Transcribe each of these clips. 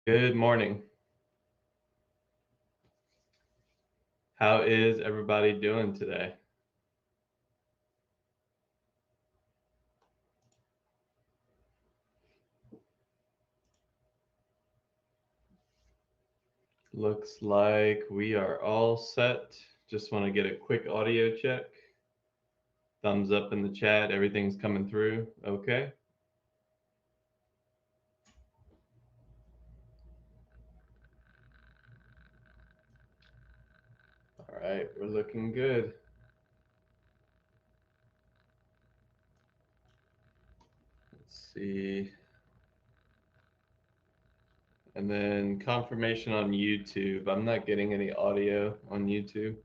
Good morning. How is everybody doing today? Looks like we are all set. Just want to get a quick audio check. Thumbs up in the chat. Everything's coming through. Okay. All right. We're looking good. Let's see. And then confirmation on YouTube. I'm not getting any audio on YouTube.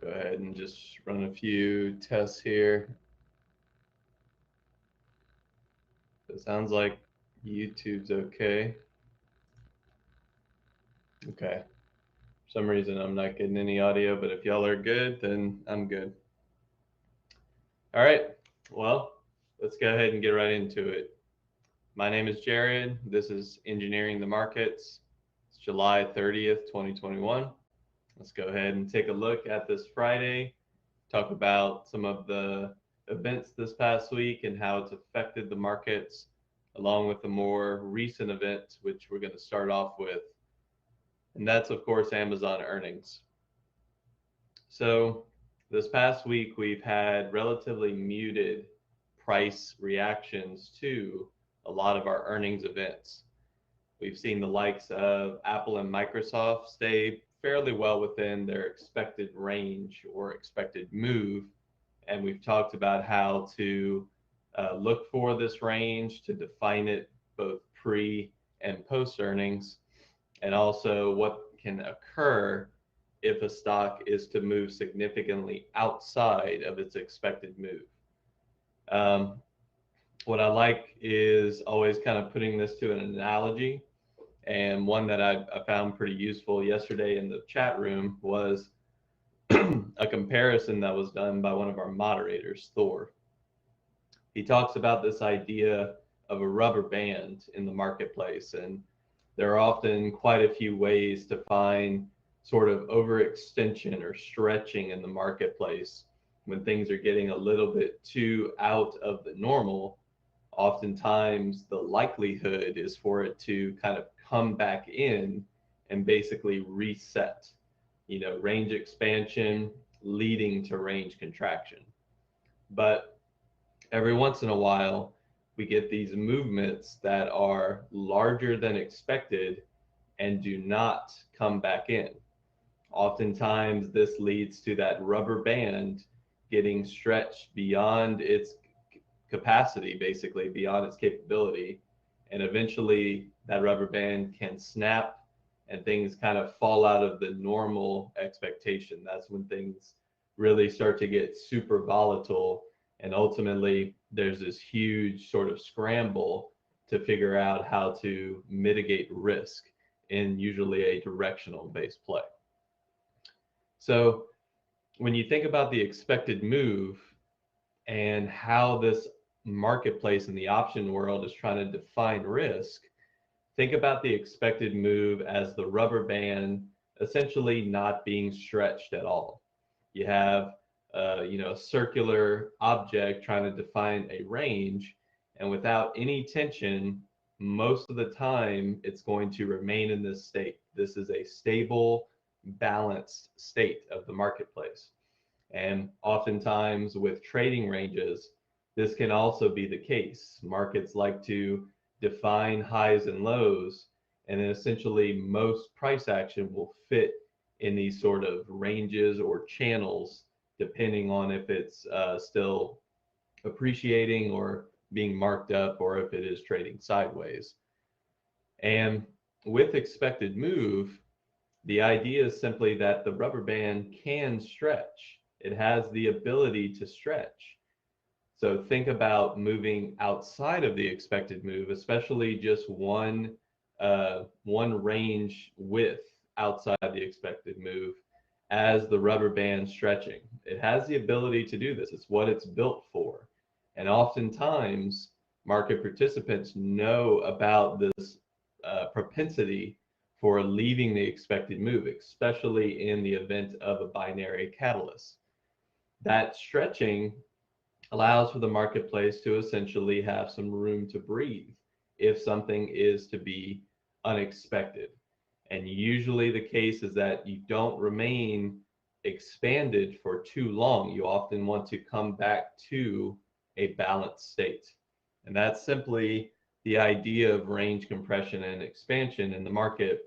Go ahead and just run a few tests here. It sounds like YouTube's okay. Okay. For some reason I'm not getting any audio, but if y'all are good, then I'm good. All right. Well, let's go ahead and get right into it. My name is Jared. This is Engineering the Markets. It's July 30th, 2021. Let's go ahead and take a look at this Friday, talk about some of the events this past week and how it's affected the markets, along with the more recent event, which we're going to start off with. And that's, of course, Amazon earnings. So this past week, we've had relatively muted price reactions to a lot of our earnings events. We've seen the likes of Apple and Microsoft stay fairly well within their expected range or expected move. And we've talked about how to look for this range, to define it both pre and post earnings, and also what can occur if a stock is to move significantly outside of its expected move. Um, what I like is always kind of putting this to an analogy, and one that I found pretty useful yesterday in the chat room was a comparison that was done by one of our moderators, Thor. He talks about this idea of a rubber band in the marketplace, and there are often quite a few ways to find sort of overextension or stretching in the marketplace when things are getting a little bit too out of the normal. Oftentimes the likelihood is for it to kind of come back in and basically reset, range expansion leading to range contraction. But every once in a while, we get these movements that are larger than expected and do not come back in. Oftentimes, this leads to that rubber band getting stretched beyond its capacity, basically beyond its capability. And eventually, that rubber band can snap and things kind of fall out of the normal expectation. That's when things really start to get super volatile. And ultimately, there's this huge sort of scramble to figure out how to mitigate risk in usually a directional based play. So when you think about the expected move and how this marketplace in the option world is trying to define risk, think about the expected move as the rubber band essentially not being stretched at all. You have a circular object trying to define a range, and without any tension, most of the time it's going to remain in this state. This is a stable, balanced state of the marketplace. And oftentimes with trading ranges, this can also be the case. Markets like to define highs and lows, and then essentially most price action will fit in these sort of ranges or channels, depending on if it's still appreciating or being marked up, or if it is trading sideways. And with expected move, the idea is simply that the rubber band can stretch. It has the ability to stretch. So think about moving outside of the expected move, especially just one range width outside the expected move as the rubber band stretching. It has the ability to do this. It's what it's built for. And oftentimes, market participants know about this propensity for leaving the expected move, especially in the event of a binary catalyst. That stretching allows for the marketplace to essentially have some room to breathe if something is to be unexpected. And usually the case is that you don't remain expanded for too long. You often want to come back to a balanced state. And that's simply the idea of range compression and expansion in the market.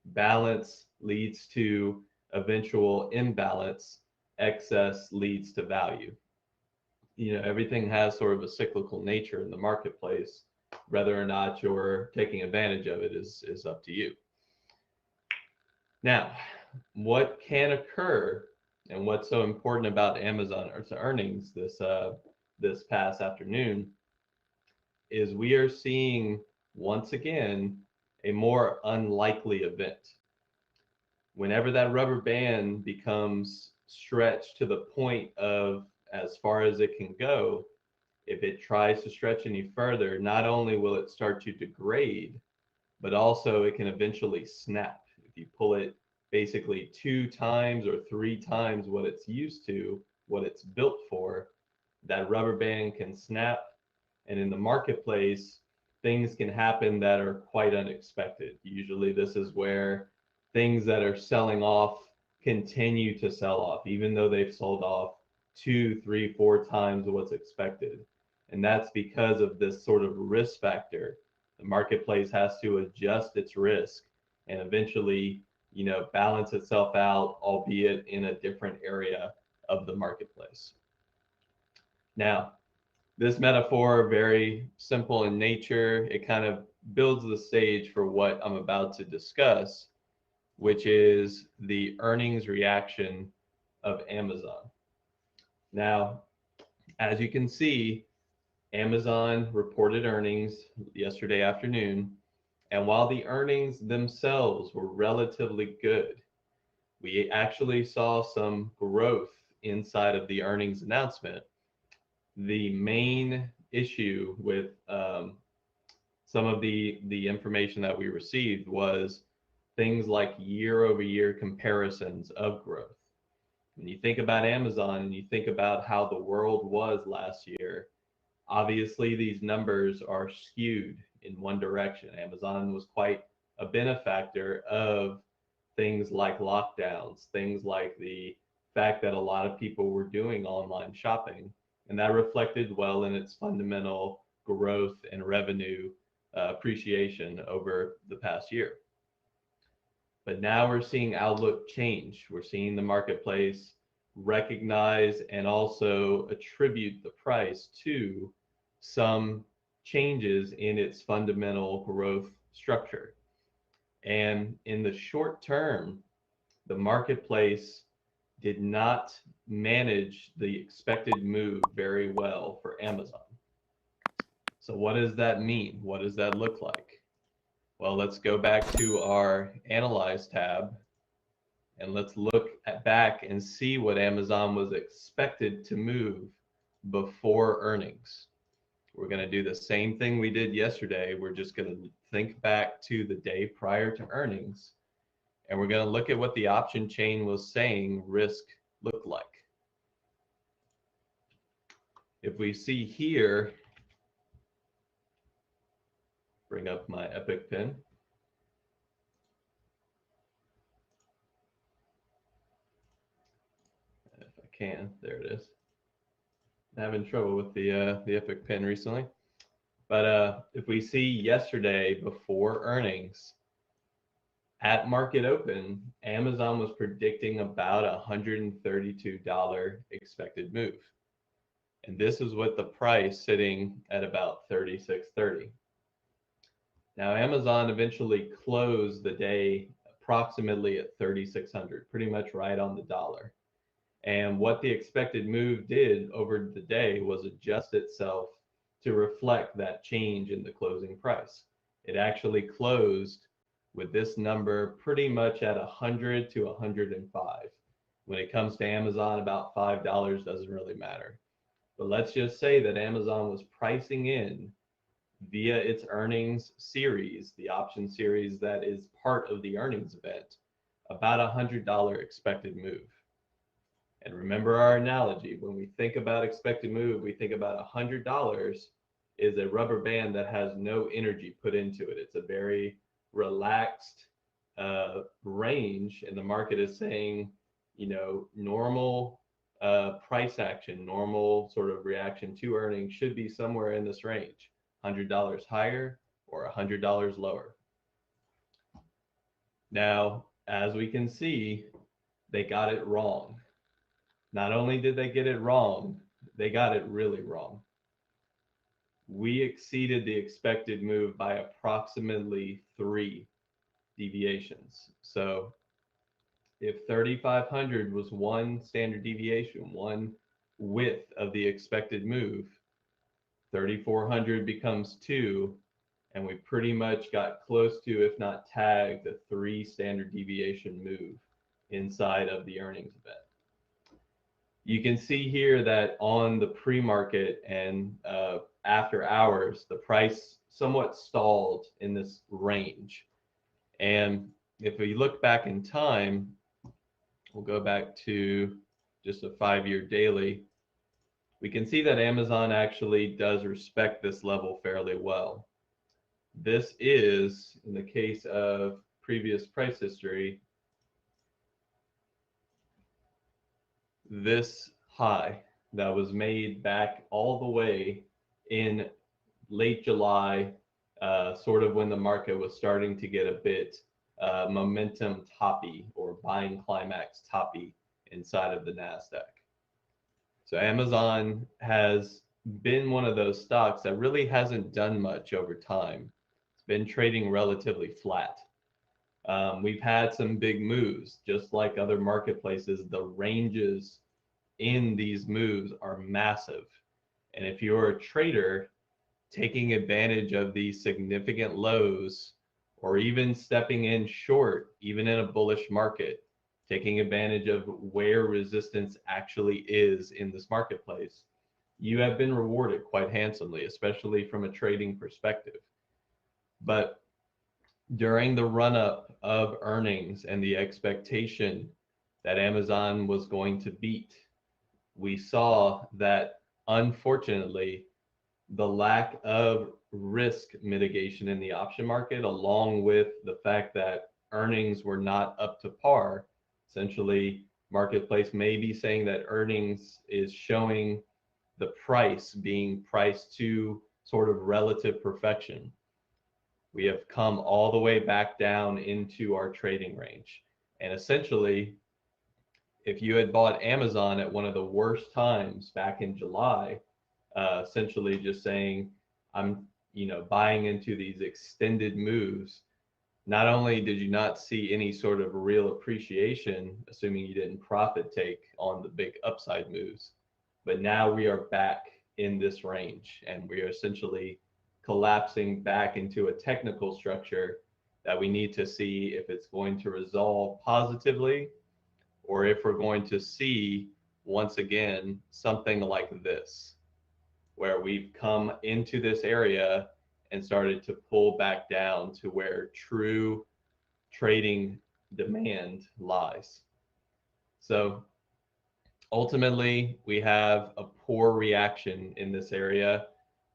Balance leads to eventual imbalance, excess leads to value. Everything has sort of a cyclical nature in the marketplace. Whether or not you're taking advantage of it is up to you. Now, what can occur and what's so important about Amazon earnings this past afternoon is we are seeing once again a more unlikely event. Whenever that rubber band becomes stretched to the point of as far as it can go, if it tries to stretch any further, not only will it start to degrade, but also it can eventually snap. If you pull it basically 2 times or 3 times what it's used to, what it's built for, that rubber band can snap. And in the marketplace, things can happen that are quite unexpected. Usually this is where things that are selling off continue to sell off, even though they've sold off 2, 3, 4 times what's expected. And that's because of this sort of risk factor. The marketplace has to adjust its risk and eventually, balance itself out, albeit in a different area of the marketplace. Now, this metaphor, very simple in nature, it kind of builds the stage for what I'm about to discuss, which is the earnings reaction of Amazon. Now, as you can see, Amazon reported earnings yesterday afternoon, and while the earnings themselves were relatively good, we actually saw some growth inside of the earnings announcement. The main issue with some of the information that we received was things like year-over-year comparisons of growth. When you think about Amazon and you think about how the world was last year, obviously these numbers are skewed in one direction. Amazon was quite a benefactor of things like lockdowns, things like the fact that a lot of people were doing online shopping, and that reflected well in its fundamental growth and revenue appreciation over the past year. But now we're seeing outlook change. We're seeing the marketplace recognize and also attribute the price to some changes in its fundamental growth structure. And in the short term, the marketplace did not manage the expected move very well for Amazon. So what does that mean? What does that look like? Well, let's go back to our Analyze tab and let's look back and see what Amazon was expected to move before earnings. We're going to do the same thing we did yesterday. We're just going to think back to the day prior to earnings, and we're going to look at what the option chain was saying risk looked like. If we see here, bring up my Epic pin. If I can, there it is. I'm having trouble with the Epic pin recently. But if we see yesterday before earnings, at market open, Amazon was predicting about a $132 expected move. And this is with the price sitting at about $36.30. Now, Amazon eventually closed the day approximately at 3,600, pretty much right on the dollar. And what the expected move did over the day was adjust itself to reflect that change in the closing price. It actually closed with this number pretty much at 100 to 105. When it comes to Amazon, about $5 doesn't really matter. But let's just say that Amazon was pricing in via its earnings series, the option series that is part of the earnings event, about $100 expected move. And remember our analogy, when we think about expected move, we think about $100 is a rubber band that has no energy put into it. It's a very relaxed range, and the market is saying, normal price action, normal sort of reaction to earnings should be somewhere in this range, $100 higher or $100 lower. Now, as we can see, they got it wrong. Not only did they get it wrong, they got it really wrong. We exceeded the expected move by approximately 3 deviations. So if 3,500 was one standard deviation, one width of the expected move, 3,400 becomes 2, and we pretty much got close to, if not tagged, a 3 standard deviation move inside of the earnings event. You can see here that on the pre-market and after hours, the price somewhat stalled in this range. And if we look back in time, we'll go back to just a 5-year daily. We can see that Amazon actually does respect this level fairly well. This is, in the case of previous price history, this high that was made back all the way in late July, sort of when the market was starting to get a bit momentum toppy or buying climax toppy inside of the NASDAQ. So Amazon has been one of those stocks that really hasn't done much over time. It's been trading relatively flat. We've had some big moves, just like other marketplaces. The ranges in these moves are massive. And if you're a trader taking advantage of these significant lows, or even stepping in short, even in a bullish market, taking advantage of where resistance actually is in this marketplace, you have been rewarded quite handsomely, especially from a trading perspective. But during the run-up of earnings and the expectation that Amazon was going to beat, we saw that, unfortunately, the lack of risk mitigation in the option market, along with the fact that earnings were not up to par, essentially, marketplace may be saying that earnings is showing the price being priced to sort of relative perfection. We have come all the way back down into our trading range. And essentially, if you had bought Amazon at one of the worst times back in July, essentially just saying, I'm buying into these extended moves, not only did you not see any sort of real appreciation, assuming you didn't profit take on the big upside moves, but now we are back in this range, and we are essentially collapsing back into a technical structure that we need to see if it's going to resolve positively, or if we're going to see, once again, something like this, where we've come into this area and started to pull back down to where true trading demand lies. So ultimately, we have a poor reaction in this area.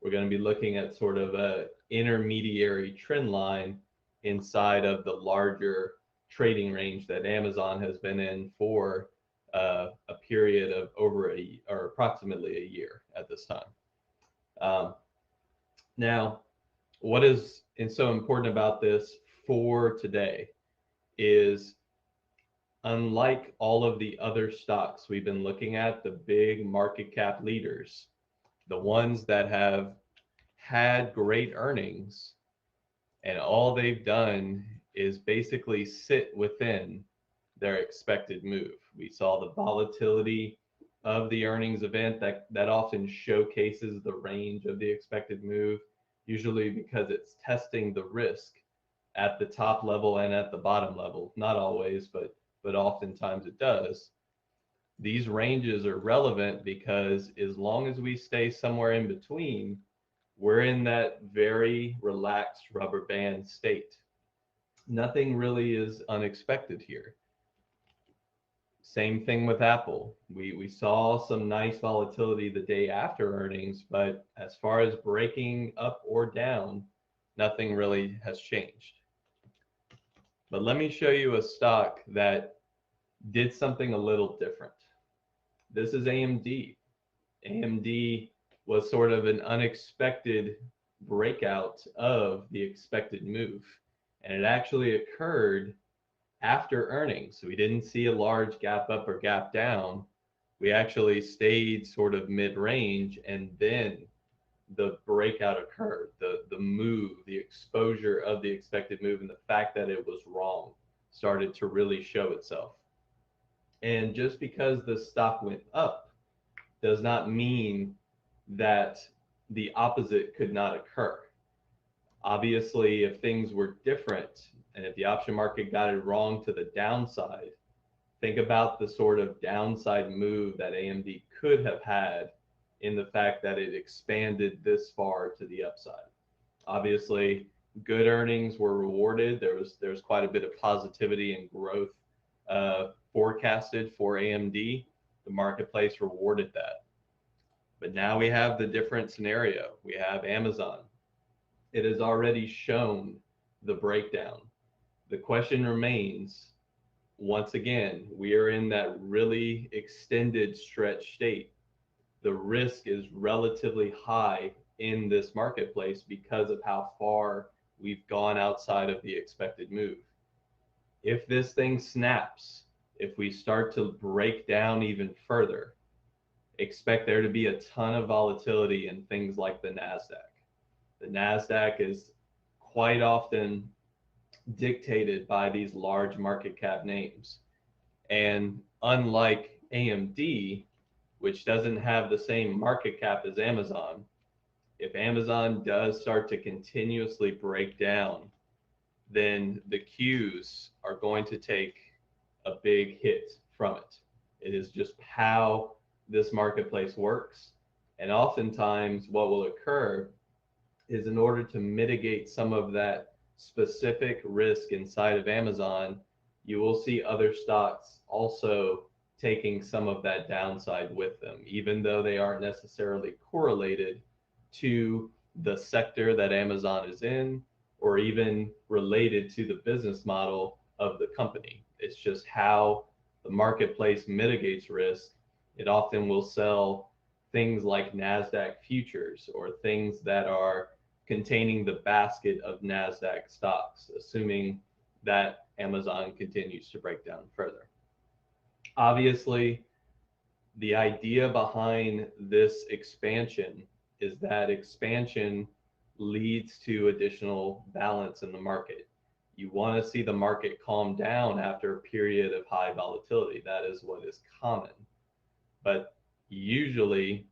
We're going to be looking at sort of a intermediary trend line inside of the larger trading range that Amazon has been in for a period of or approximately a year at this time. Now, what is so important about this for today is, unlike all of the other stocks we've been looking at, the big market cap leaders, the ones that have had great earnings, and all they've done is basically sit within their expected move. We saw the volatility of the earnings event that often showcases the range of the expected move, usually because it's testing the risk at the top level and at the bottom level. Not always, but oftentimes it does. These ranges are relevant because as long as we stay somewhere in between, we're in that very relaxed rubber band state. Nothing really is unexpected here. Same thing with Apple. We saw some nice volatility the day after earnings, but as far as breaking up or down, nothing really has changed. But let me show you a stock that did something a little different. This is AMD. AMD was sort of an unexpected breakout of the expected move, and it actually occurred after earnings. So we didn't see a large gap up or gap down. We actually stayed sort of mid-range, and then the breakout occurred. The move, the exposure of the expected move, and the fact that it was wrong started to really show itself. And just because the stock went up does not mean that the opposite could not occur. Obviously, if things were different and if the option market got it wrong to the downside, think about the sort of downside move that AMD could have had in the fact that it expanded this far to the upside. Obviously, good earnings were rewarded. There's quite a bit of positivity and growth forecasted for AMD. The marketplace rewarded that. But now we have the different scenario. We have Amazon. It has already shown the breakdown. The question remains, once again, we are in that really extended stretch state. The risk is relatively high in this marketplace because of how far we've gone outside of the expected move. If this thing snaps, if we start to break down even further, expect there to be a ton of volatility in things like the NASDAQ. The NASDAQ is quite often dictated by these large market cap names. And unlike AMD, which doesn't have the same market cap as Amazon, if Amazon does start to continuously break down, then the Qs are going to take a big hit from it. It is just how this marketplace works. And oftentimes what will occur is, in order to mitigate some of that specific risk inside of Amazon, you will see other stocks also taking some of that downside with them, even though they aren't necessarily correlated to the sector that Amazon is in, or even related to the business model of the company. It's just how the marketplace mitigates risk. It often will sell things like NASDAQ futures or things that are containing the basket of NASDAQ stocks, assuming that Amazon continues to break down further. Obviously, the idea behind this expansion is that expansion leads to additional balance in the market. You want to see the market calm down after a period of high volatility. That is what is common. But usually,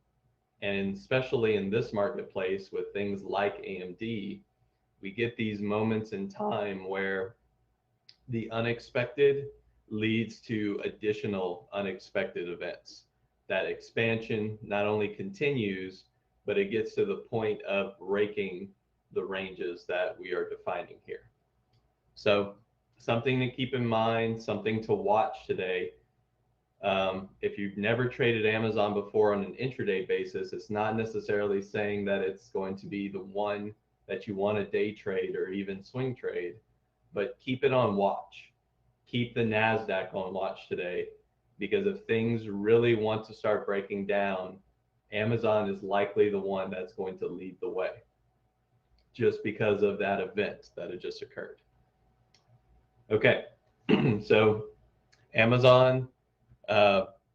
and especially in this marketplace with things like AMD, we get these moments in time where the unexpected leads to additional unexpected events. That expansion not only continues, but it gets to the point of breaking the ranges that we are defining here. So something to keep in mind, something to watch today. If you've never traded Amazon before on an intraday basis, it's not necessarily saying that it's going to be the one that you want to day trade or even swing trade, but keep it on watch. Keep the NASDAQ on watch today, because if things really want to start breaking down, Amazon is likely the one that's going to lead the way, just because of that event that had just occurred. Okay, so Amazon,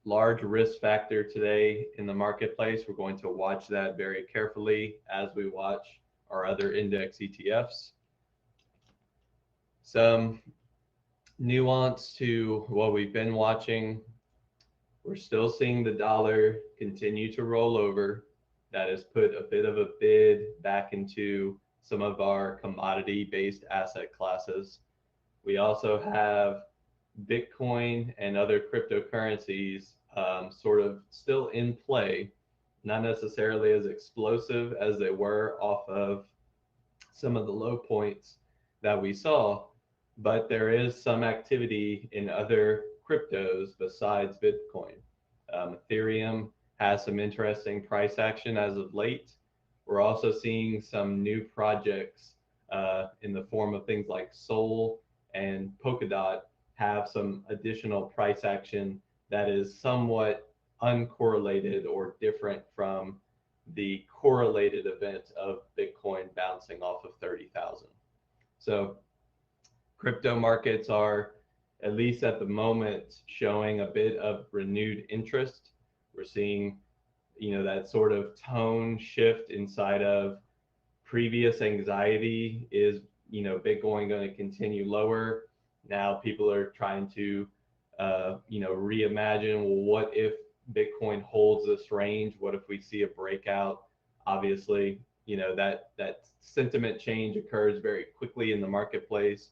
large risk factor today in the marketplace. We're going to watch that very carefully as we watch our other index ETFs. Some nuance to what we've been watching. We're still seeing the dollar continue to roll over. That has put a bit of a bid back into some of our commodity-based asset classes. We also have Bitcoin and other cryptocurrencies sort of still in play, not necessarily as explosive as they were off of some of the low points that we saw, but there is some activity in other cryptos besides Bitcoin. Ethereum has some interesting price action as of late. We're also seeing some new projects in the form of things like Sol and Polkadot have some additional price action that is somewhat uncorrelated or different from the correlated event of Bitcoin bouncing off of 30,000. So crypto markets are, at least at the moment, showing a bit of renewed interest. We're seeing, that sort of tone shift inside of previous anxiety is, Bitcoin going to continue lower. Now people are trying to, reimagine, well, what if Bitcoin holds this range? What if we see a breakout? Obviously, that sentiment change occurs very quickly in the marketplace.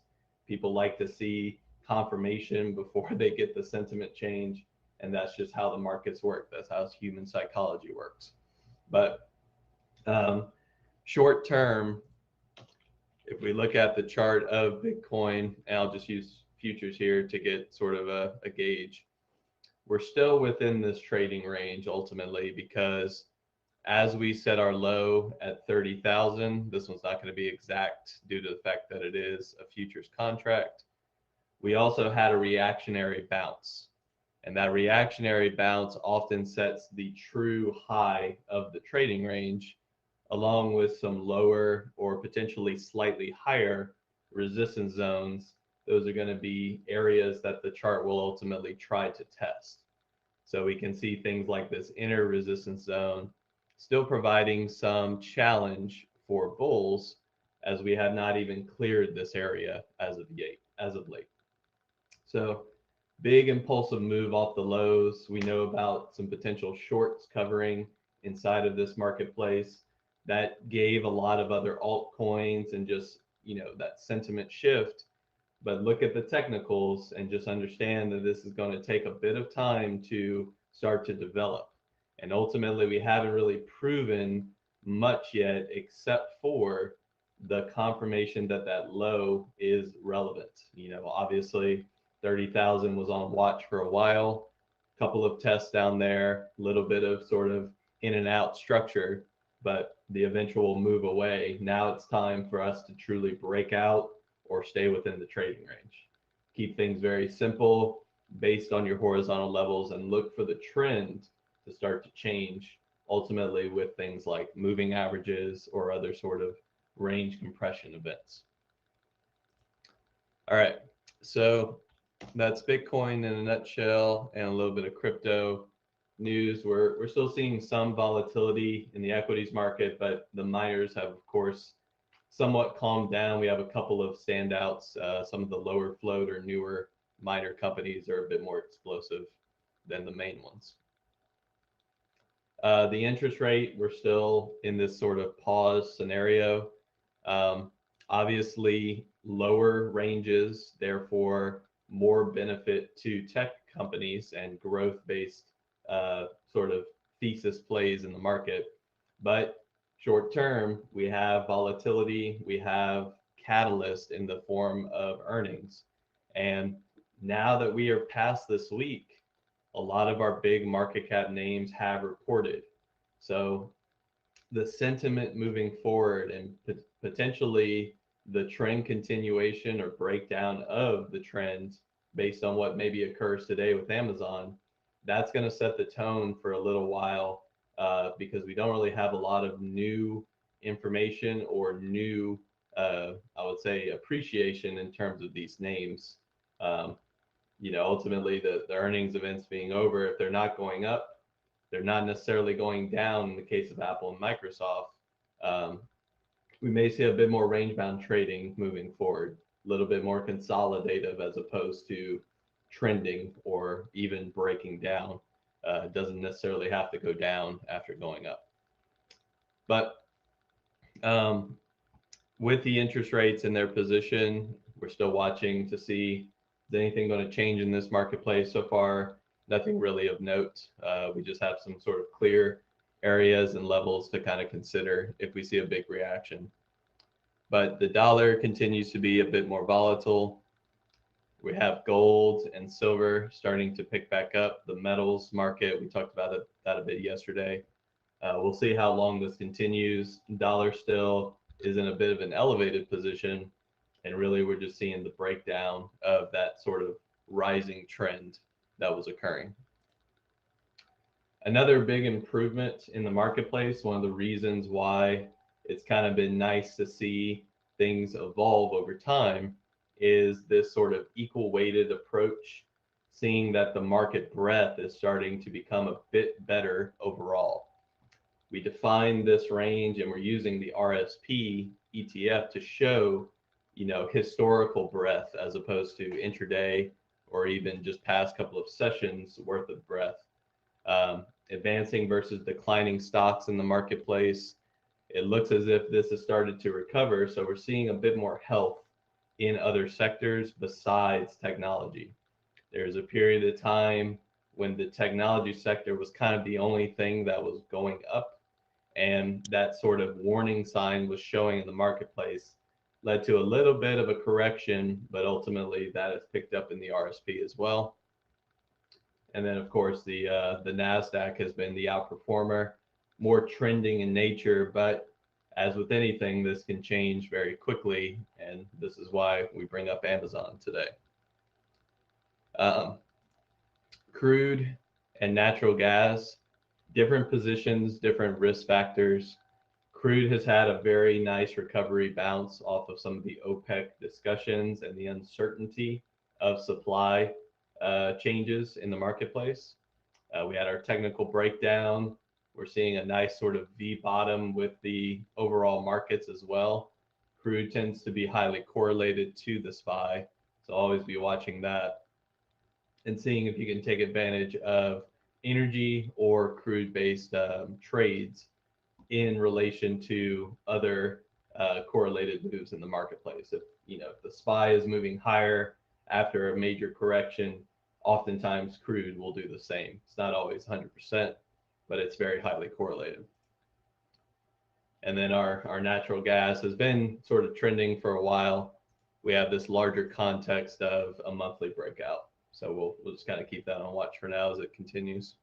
People like to see confirmation before they get the sentiment change, and that's just how the markets work. That's how human psychology works. But short term, if we look at the chart of Bitcoin, and I'll just use futures here to get sort of a gauge, we're still within this trading range ultimately, because as we set our low at 30,000, this one's not going to be exact due to the fact that it is a futures contract. We also had a reactionary bounce, and that reactionary bounce often sets the true high of the trading range, along with some lower or potentially slightly higher resistance zones. Those are going to be areas that the chart will ultimately try to test. So we can see things like this inner resistance zone still providing some challenge for bulls, as we have not even cleared this area as of late. So big impulsive move off the lows. We know about some potential shorts covering inside of this marketplace that gave a lot of other altcoins and just, that sentiment shift. But look at the technicals and just understand that this is going to take a bit of time to start to develop. And ultimately, we haven't really proven much yet, except for the confirmation that that low is relevant. Obviously 30,000 was on watch for a while, couple of tests down there, a little bit of sort of in and out structure, but the eventual move away. Now it's time for us to truly break out or stay within the trading range. Keep things very simple based on your horizontal levels, and look for the trend to start to change, ultimately with things like moving averages or other sort of range compression events. All right, so that's Bitcoin in a nutshell and a little bit of crypto news. We're still seeing some volatility in the equities market, but the miners have, of course, somewhat calmed down. We have a couple of standouts. Some of the lower float or newer miner companies are a bit more explosive than the main ones. The interest rate, we're still in this sort of pause scenario. Obviously, lower ranges, therefore more benefit to tech companies and growth-based sort of thesis plays in the market. But short term, we have volatility, we have catalyst in the form of earnings. And now that we are past this week, a lot of our big market cap names have reported. So the sentiment moving forward and potentially the trend continuation or breakdown of the trend based on what maybe occurs today with Amazon, that's going to set the tone for a little while, because we don't really have a lot of new information or new, I would say, appreciation in terms of these names. Ultimately, the earnings events being over, if they're not going up, they're not necessarily going down in the case of Apple and Microsoft. We may see a bit more range-bound trading moving forward, a little bit more consolidative as opposed to trending or even breaking down. It doesn't necessarily have to go down after going up. But with the interest rates in their position, we're still watching to see is anything going to change in this marketplace. So far, nothing really of note. We just have some sort of clear areas and levels to kind of consider if we see a big reaction. But the dollar continues to be a bit more volatile. We have gold and silver starting to pick back up. The metals market, we talked about that a bit yesterday. We'll see how long this continues. Dollar still is in a bit of an elevated position, and really we're just seeing the breakdown of that sort of rising trend that was occurring. Another big improvement in the marketplace, one of the reasons why it's kind of been nice to see things evolve over time, is this sort of equal weighted approach, seeing that the market breadth is starting to become a bit better overall. We define this range and we're using the RSP ETF to show, historical breadth as opposed to intraday or even just past couple of sessions worth of breadth. Advancing versus declining stocks in the marketplace. It looks as if this has started to recover. So we're seeing a bit more health in other sectors besides technology. There's a period of time when the technology sector was kind of the only thing that was going up, and that sort of warning sign was showing in the marketplace, led to a little bit of a correction, but ultimately that has picked up in the RSP as well. And then, of course, the NASDAQ has been the outperformer, more trending in nature. But as with anything, this can change very quickly. And this is why we bring up Amazon today. Crude and natural gas, different positions, different risk factors. Crude has had a very nice recovery bounce off of some of the OPEC discussions and the uncertainty of supply changes in the marketplace. We had our technical breakdown. We're seeing a nice sort of V bottom with the overall markets as well. Crude tends to be highly correlated to the SPY, so always be watching that and seeing if you can take advantage of energy or crude-based trades in relation to other correlated moves in the marketplace. If the SPY is moving higher after a major correction, oftentimes crude will do the same. It's not always 100%, but it's very highly correlated. And then our natural gas has been sort of trending for a while. We have this larger context of a monthly breakout. So we'll just kind of keep that on watch for now as it continues.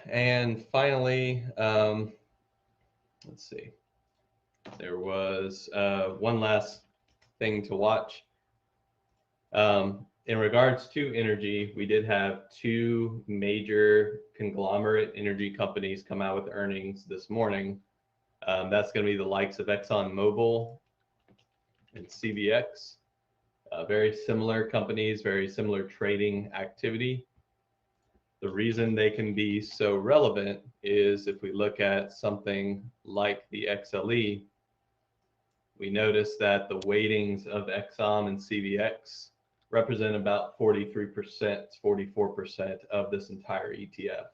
And finally, let's see. There was one last thing to watch. In regards to energy, we did have two major conglomerate energy companies come out with earnings this morning. That's going to be the likes of ExxonMobil and CVX. Very similar companies, very similar trading activity. The reason they can be so relevant is if we look at something like the XLE, we notice that the weightings of Exxon and CVX represent about 43%, 44% of this entire ETF,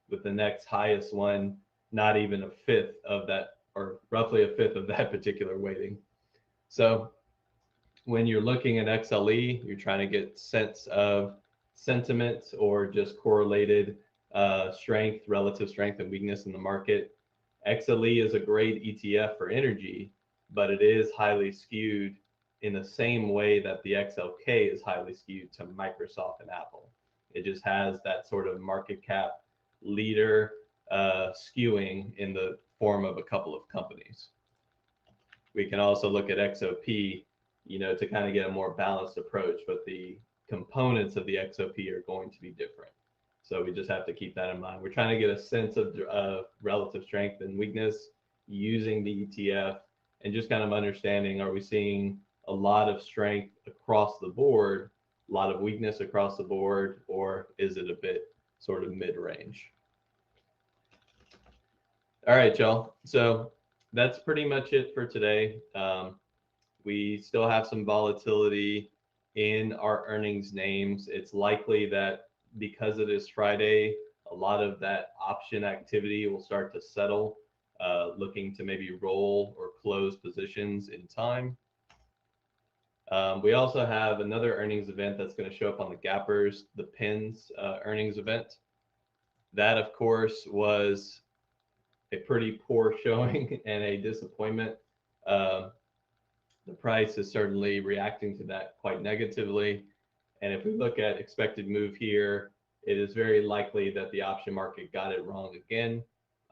with the next highest one not even a fifth of that, or roughly a fifth of that particular weighting. So when you're looking at XLE, you're trying to get sense of sentiment or just correlated strength, relative strength and weakness in the market. XLE is a great ETF for energy, but it is highly skewed in the same way that the XLK is highly skewed to Microsoft and Apple. It just has that sort of market cap leader skewing in the form of a couple of companies. We can also look at XOP, to kind of get a more balanced approach, but the components of the XOP are going to be different. So we just have to keep that in mind. We're trying to get a sense of relative strength and weakness using the ETF and just kind of understanding, are we seeing a lot of strength across the board, a lot of weakness across the board, or is it a bit sort of mid-range? All right, y'all. So that's pretty much it for today. We still have some volatility in our earnings names. It's likely that because it is Friday, a lot of that option activity will start to settle looking to maybe roll or close positions in time. We also have another earnings event that's going to show up on the Gappers, the PINS earnings event. That, of course, was a pretty poor showing and a disappointment. The price is certainly reacting to that quite negatively. And if we look at expected move here, it is very likely that the option market got it wrong again.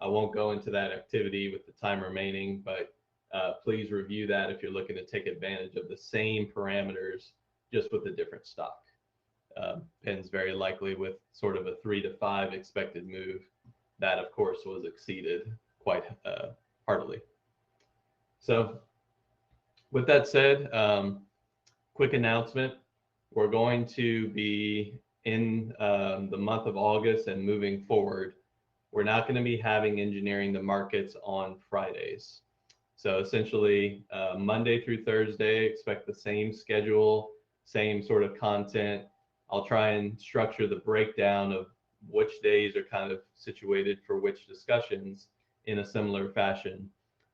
I won't go into that activity with the time remaining, but please review that if you're looking to take advantage of the same parameters, just with a different stock. PIN's very likely with sort of a 3 to 5 expected move. That, of course, was exceeded quite heartily. So with that said, quick announcement. We're going to be in the month of August and moving forward. We're not going to be having engineering the markets on Fridays. So essentially, Monday through Thursday, expect the same schedule, same sort of content. I'll try and structure the breakdown of which days are kind of situated for which discussions in a similar fashion.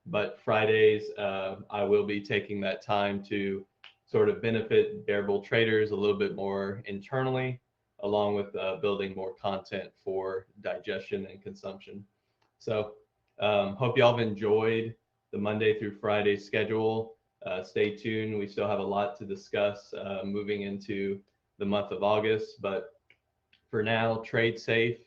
But Fridays, I will be taking that time to sort of benefit bear bull traders a little bit more internally, along with building more content for digestion and consumption. So hope y'all have enjoyed the Monday through Friday schedule. Stay tuned. We still have a lot to discuss moving into the month of August, but for now, trade safe.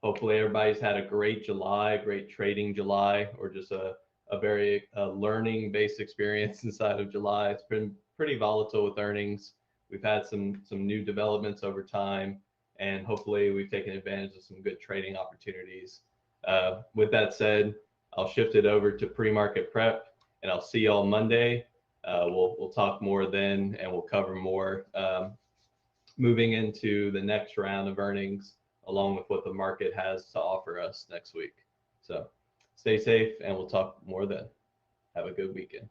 Hopefully everybody's had a great July, great trading July, or just a very learning-based experience inside of July. It's been pretty volatile with earnings. We've had some new developments over time, and hopefully we've taken advantage of some good trading opportunities. With that said, I'll shift it over to pre-market prep, and I'll see y'all Monday. We'll talk more then, and we'll cover more moving into the next round of earnings, along with what the market has to offer us next week. So stay safe, and we'll talk more then. Have a good weekend.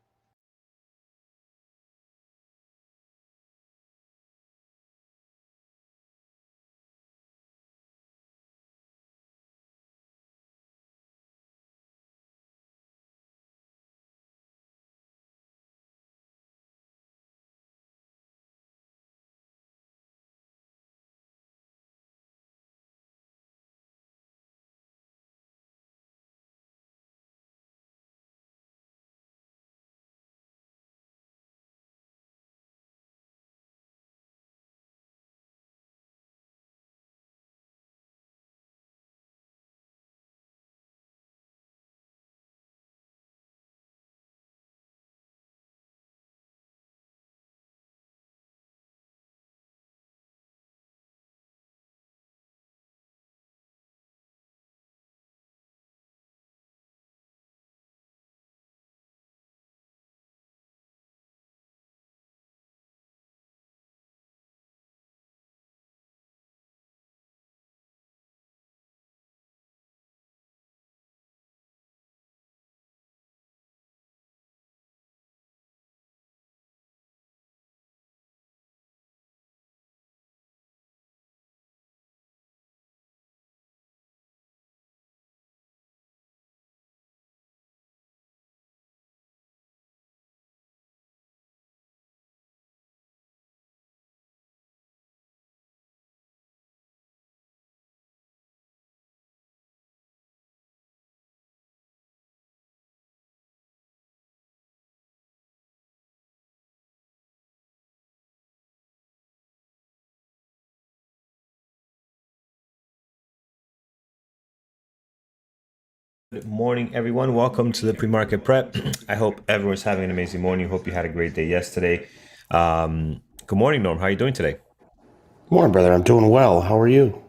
Good morning, everyone. Welcome to the pre-market prep. I hope everyone's having an amazing morning. Hope you had a great day yesterday. Good morning, Norm. How are you doing today? Good morning, brother. I'm doing well. How are you?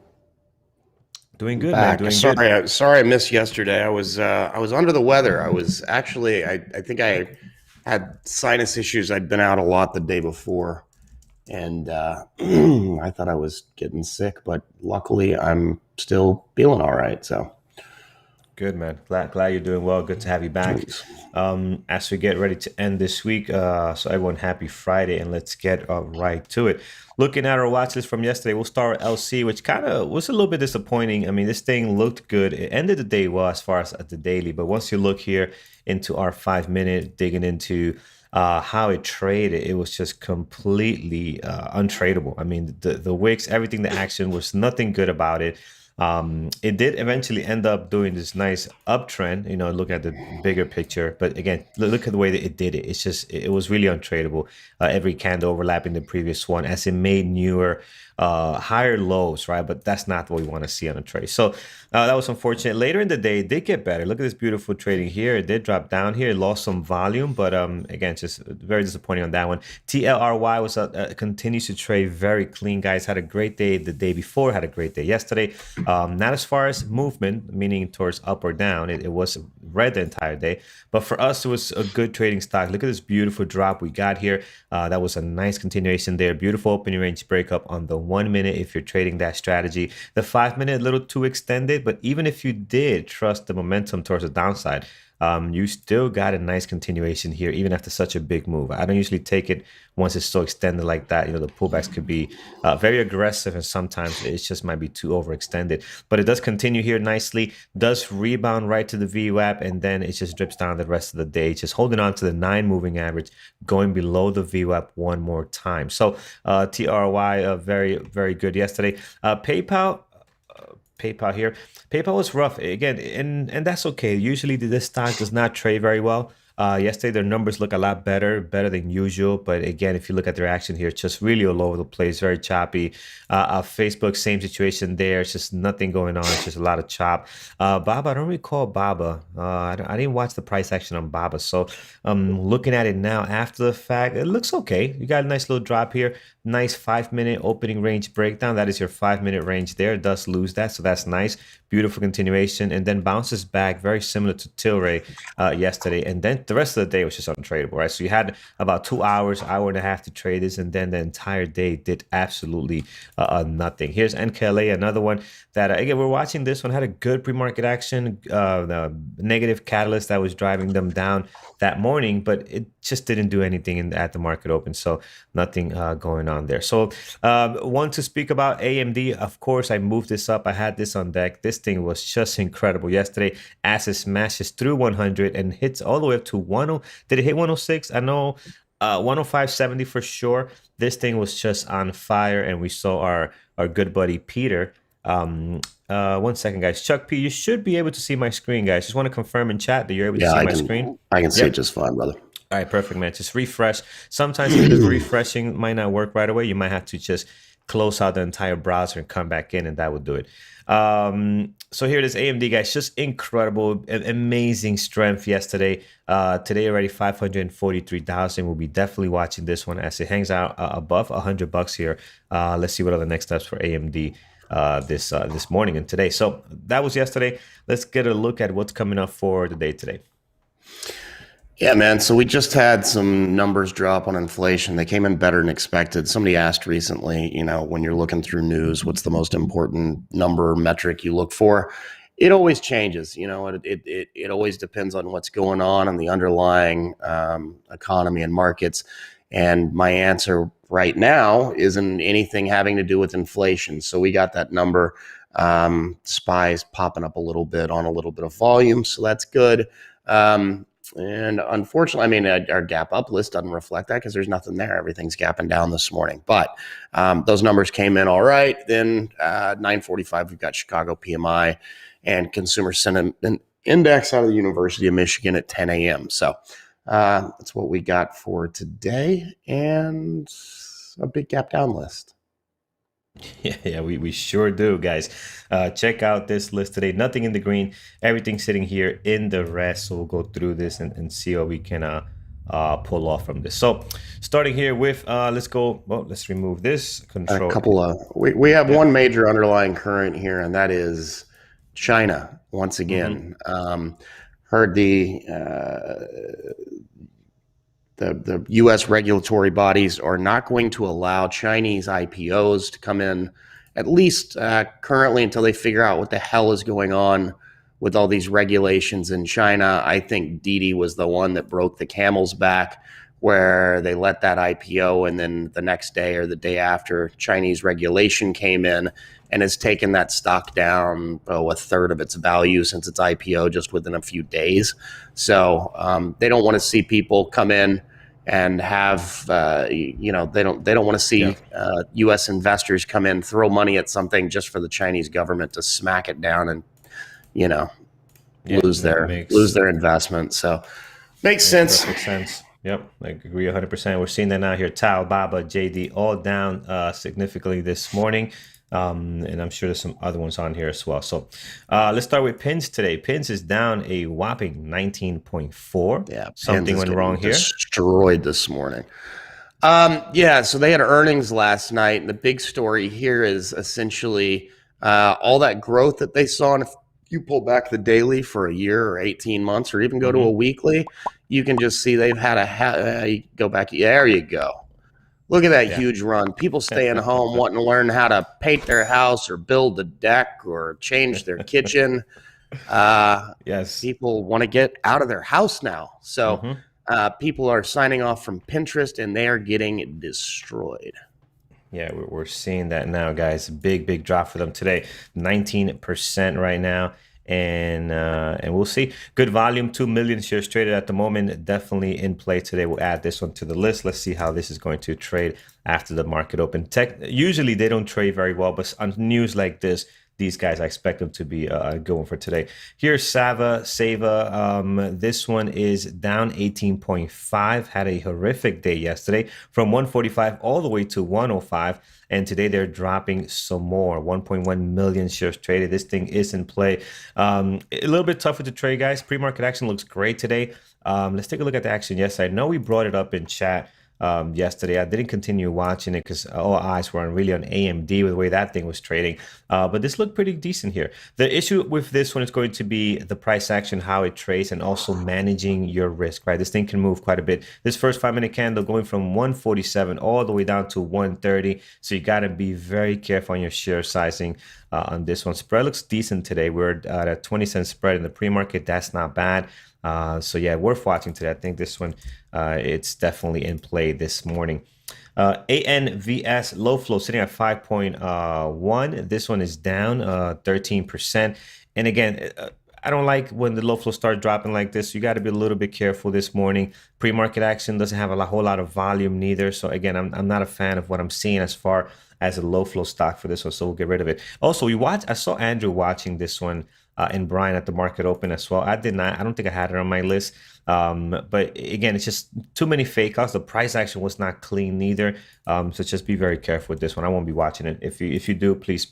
Doing good, Back. man. Doing good. Sorry I missed yesterday. I was under the weather. I was actually I think I had sinus issues. I'd been out a lot the day before, and I thought I was getting sick, but luckily I'm still feeling all right. So Good, man. Glad you're doing well. Good to have you back. As we get ready to end this week, so everyone, happy Friday, and let's get right to it. Looking at our watch list from yesterday, we'll start with LC, which kind of was a little bit disappointing. I mean, this thing looked good. It ended the day well as far as at the daily, but once you look here into our 5 minute, digging into how it traded, it was just completely untradeable. I mean, the wicks, everything, the action was nothing good about it. It did eventually end up doing this nice uptrend, look at the bigger picture. But again, look at the way that it did it. It's just, it was really untradeable. Every candle overlapping the previous one as it made newer, higher lows, right? But that's not what we want to see on a trade. So that was unfortunate. Later in the day, it did get better. Look at this beautiful trading here. It did drop down here. It lost some volume, but again, just very disappointing on that one. TLRY was continues to trade very clean, guys. Had a great day the day before, had a great day yesterday. Not as far as movement, meaning towards up or down. It was red the entire day. But for us, it was a good trading stock. Look at this beautiful drop we got here. That was a nice continuation there. Beautiful opening range breakup on the 1 minute if you're trading that strategy. The 5 minute, a little too extended, but even if you did trust the momentum towards the downside, you still got a nice continuation here, even after such a big move. I don't usually take it once it's so extended like that. The pullbacks could be very aggressive, and sometimes it just might be too overextended. But it does continue here nicely, does rebound right to the VWAP, and then it just drips down the rest of the day, just holding on to the 9 moving average, going below the VWAP one more time. So TRY, very, very good yesterday. PayPal here. PayPal was rough again, and that's okay. Usually this stock does not trade very well. Yesterday their numbers look a lot better than usual, but again, if you look at their action here, it's just really all over the place, very choppy. Facebook, same situation there. It's just nothing going on. It's just a lot of chop. Baba, I don't recall Baba. I didn't watch the price action on Baba, so looking at it now after the fact, it looks okay. You got a nice little drop here. Nice 5 minute opening range breakdown. That is your 5 minute range there. It does lose that, so that's nice. Beautiful continuation, and then bounces back, very similar to Tilray yesterday. And then the rest of the day was just untradeable, right? So you had about 2 hours, hour and a half to trade this, and then the entire day did absolutely nothing. Here's NKLA, another one that again, we're watching this one, had a good pre-market action, the negative catalyst that was driving them down that morning, but it just didn't do anything at the market open. So nothing going on there. So want to speak about AMD. Of course, I moved this up. I had this on deck. This thing was just incredible yesterday as it smashes through 100 and hits all the way up to 10. Did it hit 106? I know 105.70 for sure. This thing was just on fire, and we saw our good buddy Peter. 1 second, guys. Chuck P, you should be able to see my screen, guys. Just want to confirm in chat that you're able to see my screen. I can see it just fine, brother. All right, perfect, man. Just refresh. Sometimes even the refreshing might not work right away. You might have to just close out the entire browser and come back in, and that would do it. So here it is, AMD, guys. Just incredible, amazing strength yesterday. Today already 543,000. We'll be definitely watching this one as it hangs out above $100 here. Let's see what are the next steps for AMD this morning and today. So that was yesterday. Let's get a look at what's coming up for the day today. Yeah, man. So we just had some numbers drop on inflation. They came in better than expected. Somebody asked recently, when you're looking through news, what's the most important number metric you look for? It always changes. It always depends on what's going on in the underlying economy and markets. And my answer right now isn't anything having to do with inflation. So we got that number. SPY's popping up a little bit on a little bit of volume. So that's good. And unfortunately, our gap up list doesn't reflect that because there's nothing there. Everything's gapping down this morning. But those numbers came in all right. Then 9:45, we've got Chicago PMI and Consumer Sentiment Index out of the University of Michigan at 10 a.m. So that's what we got for today, and a big gap down list. Yeah, we sure do, guys. Check out this list today. Nothing in the green, everything sitting here in the red. So we'll go through this and see what we can pull off from this. So starting here with let's remove this control. A couple of we have one major underlying current here, and that is China once again. Heard the U.S. regulatory bodies are not going to allow Chinese IPOs to come in, at least currently, until they figure out what the hell is going on with all these regulations in China. I think Didi was the one that broke the camel's back, where they let that IPO, and then the next day or the day after, Chinese regulation came in and has taken that stock down a third of its value since its IPO just within a few days. So they don't want to see people come in and have they don't want to see U.S. investors come in, throw money at something just for the Chinese government to smack it down and lose their investment. So makes sense. Perfect sense. Yep, I agree 100%. We're seeing that now here. Tao, Baba, JD, all down significantly this morning. And I'm sure there's some other ones on here as well. So let's start with Pins today. Pins is down a whopping 19.4. Yeah, something went wrong here. Destroyed this morning. So they had earnings last night, and the big story here is essentially all that growth that they saw. And if you pull back the daily for a year or 18 months, or even go to a weekly, you can just see they've had you go back. There you go. Look at that huge run. People staying home wanting to learn how to paint their house or build a deck or change their kitchen. Yes. People want to get out of their house now. So people are signing off from Pinterest, and they are getting destroyed. Yeah, we're seeing that now, guys. Big drop for them today. 19% right now. And we'll see. Good volume, 2 million shares traded at the moment. Definitely in play today. We'll add this one to the list. Let's see how this is going to trade after the market open. Usually they don't trade very well, but on news like this, these guys, I expect them to be going for today. Here's Seva. This one is down 18.5. Had a horrific day yesterday from 145 all the way to 105. And today they're dropping some more. 1.1 million shares traded. This thing is in play. A little bit tougher to trade, guys. Pre-market action looks great today. Let's take a look at the action yesterday. I know we brought it up in chat yesterday. I didn't continue watching it because all eyes were really on AMD with the way that thing was trading. But this looked pretty decent here. The issue with this one is going to be the price action, how it trades, and also managing your risk, right? This thing can move quite a bit. This first 5-minute candle going from 147 all the way down to 130. So you got to be very careful on your share sizing on this one. Spread looks decent today. We're at a 20-cent spread in the pre-market. That's not bad. So yeah, worth watching today. I think this one, it's definitely in play this morning. ANVS low flow sitting at 5.1. This one is down 13%. And again, I don't like when the low flow start dropping like this. You got to be a little bit careful this morning. Pre-market action doesn't have a whole lot of volume neither. So again, I'm not a fan of what I'm seeing as far as a low flow stock for this one. So we'll get rid of it. Also, I saw Andrew watching this one and Brian at the market open as well. I did not. I don't think I had it on my list. But again, it's just too many fake outs. The price action was not clean neither. So just be very careful with this one. I won't be watching it. If you do, please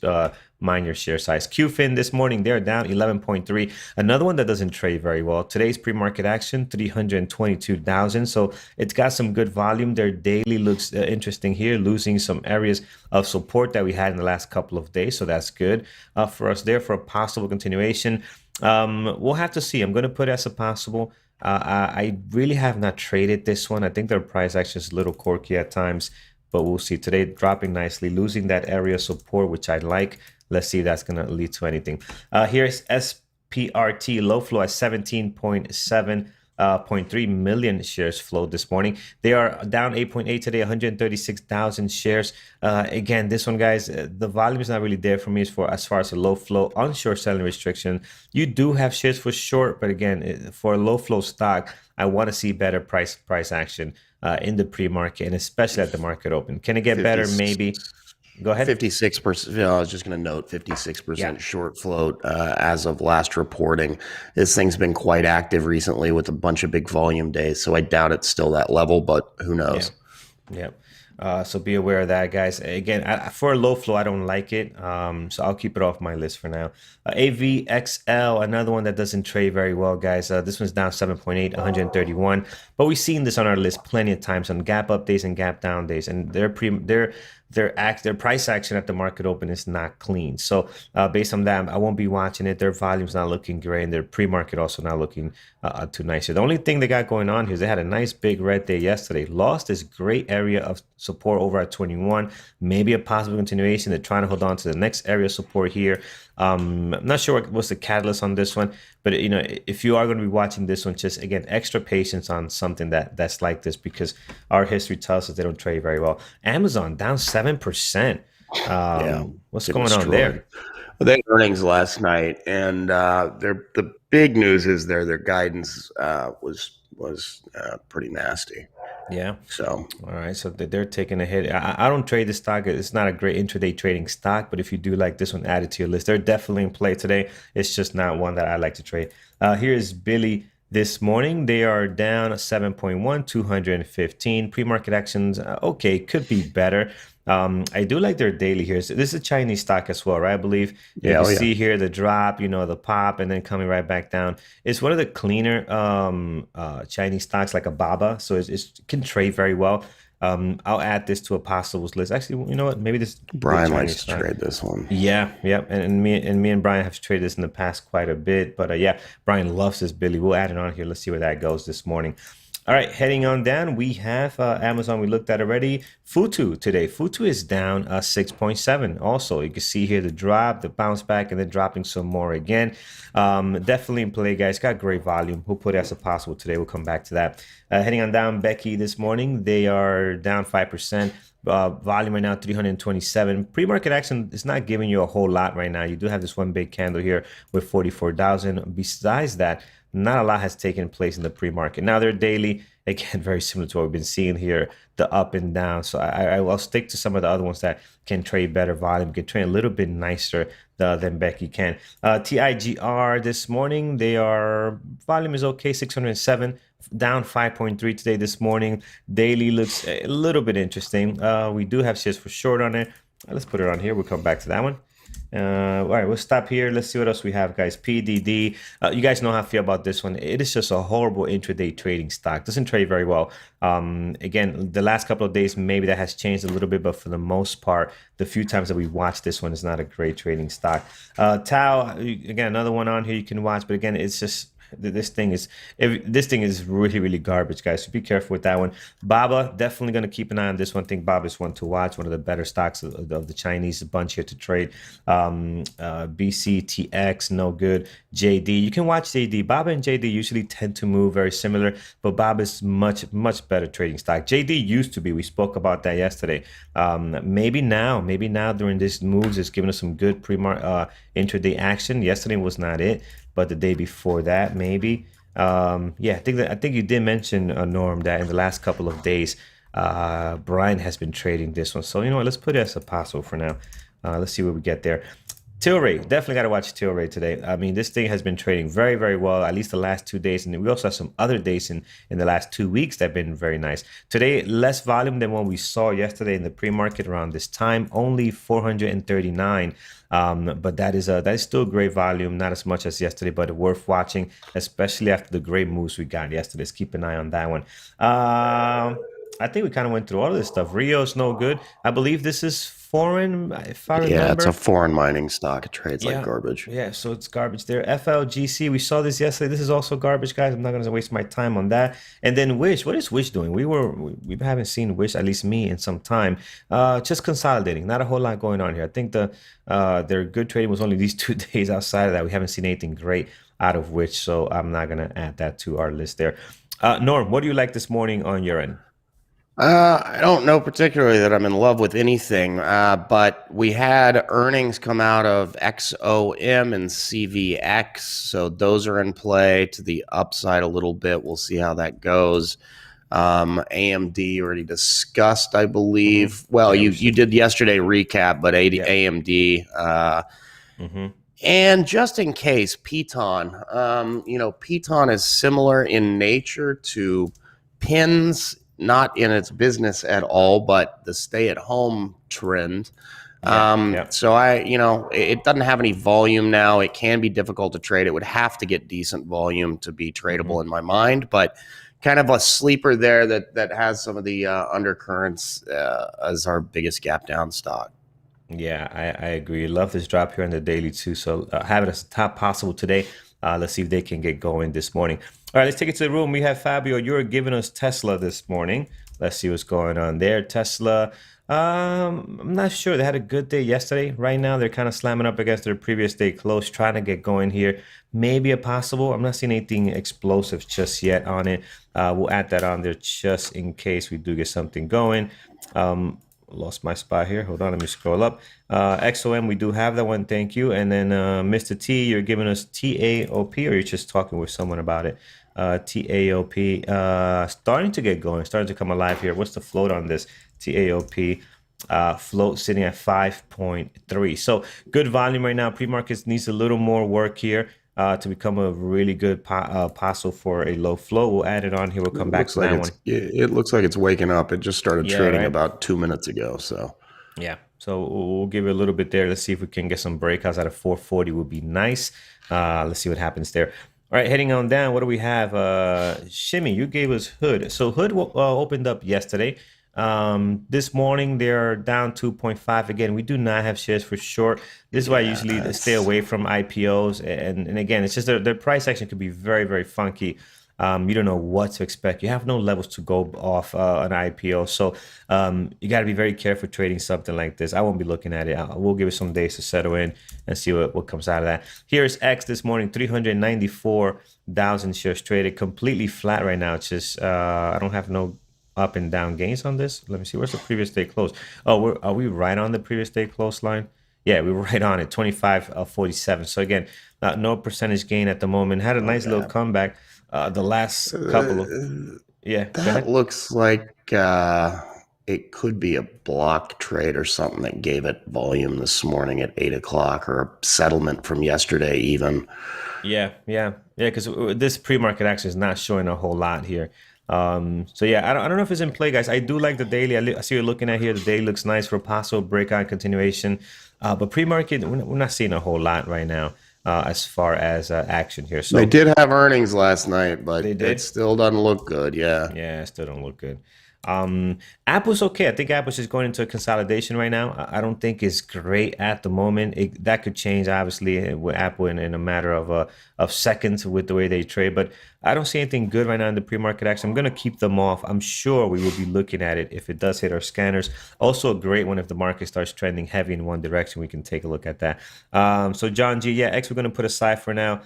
mind your share size. QFIN this morning, they're down 11.3. Another one that doesn't trade very well. Today's pre-market action, 322,000. So it's got some good volume. Their daily looks interesting here, losing some areas of support that we had in the last couple of days. So that's good for us there for a possible continuation. We'll have to see. I'm going to put it as a possible. I really have not traded this one. I think their price action is a little quirky at times, but we'll see. Today dropping nicely, losing that area of support, which I like. Let's see if that's going to lead to anything. Here's SPRT low flow at 17.7.3 million shares flowed this morning. They are down 8.8 today, 136,000 shares. Again, this one, guys, the volume is not really there for me as far as a low flow on short selling restriction. You do have shares for short, but again, for a low flow stock, I want to see better price action in the pre-market and especially at the market open. Can it get better? Maybe. Go ahead. 56%. I was just going to note 56% short float as of last reporting. This thing's been quite active recently with a bunch of big volume days. So I doubt it's still that level, but who knows? Yeah. So be aware of that, guys. Again, for a low flow, I don't like it. So I'll keep it off my list for now. AVXL, another one that doesn't trade very well, guys. This one's down 7.8, 131. But we've seen this on our list plenty of times on gap up days and gap down days. And their price action at the market open is not clean. So based on that, I won't be watching it. Their volume's not looking great, and their pre-market also not looking too nice. So the only thing they got going on here is they had a nice big red day yesterday, lost this great area of support over at 21, maybe a possible continuation. They're trying to hold on to the next area of support here. I'm not sure what's the catalyst on this one, but if you are going to be watching this one, just again, extra patience on something that's like this, because our history tells us they don't trade very well. Amazon down 7%. What's going on there? Well, they had earnings last night, and the big news is their guidance was pretty nasty. Yeah. So all right. So they're taking a hit. I don't trade this stock. It's not a great intraday trading stock, but if you do like this one, add it to your list. They're definitely in play today. It's just not one that I like to trade. Here's Billy. This morning, they are down 7.1, 215. Pre-market actions, okay, could be better. I do like their daily here. So this is a Chinese stock as well, right? I believe you see here the drop, the pop, and then coming right back down. It's one of the cleaner Chinese stocks, like a BABA, so it can trade very well. I'll add this to a possibles list. Actually, you know what? Maybe this Brian likes to trade this one. Yeah. And me and Brian have traded this in the past quite a bit. But Brian loves this, Billy. We'll add it on here. Let's see where that goes this morning. All right, heading on down, we have Amazon. We looked at already. Futu today. Futu is down 6.7. Also, you can see here the drop, the bounce back, and then dropping some more again. Definitely in play, guys. Got great volume. We'll put it as a possible today. We'll come back to that. Heading on down, Becky this morning. They are down 5%. Volume right now 327. Pre-market action is not giving you a whole lot right now. You do have this one big candle here with 44,000. Besides that, not a lot has taken place in the pre-market. Now, their daily, again, very similar to what we've been seeing here, the up and down. So I will stick to some of the other ones that can trade better volume, can trade a little bit nicer than Becky can. TIGR this morning, volume is okay, 607, down 5.3 today this morning. Daily looks a little bit interesting. We do have shares for short on it. Let's put it on here. We'll come back to that one. All right, we'll stop here. Let's see what else we have, guys. PDD. You guys know how I feel about this one. It is just a horrible intraday trading stock. Doesn't trade very well. Again, the last couple of days, maybe that has changed a little bit, but for the most part, the few times that we watched this one is not a great trading stock. Tau, again, another one on here you can watch, but again, it's just this thing is really, really garbage, guys. So be careful with that one. Baba, definitely going to keep an eye on this one. I think Baba is one to watch, one of the better stocks of the Chinese bunch here to trade. BCTX, no good. JD, you can watch JD. Baba and JD usually tend to move very similar, but Baba is much better trading stock. JD used to be. We spoke about that yesterday. Maybe now during these moves, it's giving us some good intraday action. Yesterday was not it, but the day before that, maybe. I think you did mention, Norm, that in the last couple of days, Brian has been trading this one. So you know what? Let's put it as a possible for now. Let's see what we get there. Tilray, definitely got to watch Tilray today. I mean, this thing has been trading very, very well, at least the last 2 days. And we also have some other days in the last 2 weeks that have been very nice. Today, less volume than what we saw yesterday in the pre-market around this time, only 439. But that is still great volume, not as much as yesterday, but worth watching, especially after the great moves we got yesterday. Let's keep an eye on that one. I think we kind of went through all of this stuff. Rio's no good. I believe this is foreign, if I remember. Yeah, it's a foreign mining stock. It trades like garbage. Yeah, so it's garbage there. FLGC, we saw this yesterday. This is also garbage, guys. I'm not going to waste my time on that. And then Wish. What is Wish doing? We haven't seen Wish, at least me, in some time. Just consolidating. Not a whole lot going on here. I think their good trading was only these 2 days. Outside of that, we haven't seen anything great out of Wish, so I'm not going to add that to our list there. Norm, what do you like this morning on your end? I don't know particularly that I'm in love with anything, but we had earnings come out of XOM and CVX, so those are in play to the upside a little bit. We'll see how that goes. AMD already discussed, I believe. Mm-hmm. Well, you did yesterday recap, but AMD. And just in case, Piton. Piton is similar in nature to Pins. Not in its business at all, but the stay-at-home trend. So it doesn't have any volume now. It can be difficult to trade. It would have to get decent volume to be tradable in my mind, but kind of a sleeper there that has some of the undercurrents as our biggest gap down stock. Yeah, I agree. Love this drop here on the daily too. So have it as top possible today. Let's see if they can get going this morning. All right, let's take it to the room. We have Fabio. You're giving us Tesla this morning. Let's see what's going on there. Tesla, I'm not sure. They had a good day yesterday. Right now, they're kind of slamming up against their previous day close, trying to get going here. Maybe a possible. I'm not seeing anything explosive just yet on it. We'll add that on there just in case we do get something going. Lost my spot here. Hold on, let me scroll up. XOM, we do have that one. Thank you. And then Mr. T, you're giving us TAOP, or you're just talking with someone about it? TAOP, starting to get going, starting to come alive here. What's the float on this? TAOP. Float sitting at 5.3. So good volume right now. Pre-markets needs a little more work here to become a really good parcel for a low flow. We'll add it on here. We'll come back to that one. It looks like it's waking up. It just started trading about 2 minutes ago. So yeah, so we'll give it a little bit there. Let's see if we can get some breakouts out of 440 would be nice. Let's see what happens there. All right, heading on down, what do we have? Shimmy, you gave us Hood. So Hood opened up yesterday. This morning they're down 2.5. Again, we do not have shares for short. This is why I usually stay away from IPOs. And again, it's just their price action could be very, very funky. You don't know what to expect. You have no levels to go off an IPO. So you got to be very careful trading something like this. I won't be looking at it. We'll give it some days to settle in and see what comes out of that. Here's X this morning, 394,000 shares traded, completely flat right now. It's just, I don't have no up and down gains on this. Let me see. Where's the previous day close? Oh, are we right on the previous day close line? Yeah, we were right on it, 25.47. So again, no percentage gain at the moment. Had a nice little comeback. The last couple of that looks like it could be a block trade or something that gave it volume this morning at 8 o'clock, or a settlement from yesterday even. Yeah, because this pre-market action is not showing a whole lot here. So yeah, I don't know if it's in play, guys. I do like the daily. I see you're looking at here. The daily looks nice for a possible breakout continuation, but pre-market, we're not seeing a whole lot right now. As far as action here. So they did have earnings last night, but it still doesn't look good. Yeah, it still don't look good. Apple's okay. I think Apple's just going into a consolidation right now. I don't think it's great at the moment. That could change, obviously, with Apple in a matter of seconds with the way they trade. But I don't see anything good right now in the pre-market action. I'm going to keep them off. I'm sure we will be looking at it if it does hit our scanners. Also a great one if the market starts trending heavy in one direction. We can take a look at that. So John G, X we're going to put aside for now.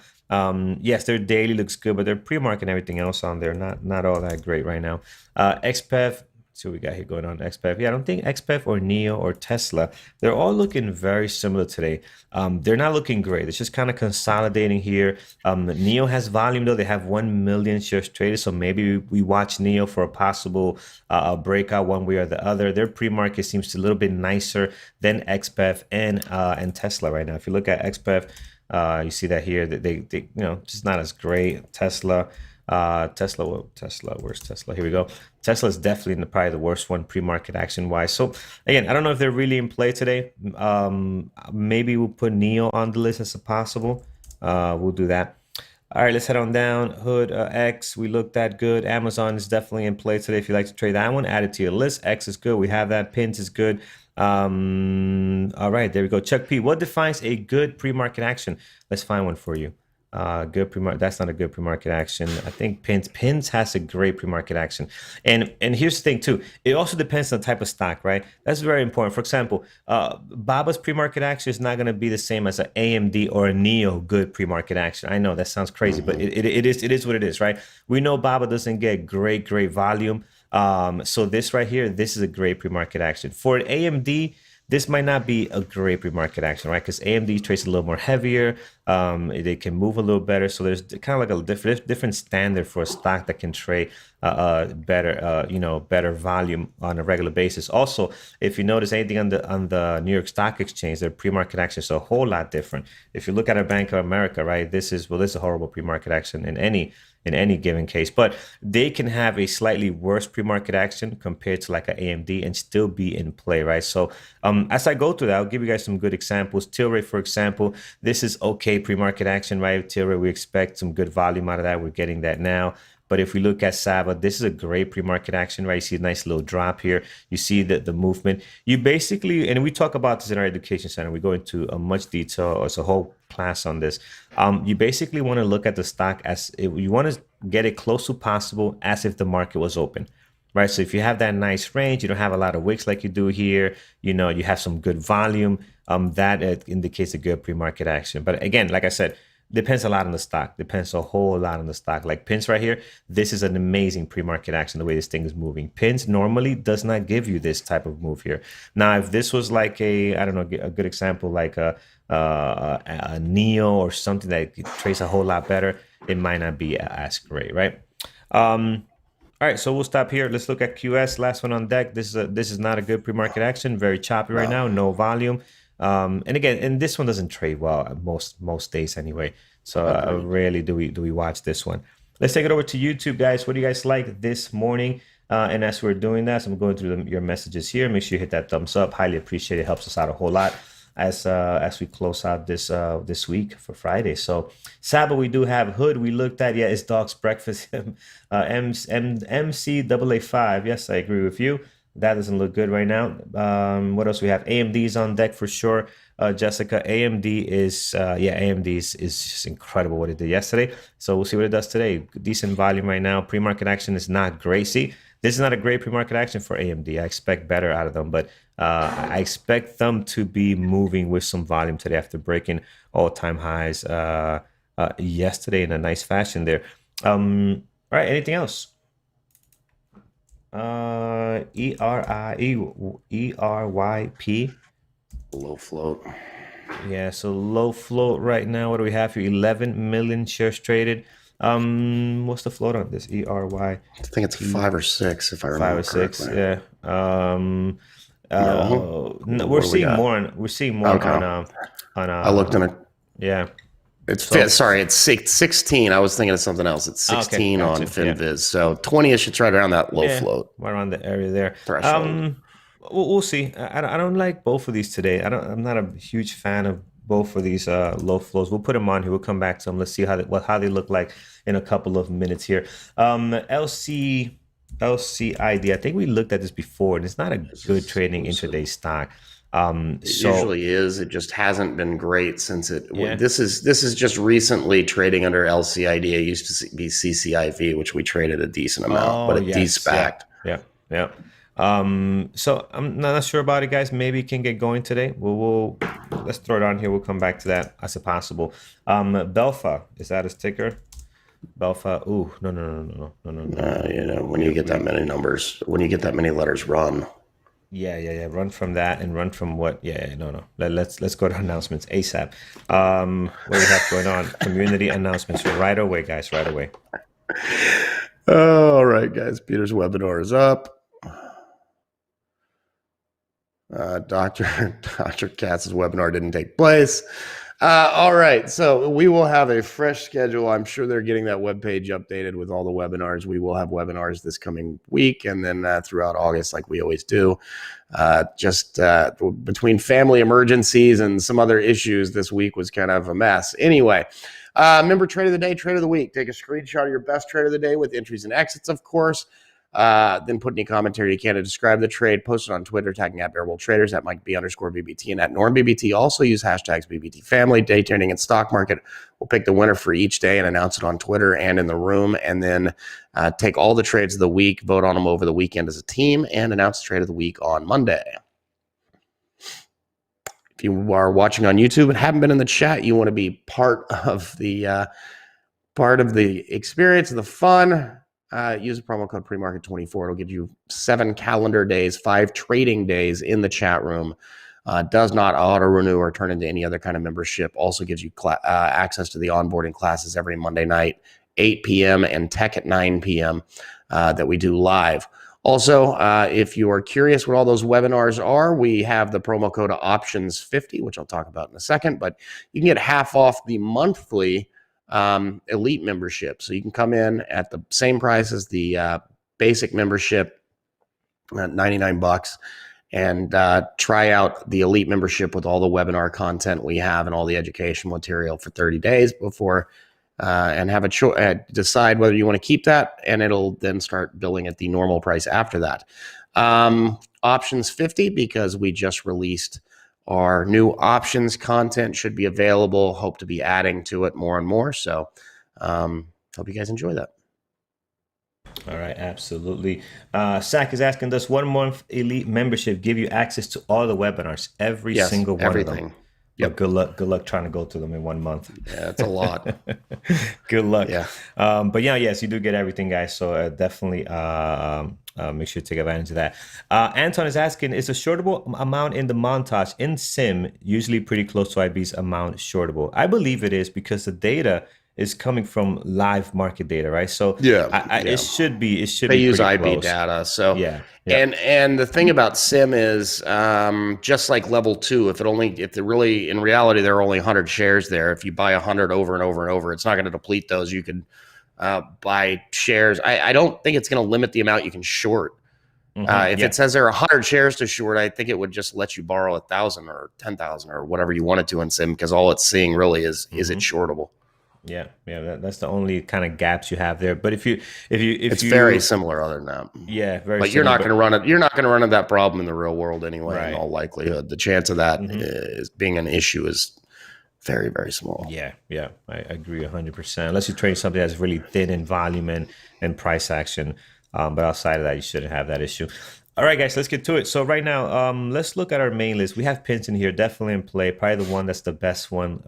Yes, their daily looks good, but their pre-market and everything else on there, not all that great right now. XPEV, see what we got here going on. XPEV, I don't think XPEV or NIO or Tesla, they're all looking very similar today. They're not looking great. It's just kind of consolidating here. NIO has volume though. They have 1 million shares traded, so maybe we watch NIO for a possible breakout one way or the other. Their pre-market seems a little bit nicer than XPEV and Tesla right now. If you look at XPEV, you see that here that they just not as great. Tesla, where's Tesla? Here we go. Tesla is definitely probably the worst one pre-market action wise. So again, I don't know if they're really in play today. Maybe we'll put NIO on the list as a possible. We'll do that. All right, let's head on down. Hood, X, we looked at good. Amazon is definitely in play today. If you like to trade that one, add it to your list. X is good. We have that. Pins is good. All right, there we go. Chuck P, what defines a good pre-market action? Let's find one for you. Good pre-market. That's not a good pre-market action. I think Pins has a great pre-market action. And here's the thing too. It also depends on the type of stock, right? That's very important. For example, Baba's pre-market action is not going to be the same as an AMD or a NIO good pre-market action. I know that sounds crazy, but it is what it is, right? We know Baba doesn't get great volume. So this right here, this is a great pre-market action. For an AMD, this might not be a great pre-market action, right? Because AMD trades a little more heavier. They can move a little better. So there's kind of like a different standard for a stock that can trade better volume on a regular basis. Also, if you notice anything on the New York Stock Exchange, their pre-market action is a whole lot different. If you look at a Bank of America, right, this is a horrible pre-market action in any given case, but they can have a slightly worse pre-market action compared to like an AMD and still be in play, right? So as I go through that, I'll give you guys some good examples. Tilray, for example, this is okay pre-market action, right? Tilray, we expect some good volume out of that. We're getting that now. But if we look at Saba, this is a great pre-market action, right? You see a nice little drop here. You see the movement. You basically, and we talk about this in our education center. We go into much detail. It's a whole class on this. You basically want to look at the stock as you want to get it close to possible as if the market was open. right? So if you have that nice range, you don't have a lot of wicks like you do here, you have some good volume, that indicates a good pre-market action. But again, like I said, depends a lot on the stock, depends a whole lot on the stock. Like pins right here, this is an amazing pre-market action the way this thing is moving. Pins normally does not give you this type of move here. Now if this was like I don't know, a good example like a Neo or something that trades a whole lot better, it might not be as great, right? All right, so we'll stop here. Let's look at QS. Last one on deck. This is not a good pre-market action. Very choppy right now. No volume. And again, and this one doesn't trade well most days anyway. So rarely do we watch this one. Let's take it over to YouTube, guys. What do you guys like this morning? And as we're doing that, so I'm going through your messages here. Make sure you hit that thumbs up. Highly appreciate it. Helps us out a whole lot as we close out this week for Friday. So Saba, we do have Hood. We looked at, it's Dog's Breakfast. MCAA5. Yes, I agree with you. That doesn't look good right now. What else we have? AMD is on deck for sure. Jessica, AMD is just incredible what it did yesterday. So we'll see what it does today. Decent volume right now. Pre-market action is not great. See, this is not a great pre-market action for AMD. I expect better out of them, but I expect them to be moving with some volume today after breaking all-time highs yesterday in a nice fashion there. All right, anything else? ERYP. Low float. Yeah, so low float right now. What do we have here? 11 million shares traded. What's the float on this? ERY. I think it's 5 or 6, if I remember 5 or 6. correctly. Yeah. No, we're seeing more on. We're seeing more Okay. on. I looked in it. Yeah. It's 16. I was thinking of something else. It's 16 on FinViz. Yeah. So 20ish, it's right around that low float. Right around the area there. Threshold. We'll see. I don't like both of these today. I'm not a huge fan of both of these low flows. We'll put them on here. We'll come back to them. Let's see how they look like in a couple of minutes here. LCID. I think we looked at this before, and it's not a good trading intraday stock. It usually is. It just hasn't been great since it. Yeah. This is just recently trading under LCID. It used to be CCIV, which we traded a decent amount, but it de-SPAC'd. Yeah. So I'm not sure about it, guys. Maybe it can get going today. We'll let's throw it on here. We'll come back to that as a possible. Belfa, is that a ticker? Belfa. Ooh, no. When you get that many numbers, when you get that many letters, run. Yeah. Run from that and run from what? No. Let's go to announcements ASAP. What do we have going on? Community announcements right away, guys. Right away. All right, guys. Peter's webinar is up. Dr. Katz's webinar didn't take place. All right, so we will have a fresh schedule. I'm sure they're getting that webpage updated with all the webinars. We will have webinars this coming week and then throughout August like we always do. Between family emergencies and some other issues, this week was kind of a mess. Anyway, remember trade of the day, trade of the week. Take a screenshot of your best trade of the day with entries and exits, of course. Then put any commentary you can to describe the trade. Post it on Twitter, tagging at Bearable Traders at Mike_BBT and at NormBBT. Also use hashtags BBT Family. Day trading and stock market. We'll pick the winner for each day and announce it on Twitter and in the room. And then take all the trades of the week, vote on them over the weekend as a team, and announce the trade of the week on Monday. If you are watching on YouTube and haven't been in the chat, you want to be part of the experience and the fun. Use the promo code premarket24. It'll give you 7 calendar days, 5 trading days in the chat room. Does not auto renew or turn into any other kind of membership. Also gives you access to the onboarding classes every Monday night, 8 p.m. and tech at 9 p.m. That we do live. Also, if you are curious what all those webinars are, we have the promo code options50, which I'll talk about in a second. But you can get half off the monthly elite membership. So you can come in at the same price as the basic membership at $99 and try out the elite membership with all the webinar content we have and all the educational material for 30 days before and have a decide whether you want to keep that, and it'll then start billing at the normal price after that. Options 50, because we just released our new options content, should be available. Hope to be adding to it more and more. So hope you guys enjoy that. All right, absolutely. Sack is asking, does 1 month elite membership give you access to all the webinars, every Yes, single one of them? everything. But Yep. good luck trying to go to them in 1 month. Yeah, it's a lot. Good luck. Yeah. But yeah, yes, you do get everything, guys. So definitely make sure to take advantage of that. Anton is asking, is the shortable amount in the montage in sim usually pretty close to IB's amount shortable? I believe it is because the data is coming from live market data, right? So Yeah. it should be They use pretty IB close. data. So Yeah. and the thing about sim is just like level 2, if in reality there are only 100 shares there, if you buy 100 over and over and over, it's not going to deplete those. You can buy shares. I don't think it's going to limit the amount you can short. If it says there are 100 shares to short, I think it would just let you borrow 1,000 or 10,000 or whatever you wanted to in sim, because all it's seeing really is it shortable. Yeah, that's the only kind of gaps you have there. But if it's very similar other than that. Yeah, very. But similar, you're not going to run it. You're not going to run into that problem in the real world anyway. Right. In all likelihood, the chance of that is being an issue is very, very small. Yeah, I agree 100%. Unless you trade something that's really thin in volume and price action, but outside of that, you shouldn't have that issue. All right, guys, let's get to it. So right now, let's look at our main list. We have pins in here, definitely in play. Probably the one that's the best one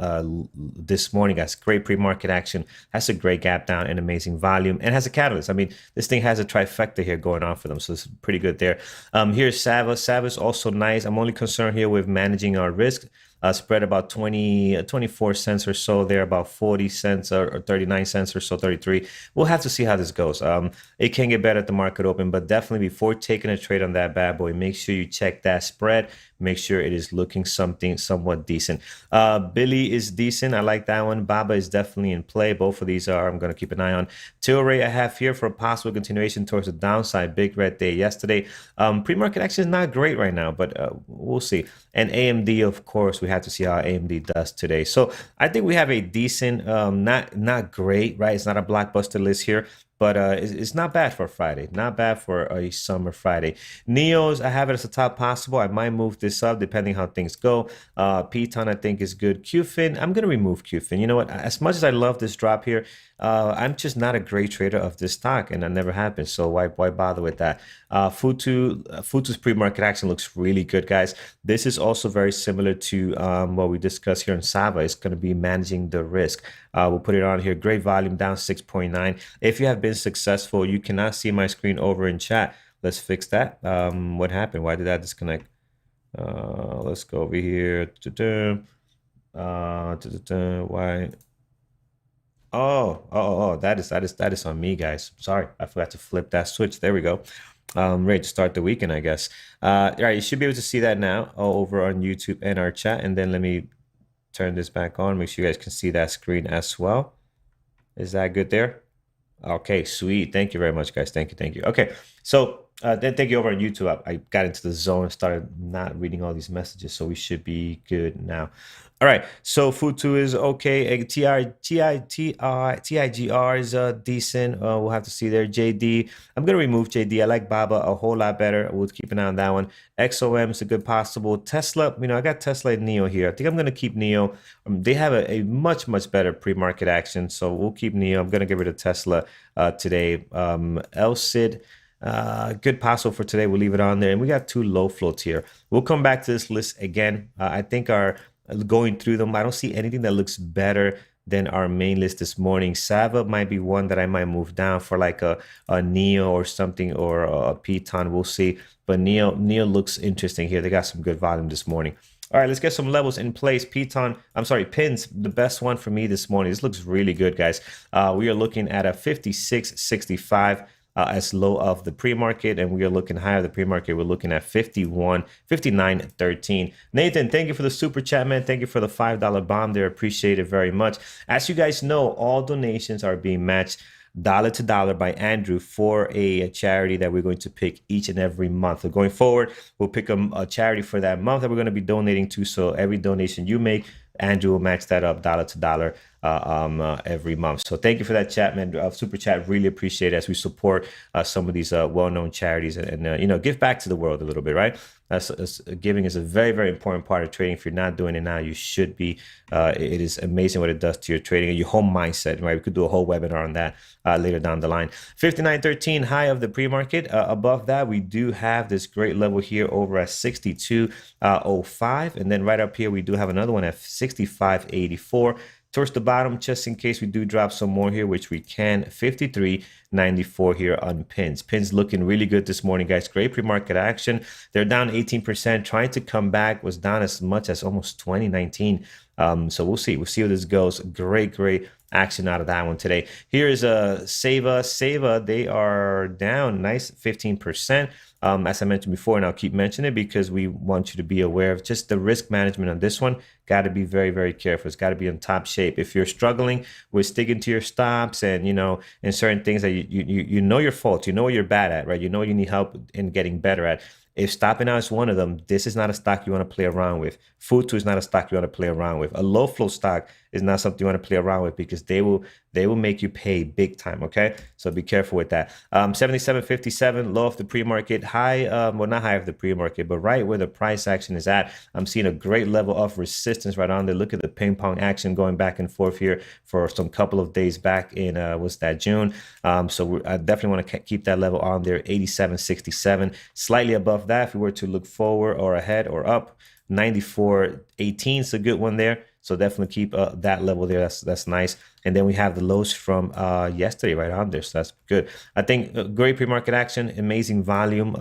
this morning, guys. Great pre-market action, has a great gap down and amazing volume, and has a catalyst. I mean, this thing has a trifecta here going on for them, so it's pretty good there. Here's Sava. Sava's also nice. I'm only concerned here with managing our risk. Spread about 24 cents or so there, about 40 cents or 39 cents or so, 33. We'll have to see how this goes. It can get better at the market open, but definitely before taking a trade on that bad boy, make sure you check that spread. Make sure it is looking somewhat decent. Billy is decent. I like that one. Baba is definitely in play. Both of these are, I'm going to keep an eye on. Tilray I have here for a possible continuation towards the downside. Big red day yesterday. Pre-market action is not great right now, but we'll see. And AMD, of course, we have to see how AMD does today. So I think we have a decent, not great, right? It's not a blockbuster list here, but it's not bad for a Friday. Not bad for a summer Friday. Neos, I have it as the top possible. I might move this up depending how things go. Piton, I think, is good. QFIN, I'm going to remove QFIN. You know what? As much as I love this drop here, I'm just not a great trader of this stock, and I never have been. So why bother with that? Futu's pre-market action looks really good, guys. This is also very similar to what we discussed here in Sava. It's going to be managing the risk. We'll put it on here. Great volume, down 6.9. If you have been successful, you cannot see my screen over in chat. Let's fix that. What happened? Why did that disconnect? Let's go over here. Why? Oh, that is on me, guys. Sorry, I forgot to flip that switch. There we go. Ready to start the weekend, I guess. All right, you should be able to see that now over on YouTube and our chat. And then let me turn this back on. Make sure you guys can see that screen as well. Is that good there? Okay, sweet. Thank you very much, guys. Thank you. Okay, so then thank you over on YouTube. I got into the zone and started not reading all these messages, so we should be good now. All right, so Futu is okay. TIGR is decent. We'll have to see there. JD, I'm going to remove JD. I like Baba a whole lot better. We'll keep an eye on that one. XOM is a good possible. Tesla, I got Tesla and NEO here. I think I'm going to keep NEO. They have a much better pre-market action, so we'll keep NEO. I'm going to get rid of Tesla today. LCID, good possible for today. We'll leave it on there. And we got 2 low floats here. We'll come back to this list again. I think going through them, I don't see anything that looks better than our main list this morning. Sava might be one that I might move down for like a Neo or something, or a Piton. We'll see. But Neo looks interesting here. They got some good volume this morning. All right, let's get some levels in place. Pins, the best one for me this morning. This looks really good, guys. We are looking at a 56.65 as low of the pre-market, and we are looking higher of the pre-market. We're looking at 59.13. Nathan, thank you for the super chat, man. Thank you for the $5 bomb there. Appreciate it very much. As you guys know, all donations are being matched dollar to dollar by Andrew for a charity that we're going to pick each and every month. So going forward, we'll pick a charity for that month that we're going to be donating to. So every donation you make, Andrew will match that up dollar to dollar every month. So thank you for that chat, man. Super chat, really appreciate it as we support some of these well-known charities and give back to the world a little bit, right? Giving is a very, very important part of trading. If you're not doing it now, you should be. It is amazing what it does to your trading and your whole mindset, right? We could do a whole webinar on that later down the line. 59.13 high of the pre-market. Above that, we do have this great level here over at 62.05. And then right up here, we do have another one at 65.84. Towards the bottom, just in case we do drop some more here, which we can, 53.94 here on pins. Pins looking really good this morning, guys. Great pre-market action. They're down 18%, trying to come back, was down as much as almost 2019. So we'll see. We'll see how this goes. Great action out of that one today. Here is a Seva. They are down nice 15%. As I mentioned before, and I'll keep mentioning it because we want you to be aware of just the risk management on this one. Got to be very, very careful. It's got to be in top shape. If you're struggling with sticking to your stops and, in certain things that you know your faults, you know what you're bad at, right? You know you need help in getting better at. If stopping out is one of them, this is not a stock you want to play around with. Futu is not a stock you want to play around with. A low flow stock is not something you want to play around with because they will make you pay big time. Okay, so be careful with that. 77.57 low of the pre-market, high. Well, not high of the pre-market, but right where the price action is at. I'm seeing a great level of resistance right on there. Look at the ping pong action going back and forth here for some couple of days back in what's that, June. So I definitely want to keep that level on there. 87.67, slightly above that. If we were to look forward or ahead or up, 94.18 is a good one there. So definitely keep that level there. That's nice. And then we have the lows from yesterday right on there. So that's good. I think great pre-market action, amazing volume.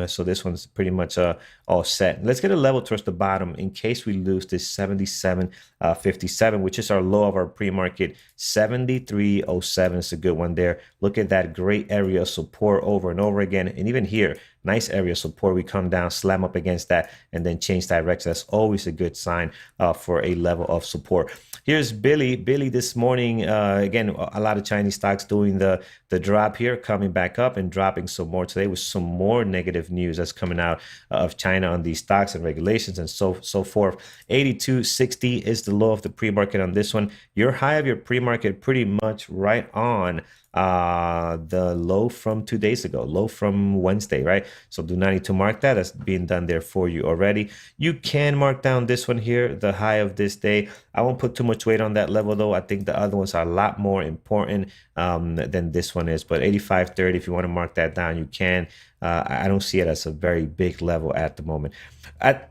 So this one's pretty much all set. Let's get a level towards the bottom in case we lose this 77.57, which is our low of our pre-market. 73.07 is a good one there. Look at that great area of support over and over again. And even here, nice area of support. We come down, slam up against that, and then change direction. That's always a good sign for a level of support. Here's Billy. Billy this morning, again, a lot of Chinese stocks doing the drop here, coming back up and dropping some more today with some more negative news that's coming out of China on these stocks and regulations and so forth. 82.60 is the low of the pre-market on this one. Your high of your pre-market pretty much right on the low from 2 days ago, low from Wednesday, right? So do not need to mark that. That's being done there for you already. You can mark down this one here, the high of this day. I won't put too much weight on that level though. I think the other ones are a lot more important than this one is, but 85.30, if you want to mark that down, you can. I don't see it as a very big level at the moment.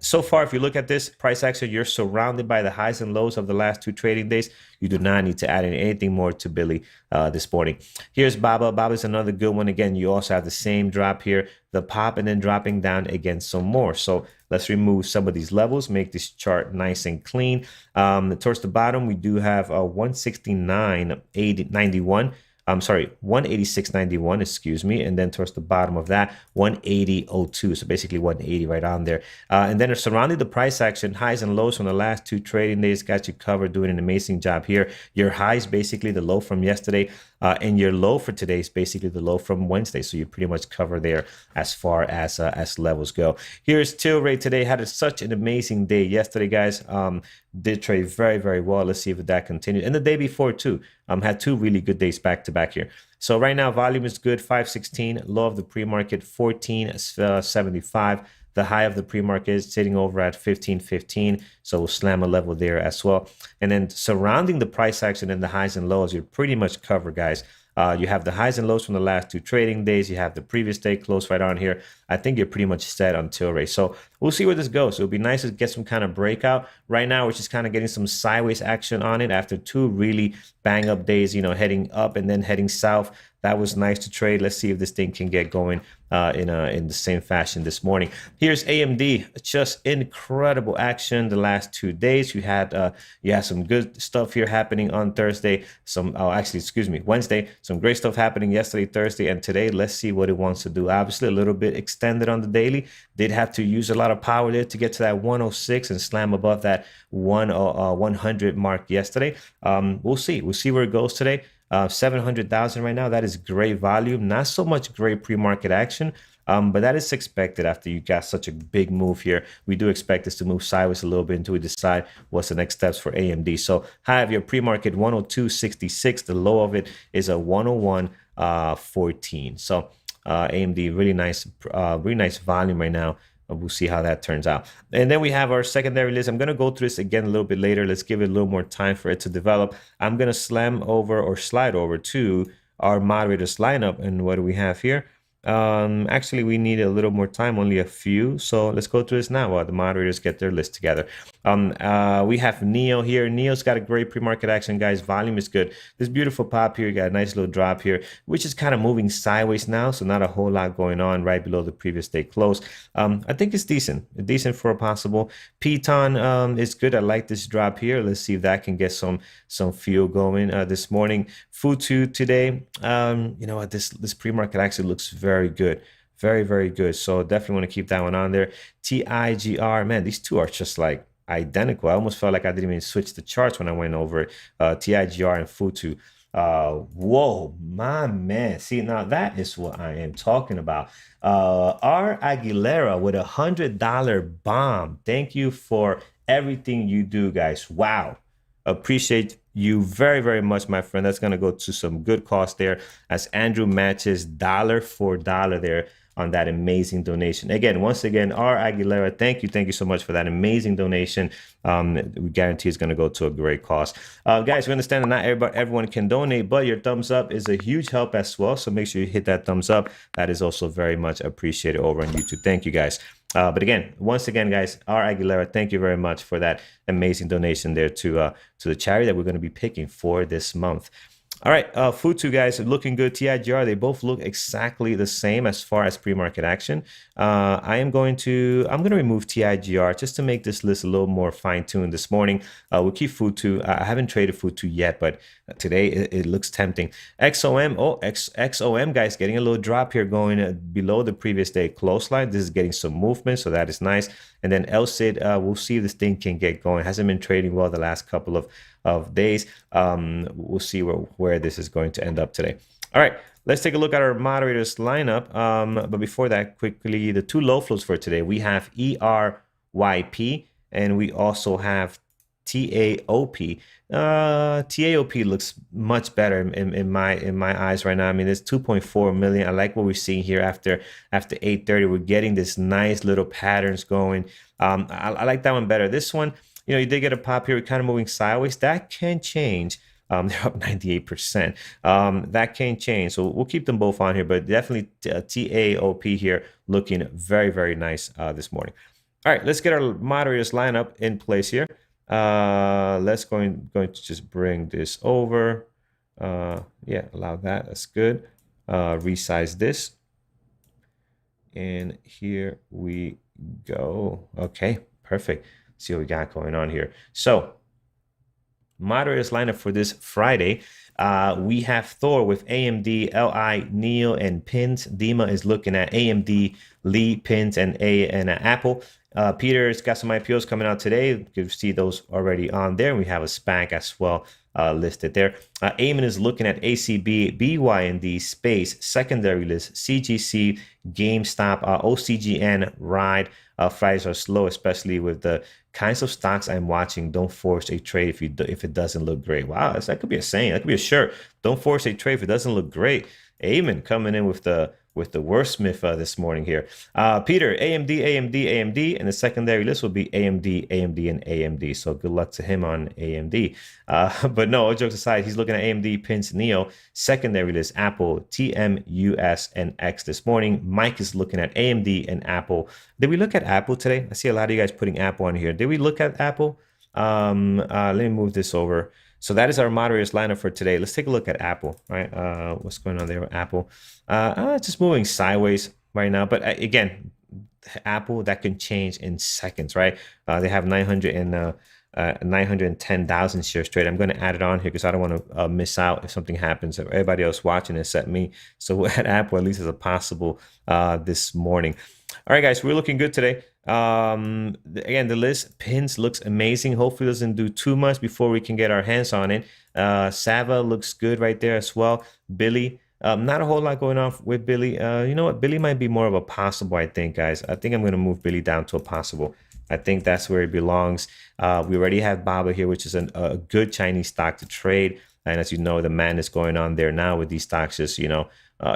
So far, if you look at this price action, you're surrounded by the highs and lows of the last 2 trading days. You do not need to add in anything more to Billy this morning. Here's Baba. Baba's another good one. Again, you also have the same drop here, the pop and then dropping down again some more. So let's remove some of these levels, make this chart nice and clean. Towards the bottom, we do have 169.91. I'm sorry, 186.91, excuse me. And then towards the bottom of that, 180.02. So basically 180 right on there. And then surrounding the price action, highs and lows from the last 2 trading days, got you covered, doing an amazing job here. Your high is basically the low from yesterday. And your low for today is basically the low from Wednesday. So you pretty much cover there as far as levels go. Here's Tilray today. Had such an amazing day yesterday, guys. Did trade very, very well. Let's see if that continued. And the day before too, had 2 really good days back to back here. So right now, volume is good, 516. Low of the pre-market, 1475. The high of the pre-market is sitting over at 1515. So we'll slam a level there as well. And then surrounding the price action and the highs and lows, you're pretty much covered, guys. You have the highs and lows from the last 2 trading days. You have the previous day close right on here. I think you're pretty much set on Tilray. So we'll see where this goes. It'll be nice to get some kind of breakout. Right now, we're just kind of getting some sideways action on it after 2 really bang up days, heading up and then heading south. That was nice to trade. Let's see if this thing can get going in the same fashion this morning. Here's AMD. Just incredible action the last 2 days. You had some good stuff here happening on Thursday. Wednesday. Some great stuff happening yesterday, Thursday, and today. Let's see what it wants to do. Obviously, a little bit extended on the daily. Did have to use a lot of power there to get to that 106 and slam above that 100 mark yesterday. We'll see. We'll see where it goes today. 700,000 right now. That is great volume. Not so much great pre-market action, but that is expected after you got such a big move here. We do expect this to move sideways a little bit until we decide what's the next steps for AMD. So high of your pre-market 102.66. The low of it is a 101.14. So AMD really nice volume right now. we'll see how that turns out. And then we have our secondary list. I'm going to go through this again a little bit later. Let's give it a little more time for it to develop. I'm going to slide over to our moderators lineup. And what do we have here? Actually, we need a little more time, only a few. So let's go through this now while the moderators get their list together. We have Neo here. Neo's got a great pre-market action, guys. Volume is good. This beautiful pop here, got a nice little drop here, which is kind of moving sideways now. So not a whole lot going on right below the previous day close. I think it's decent for a possible. Piton is good. I like this drop here. Let's see if that can get some fuel going this morning. Futu today, you know what, this pre-market actually looks very good. Very, very good. So definitely want to keep that one on there. TIGR, man, these two are just like identical. I almost felt like I didn't even switch the charts when I went over TIGR and Futu. Whoa, my man. See, now that is what I am talking about. R. Aguilera with $100 bomb. Thank you for everything you do, guys. Wow. Appreciate you very, very much, my friend. That's going to go to some good cost there as Andrew matches dollar for dollar there on that amazing donation. Again, once again, R. Aguilera, thank you so much for that amazing donation. We guarantee it's going to go to a great cause. Guys, we understand that not everyone can donate, but your thumbs up is a huge help as well. So make sure you hit that thumbs up. That is also very much appreciated over on YouTube. Thank you, guys. But again, once again, guys, R. Aguilera, thank you very much for that amazing donation there to the charity that we're going to be picking for this month. All right, Futu, guys, looking good. TIGR, they both look exactly the same as far as pre-market action. I'm going to remove TIGR just to make this list a little more fine-tuned this morning. We'll keep Futu. I haven't traded Futu yet, but today it looks tempting. XOM, guys, getting a little drop here going below the previous day close line. This is getting some movement, so that is nice. And then LCID, we'll see if this thing can get going. Hasn't been trading well the last couple of days. We'll see where this is going to end up today. All right, let's take a look at our moderators lineup. But before that, quickly, the two low flows for today. We have ERYP and we also have TAOP. TAOP looks much better in my eyes right now. I mean, it's 2.4 million. I like what we're seeing here after 8:30. We're getting this nice little patterns going. I like that one better. This one, you know, you did get a pop here, kind of moving sideways. That can change. They're up 98%. That can change. So we'll keep them both on here, but definitely TAOP here looking very, very nice this morning. All right, let's get our moderators lineup in place here. Let's going to just bring this over. Yeah, allow that. That's good. Resize this. And here we go. Okay, perfect. See what we got going on here. So moderators lineup for this Friday. We have Thor with AMD, LI, Neo, and pins. Dima is looking at AMD, Lee, pins, and Apple. Peter's got some IPOs coming out today. You can see those already on there. We have a SPAC as well listed there. Eamon is looking at ACB, BYND, Space, secondary list, CGC, GameStop, OCGN, Ride. Fridays are slow, especially with the kinds of stocks I'm watching. Don't force a trade if it doesn't look great. Wow, that could be a saying. That could be a shirt. Don't force a trade if it doesn't look great. Eamon coming in with the wordsmith this morning here. Peter, AMD, and the secondary list will be AMD, and AMD. So good luck to him on AMD. But no, all jokes aside, he's looking at AMD, pins, Neo, secondary list, Apple, TMUS, and X this morning. Mike is looking at AMD and Apple. Did we look at Apple today? I see a lot of you guys putting Apple on here. Did we look at Apple? Let me move this over. So that is our moderators lineup for today. Let's take a look at Apple, right? What's going on there with Apple? It's just moving sideways right now. But again, Apple, that can change in seconds, right? They have 910,000 shares traded. I'm going to add it on here because I don't want to miss out if something happens. If everybody else watching except me. So we'll add Apple at least as a possible this morning. All right, guys, we're looking good today. Again, the list pins looks amazing. Hopefully it doesn't do too much before we can get our hands on it. Sava looks good right there as well. Billy, not a whole lot going on with Billy. You know what? Billy might be more of a possible, I think, guys. I think I'm going to move Billy down to a possible. I think that's where it belongs. We already have Baba here, which is a good Chinese stock to trade. And as you know, the madness going on there now with these stocks is, you know,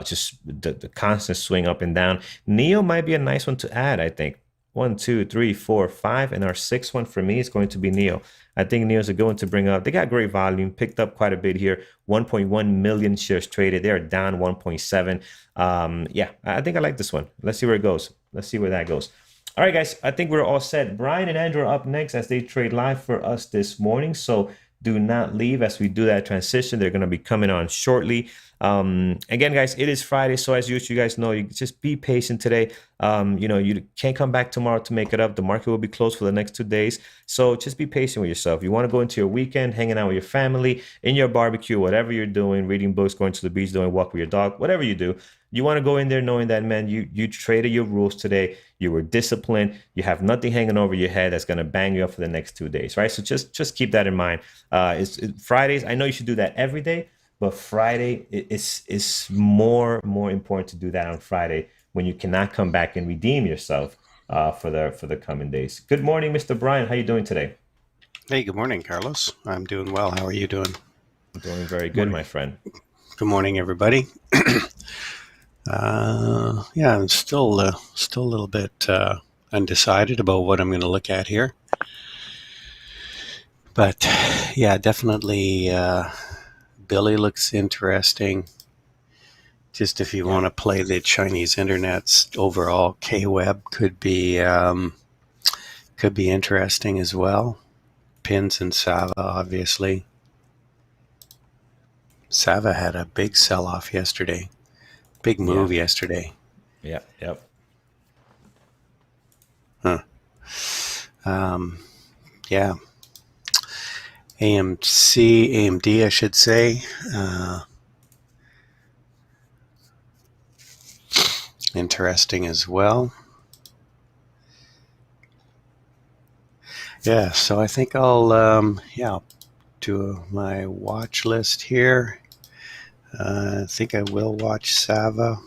just the constant swing up and down. Neo might be a nice one to add, I think. 1, 2, 3, 4, 5, and our sixth one for me is going to be Neo. I think Neo's a good one to bring up. They got great volume, picked up quite a bit here. 1.1 million shares traded. They are down 1.7. Yeah, I think I like this one. Let's see where it goes. Let's see where that goes. All right, guys, I think we're all set. Brian and Andrew are up next as they trade live for us this morning. So do not leave as we do that transition. They're going to be coming on shortly. Again, guys, it is Friday. So as usual, you guys know, you just be patient today. You can't come back tomorrow to make it up. The market will be closed for the next 2 days. So just be patient with yourself. You want to go into your weekend, hanging out with your family, in your barbecue, whatever you're doing, reading books, going to the beach, doing a walk with your dog, whatever you do. You want to go in there knowing that, man, you traded your rules today. You were disciplined. You have nothing hanging over your head that's going to bang you up for the next 2 days, right? So just keep that in mind. It's Fridays. I know you should do that every day, but Friday is more important to do that on Friday when you cannot come back and redeem yourself for the coming days. Good morning, Mr. Brian. How you doing today? Hey, good morning, Carlos. I'm doing well. How are you doing? I'm doing very good, my friend. Good morning, everybody. Yeah, I'm still a little bit undecided about what I'm going to look at here. But yeah, definitely Billy looks interesting. Just if you want to play the Chinese internets overall, K-Web could be interesting as well. Pins and Sava, obviously. Sava had a big sell-off yesterday. Big move yesterday. Yep. Huh. Yeah. AMD, I should say. Interesting as well. Yeah, so I think I'll do my watch list here. I think I will watch Sava.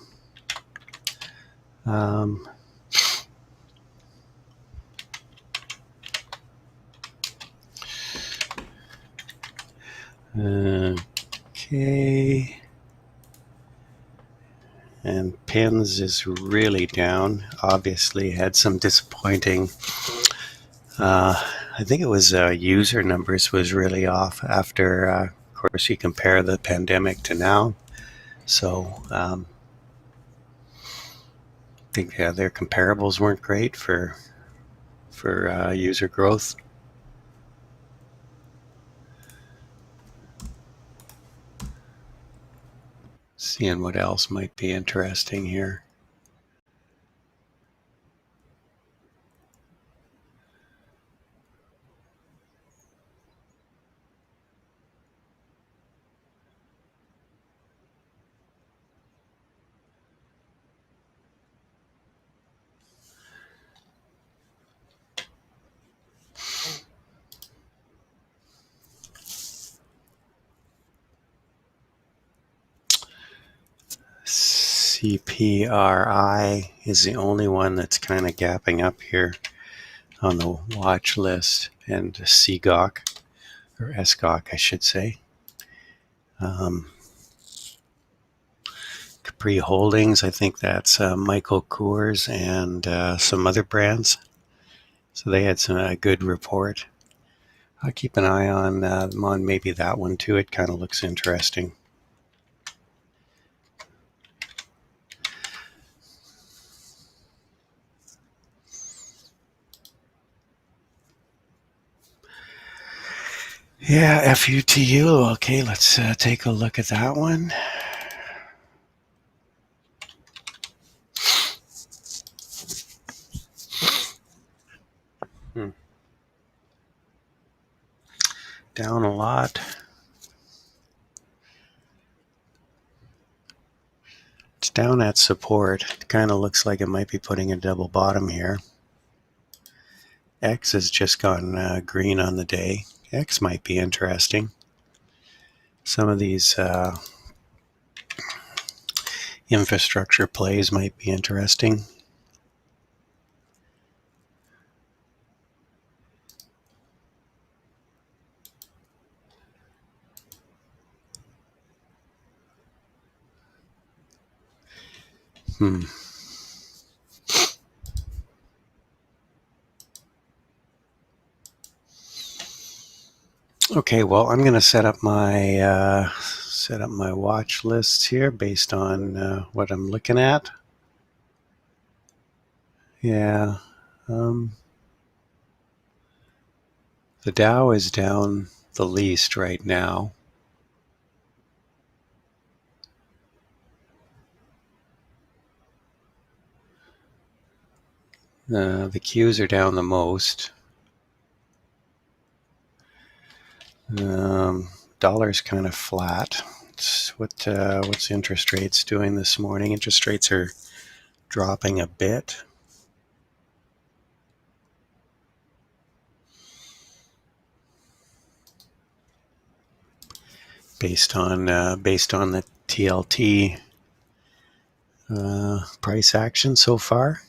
Okay. And Pins is really down. Obviously had some disappointing. I think it was user numbers was really off after, of course, you compare the pandemic to now. So I think their comparables weren't great for user growth. Seeing what else might be interesting here. CPRI is the only one that's kind of gapping up here on the watch list, and CGOC, or SGOC, I should say. Capri Holdings, I think that's Michael Kors and some other brands. So they had some good report. I'll keep an eye on maybe that one too. It kind of looks interesting. Yeah, FUTU. Okay, let's take a look at that one. Down a lot. It's down at support. It kind of looks like it might be putting a double bottom here. X has just gone green on the day. X might be interesting. Some of these infrastructure plays might be interesting. Okay, well, I'm going to set up my watch lists here based on what I'm looking at. Yeah, the Dow is down the least right now. The Qs are down the most. Dollar's kind of flat. What's interest rates doing this morning? Interest rates are dropping a bit. Based on the TLT price action so far.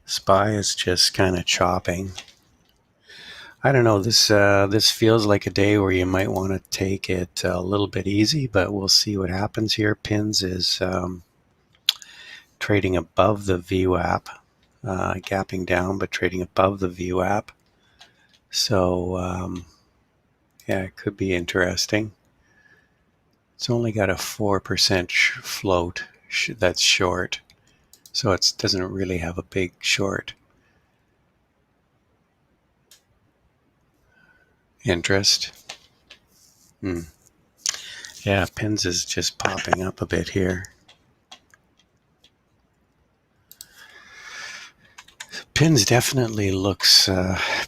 SPY is just kind of chopping. I don't know. This feels like a day where you might want to take it a little bit easy, but we'll see what happens here. Pins is trading above the VWAP, gapping down, but trading above the VWAP. So yeah, it could be interesting. It's only got a 4% float that's short, so it doesn't really have a big short interest. Yeah, Pins is just popping up a bit here. Pins definitely looks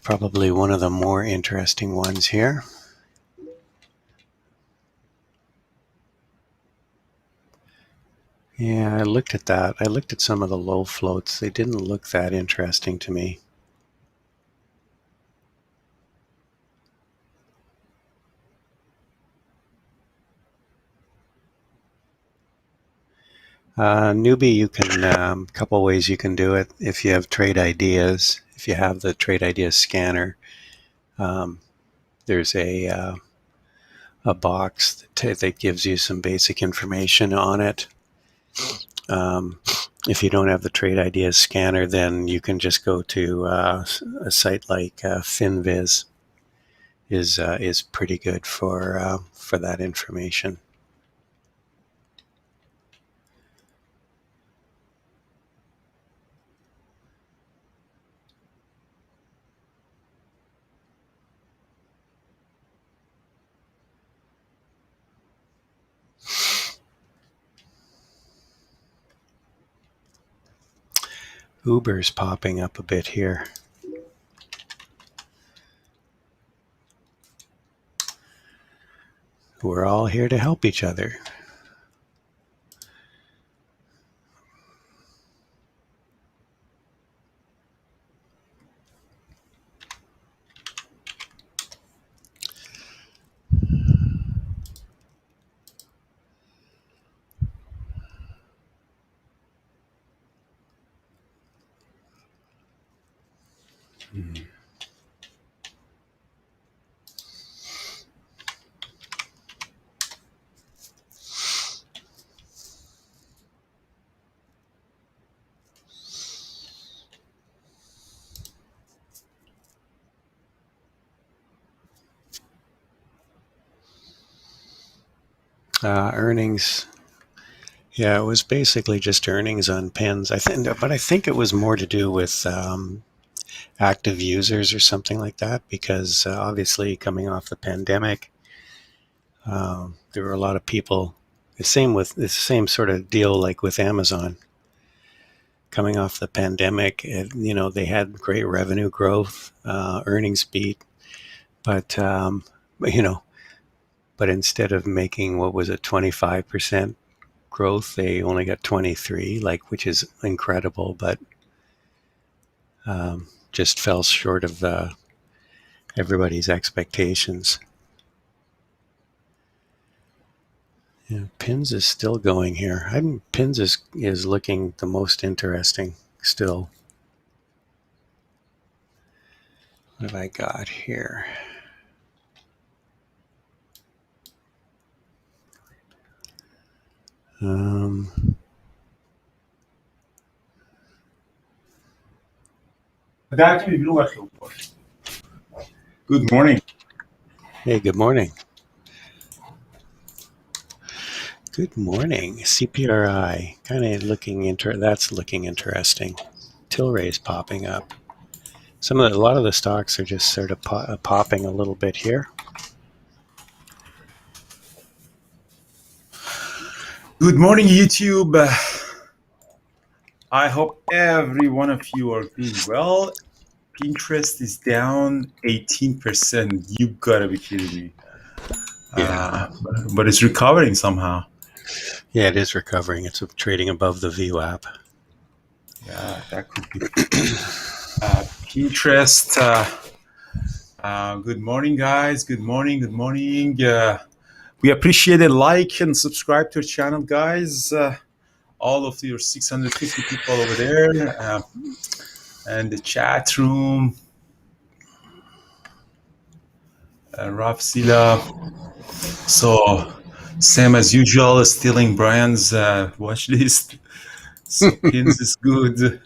probably one of the more interesting ones here. Yeah, I looked at that. I looked at some of the low floats. They didn't look that interesting to me. Newbie, you can a couple ways you can do it. If you have trade ideas, if you have the trade ideas scanner, there's a box that gives you some basic information on it. If you don't have the trade ideas scanner, then you can just go to a site like FinViz. Is pretty good for that information. Uber's popping up a bit here. We're all here to help each other. Earnings. Yeah, it was basically just earnings on Pins. But I think it was more to do with active users or something like that, because obviously coming off the pandemic, there were a lot of people. The same sort of deal like with Amazon. Coming off the pandemic, they had great revenue growth, earnings beat, but but instead of making, what was it, 25% growth, they only got 23, which is incredible, but just fell short of everybody's expectations. Yeah, Pins is still going here. Pins is looking the most interesting still. What have I got here? Um, Good morning. hey, good morning. Good morning. CPRI, kind of that's looking interesting. Tilray's popping up. A lot of the stocks are just sort of popping a little bit here. Good morning, YouTube. I hope every one of you are doing well. Pinterest is down 18%. You gotta be kidding me. Yeah. But it's recovering somehow. Yeah, it is recovering. It's trading above the VWAP. Yeah, that could be. Pinterest. Good morning, guys. Good morning. Good morning. We appreciate a like and subscribe to our channel, guys. All of your 650 people over there, and the chat room. Raf Sila. So, same as usual, stealing Brian's watch list. So, pins is good.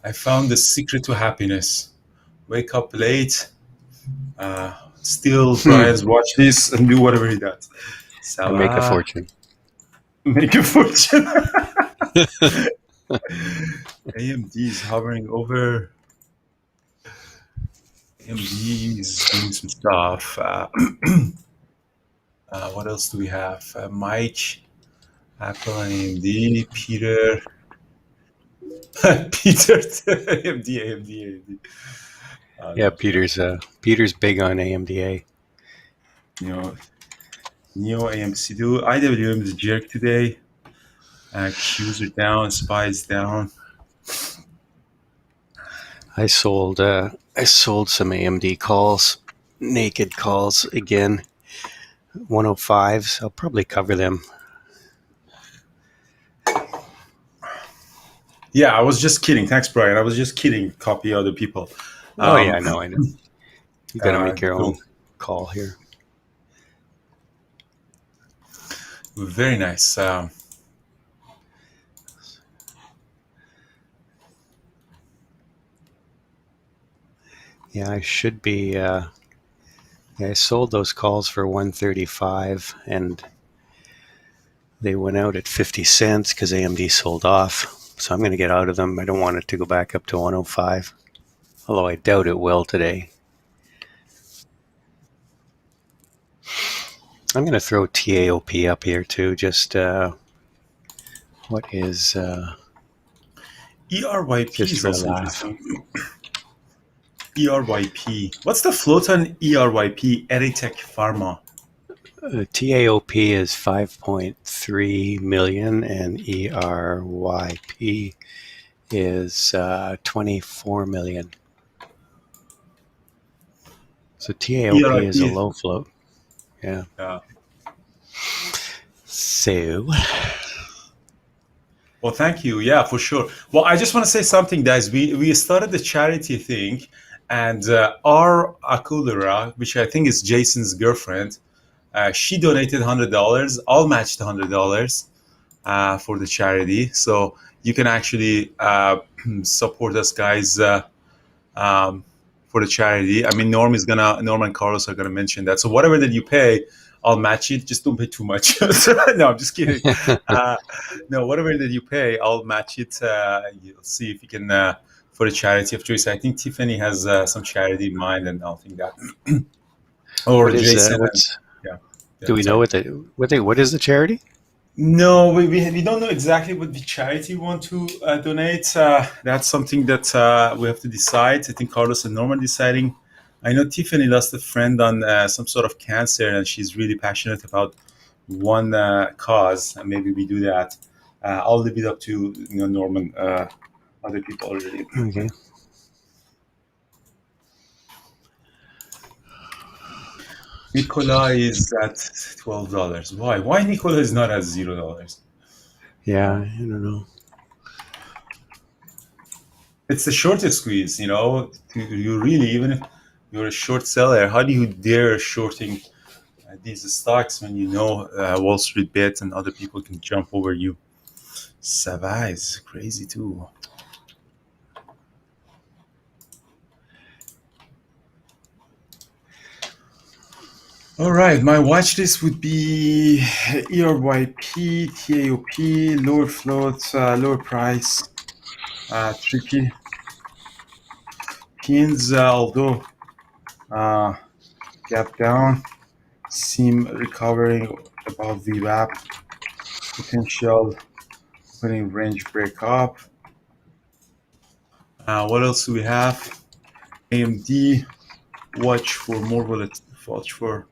I found the secret to happiness. Wake up late, steal Brian's watch list, and do whatever he does. And make a Salah, fortune. make a fortune. AMD is hovering over. AMD is doing some stuff. What else do we have? Mike, Apple, and AMD. Peter. Peter, AMD. Yeah, Peter's big on AMDA. Neo AMC do. IWM is a jerk today. Qs are down. SPY is down. I sold some AMD calls, naked calls again. 105s. I'll probably cover them. Yeah, I was just kidding. Thanks, Brian. I was just kidding. Copy other people. I know. You got to make your own Cool. call here. Very nice. Yeah, I should be. I sold those calls for 135, and they went out at 50 cents because AMD sold off. So I'm going to get out of them. I don't want it to go back up to 105, although I doubt it will today. I'm going to throw TAOP up here too. Just what is ERYP just is for a also laugh. interesting. ERYP. What's the float on ERYP? Eritech Pharma. TAOP is 5.3 million and ERYP is 24 million. So TAOP is a low float. Yeah. So. Well, thank you. Yeah, for sure. Well, I just want to say something, guys. We started the charity thing, and our Akulura, which I think is Jason's girlfriend, she donated $100. I'll match the $100 for the charity. So you can actually support us, guys, for the charity. I mean, Norm and Carlos are gonna mention that. So whatever that you pay, I'll match it. Just don't pay too much. No, I'm just kidding. No, whatever that you pay, I'll match it. You'll see if you can for the charity of choice. I think Tiffany has some charity in mind, and I'll think that. Or What is Jason. Do we know what is the charity? No, we don't know exactly what the charity want to donate. That's something that we have to decide. I think Carlos and Norman deciding. I know Tiffany lost a friend on some sort of cancer, and she's really passionate about one cause. And maybe we do that. I'll leave it up to Norman, other people already. Okay. Nicola is at $12. Why? Why Nicola is not at $0? Yeah, I don't know. It's the shortest squeeze, you really, even if you're a short seller, how do you dare shorting these stocks, when you know Wall Street bets and other people can jump over you. Sava is crazy too. All right, my watch list would be ERYP, TAOP, lower float, lower price, tricky. Pins, although gap down, seem recovering above VWAP, potential opening range break up. What else do we have? AMD, watch for more volatility, watch for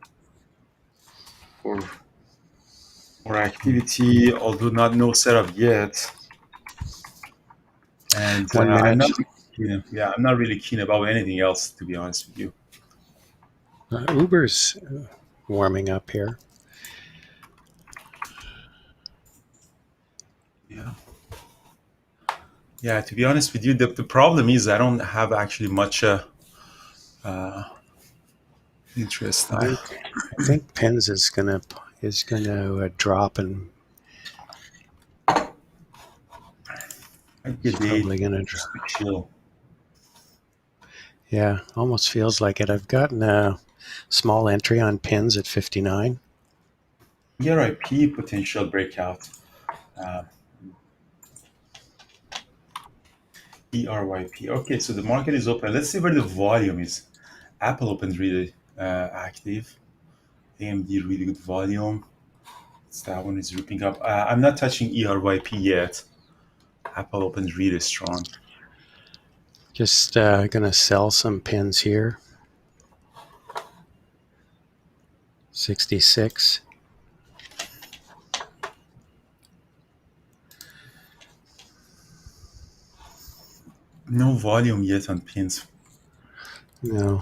more activity, although no setup yet. And 1 minute. I'm not really keen about anything else, to be honest with you. Uber's warming up here. Yeah, to be honest with you, the problem is I don't have actually much interest. I think Pins is gonna drop, and it's probably gonna drop. Chill. Yeah, almost feels like it. I've gotten a small entry on Pins at 59. ERIP potential breakout. ERYP. Okay, so the market is open. Let's see where the volume is. Apple opened really active. AMD really good volume. That one is ripping up. I'm not touching ERYP yet. Apple opened really strong. Just gonna sell some Pins here. 66. No volume yet on pins. No,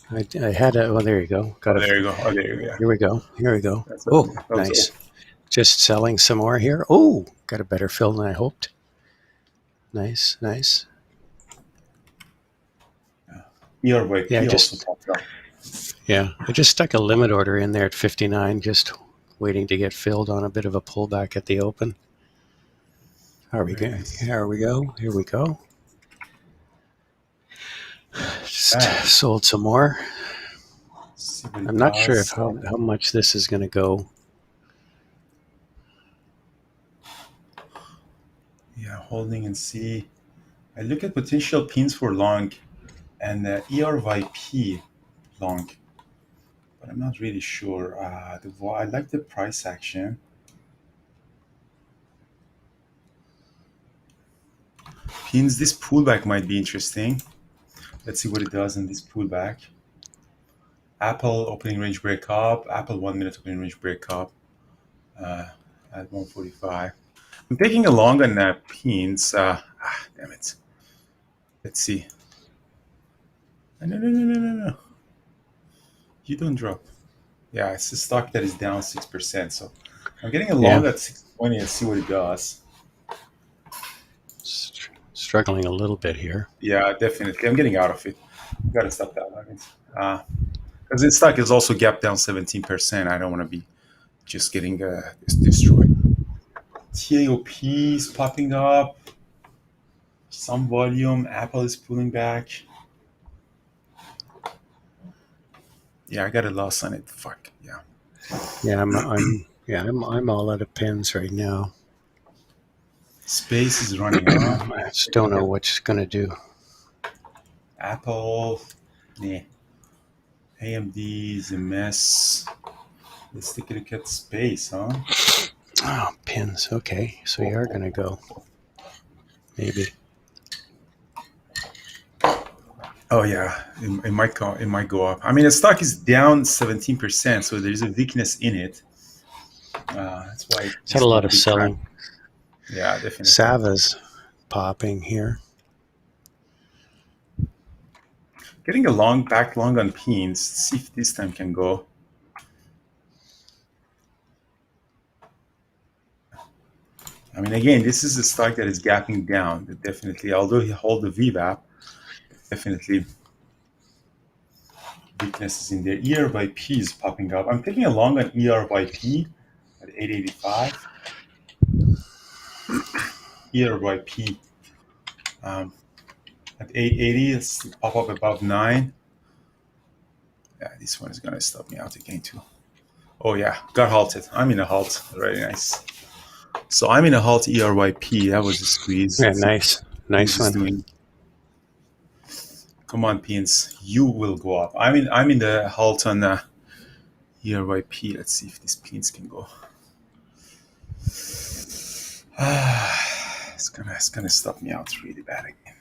I had a. Well, there you go. Got there you go. Oh, there you go. Yeah. Here we go. Here we go. That's Nice. Just selling some more here. Oh, got a better fill than I hoped. Nice. ERYP Yeah, also popped up. Yeah, I just stuck a limit order in there at 59, just waiting to get filled on a bit of a pullback at the open. Here we go. Just sold some more. I'm not sure how much this is going to go. Yeah, holding and see. I look at potential pins for long and ERYP long, but I'm not really sure. I like the price action. Pins, this pullback might be interesting. Let's see what it does in this pullback. Apple opening range break up. Apple 1 minute opening range break up at 145. I'm taking a long on pins. Damn it. Let's see. No. You don't drop. Yeah, it's a stock that is down 6%. So I'm getting a long at 620 and see what it does. Struggling a little bit here. Yeah, definitely. I'm getting out of it. Got to stop that one. Because this stock is also gapped down 17%. I don't want to be just getting destroyed. TAOP is popping up. Some volume. Apple is pulling back. Yeah, I got a loss on it. Fuck. Yeah. Yeah, I'm all out of pins right now. Space is running out. I just don't know what it's going to do. Apple. Nah. AMD is a mess. Let's take a look at space, huh? Oh, pins. Okay, so you are going to go. Maybe. Oh yeah, it might go up. I mean, the stock is down 17%, so there's a weakness in it. That's why it's had a lot of selling. Yeah, definitely. Sava's popping here. Getting a long on pins. See if this time can go. I mean, again, this is a stock that is gapping down. Definitely, although he hold the VWAP, definitely weaknesses in there. ERYP is popping up. I'm taking a long on ERYP at 885. ERYP at 880. Let's pop up above 9. Yeah, this one is going to stop me out again too. Oh yeah, got halted. I'm in a halt. Very nice. So I'm in a halt ERYP. That was a squeeze. Yeah, nice one. Doing. Come on, pins. You will go up. I'm in the halt on ERYP. Let's see if these pins can go. It's gonna stop me out really bad again.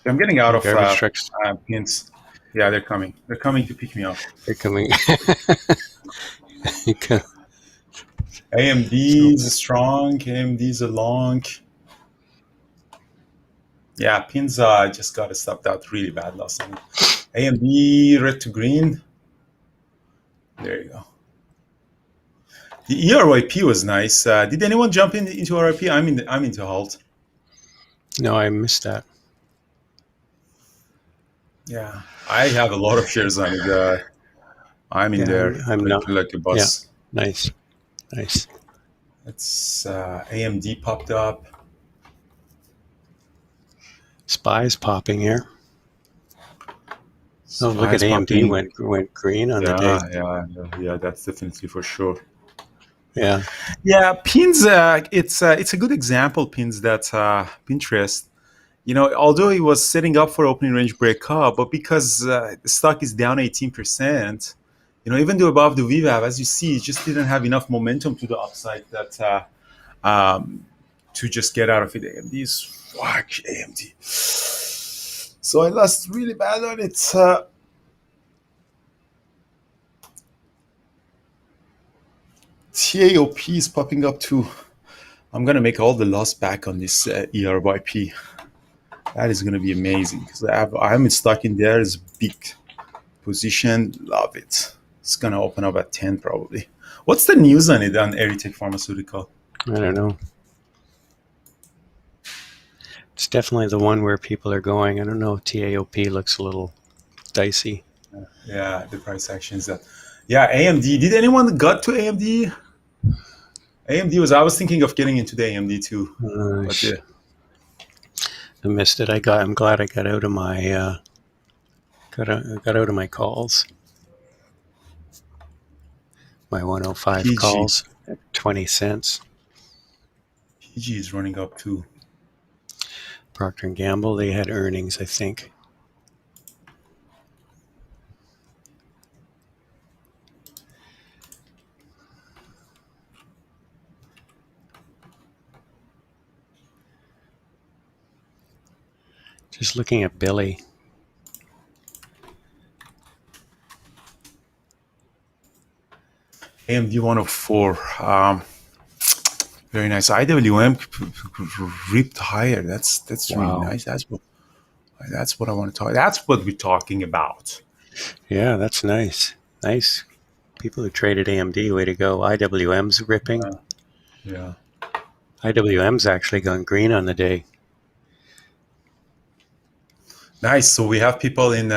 I'm getting out of pins. Yeah, they're coming. They're coming to pick me up. They're coming. AMD is strong. AMD is a long. Yeah, pins just got stopped out really bad last night. AMD red to green. There you go. The ERYP was nice. Did anyone jump into ERYP? I'm into halt. No, I missed that. Yeah, I have a lot of shares on it. I'm in there. I'm not like a bus. Yeah, nice. It's AMD popped up. SPY's popping here. Oh, look at AMD went green on the day. Yeah, that's definitely for sure. Yeah, pins. It's a good example. Pins that Pinterest. Although it was setting up for opening range breakup, but because the stock is down 18%, even though above the VWAP, as you see, it just didn't have enough momentum to the upside that to just get out of it. AMD's fuck AMD. So I lost really bad on it. TAOP is popping up too. I'm gonna make all the loss back on this ERYP. That is gonna be amazing because I'm stuck in there. It's big position. Love it. It's gonna open up at 10 probably. What's the news on it on Eritech Pharmaceutical? I don't know. It's definitely the one where people are going. I don't know. TAOP looks a little dicey. Yeah, the price actions. Yeah, AMD. Did anyone got to AMD? AMD I was thinking of getting into the AMD too. I missed it. I'm glad I got out of my got out of my calls. My 105 PG. calls at 20 cents. PG is running up too. Procter & Gamble, they had earnings, I think. Just looking at Billy. AMD 104. Very nice. IWM ripped higher. That's really nice. That's what I want to talk. That's what we're talking about. Yeah, that's nice. Nice. People who traded AMD, way to go. IWM's ripping. Yeah. IWM's actually gone green on the day. Nice. So we have people in.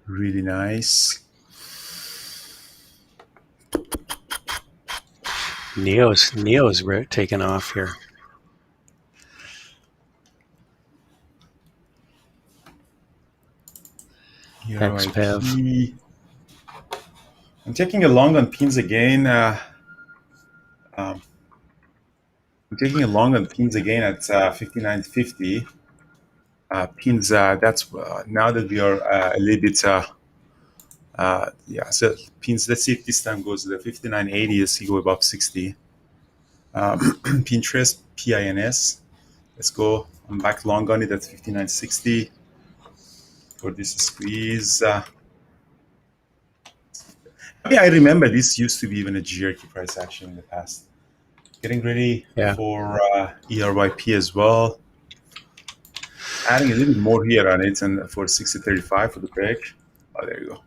Really nice. Neo's taken off here. XPEV. I'm taking a long on pins again. I'm taking a long on pins again at 59.50. Pins. That's now that we are a little bit. So pins. Let's see if this time goes to the 59.80. Let's see go above 60. Pinterest, PINS. Let's go. I'm back long on it at 59.60 for this squeeze. I remember this used to be even a GRQ price action in the past. Getting ready for ERYP as well. Adding a little bit more here on it, and for 60.35 for the break. Oh, there you go.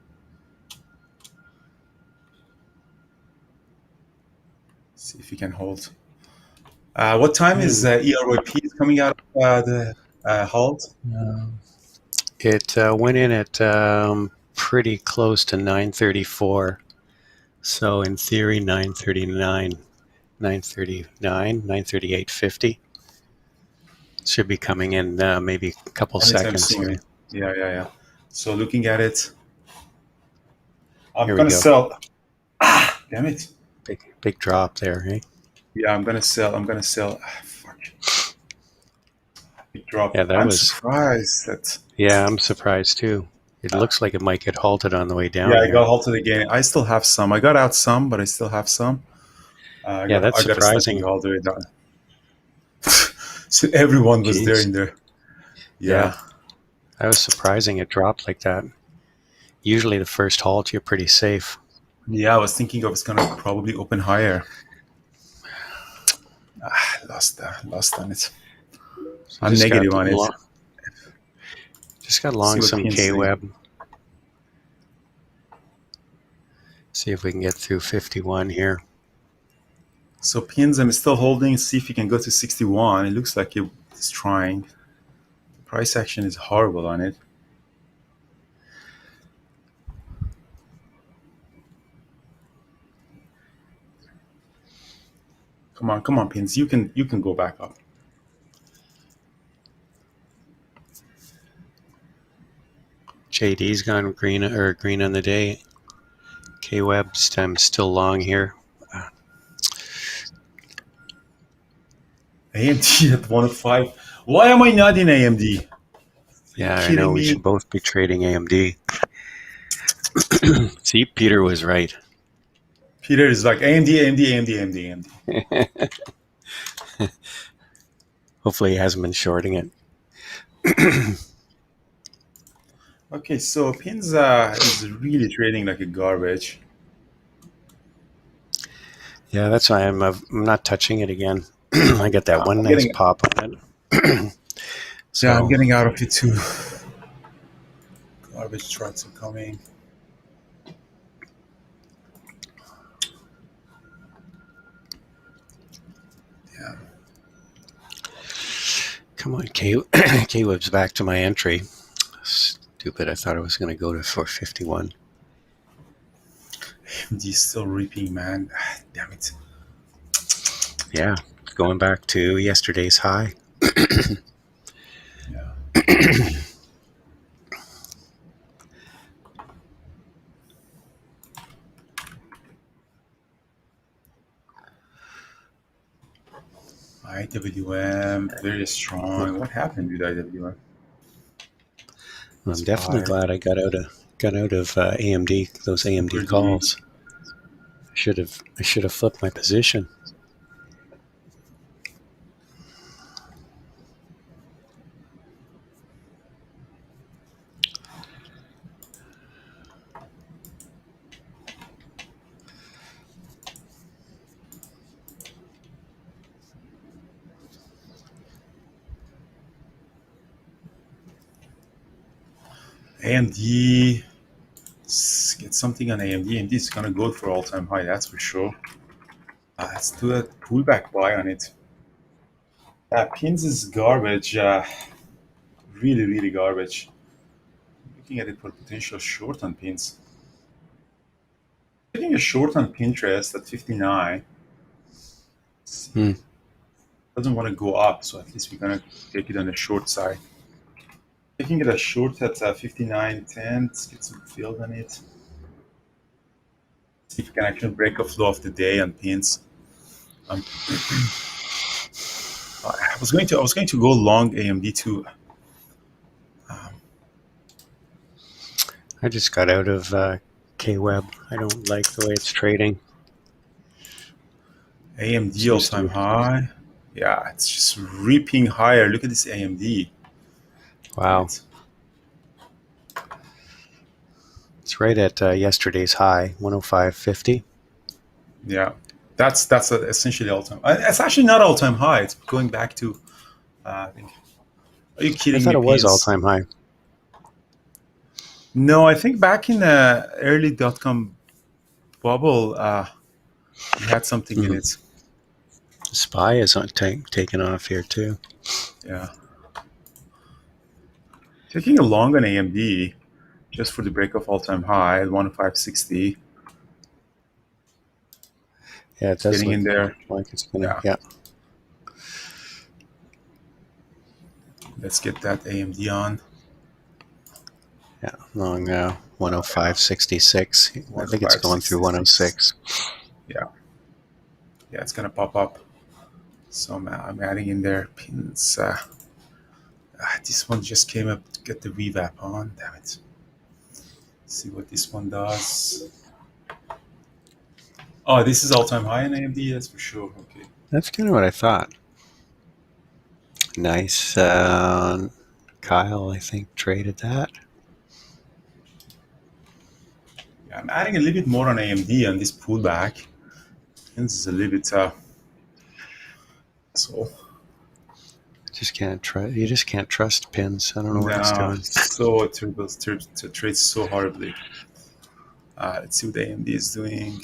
See if you can hold. What time is ERYP coming out of the halt? It went in at pretty close to 9:34. So in theory, 9:39, 9:38.50 should be coming in maybe a couple Anytime seconds soon. here. Yeah. So looking at it, I'm Here we gonna go. sell. Damn it. Big drop there, eh? Yeah, I'm gonna sell. Fuck. Big drop. Yeah, I'm surprised that. Yeah, I'm surprised too. It looks like it might get halted on the way down. Yeah, I here. got halted again. I still have some. I got out some, but I still have some. Yeah, that's I got surprising. all the way down. So everyone was there Jeez. in there. Yeah, that was surprising. It dropped like that. Usually, the first halt, you're pretty safe. Yeah, I was thinking I was gonna probably open higher. Lost on it. So I'm negative on it. Just got long See what some pins K-Web. See if we can get through 51 here. So pins, I'm still holding. See if you can go to 61. It looks like it's trying. Price action is horrible on it. Come on, pins. You can go back up. JD's gone green on the day. K-Web, I'm still long here. AMD at 105. Why am I not in AMD? Yeah, I know. We should both be trading AMD. See, Peter was right. Peter is like AMD. Hopefully he hasn't been shorting it. Okay, so pins is really trading like a garbage. Yeah, that's why I'm not touching it again. I got that one nice pop on it. So yeah, I'm getting out of it too. Garbage trucks are coming. Yeah. Come on, K-Web's back to my entry. Stupid, I thought I was going to go to 451. AMD's still reaping, man. Damn it. Yeah, going back to yesterday's high. Yeah. IWM, very strong. What happened with IWM? I'm definitely glad I got out of AMD, those AMD calls. I should have flipped my position. AMD, get something on AMD. AMD is gonna go for all-time high, that's for sure. Let's do a pullback buy on it. Pins is garbage. Really garbage. Looking at it for potential short on pins. Taking a short on Pinterest at 59. Doesn't want to go up, so at least we're gonna take it on the short side. Taking it a short at 59.10. Let's get some field on it. See if we can actually break a flow of the day on pins. I was going to go long AMD too. I just got out of K-Web. I don't like the way it's trading. AMD all-time high. Yeah, it's just ripping higher. Look at this AMD. Wow. It's right at yesterday's high, 105.50. Yeah, that's essentially all-time. It's actually not all-time high. It's going back to, I think, Are you I kidding thought me, it was Pins? all-time high. No, I think back in the early dot-com bubble, we had something in it. SPY is on taking off here too. Yeah. Taking a long on AMD just for the break of all-time high at 105.60. Yeah, it It's does getting look in there. like it's gonna. Yeah. Yeah. Let's get that AMD on. Yeah, long 105.66. I think it's going through 106. Yeah, it's gonna pop up. So I'm adding in there pins. This one just came up to get the VWAP on. Damn it. Let's see what this one does. Oh, this is all-time high in AMD. That's for sure. Okay. That's kind of what I thought. Nice. Kyle, I think, traded that. Yeah, I'm adding a little bit more on AMD on this pullback. This is a little bit so. You just can't trust pins. I don't know what it's doing. So terrible to trade so horribly. Let's see what AMD is doing.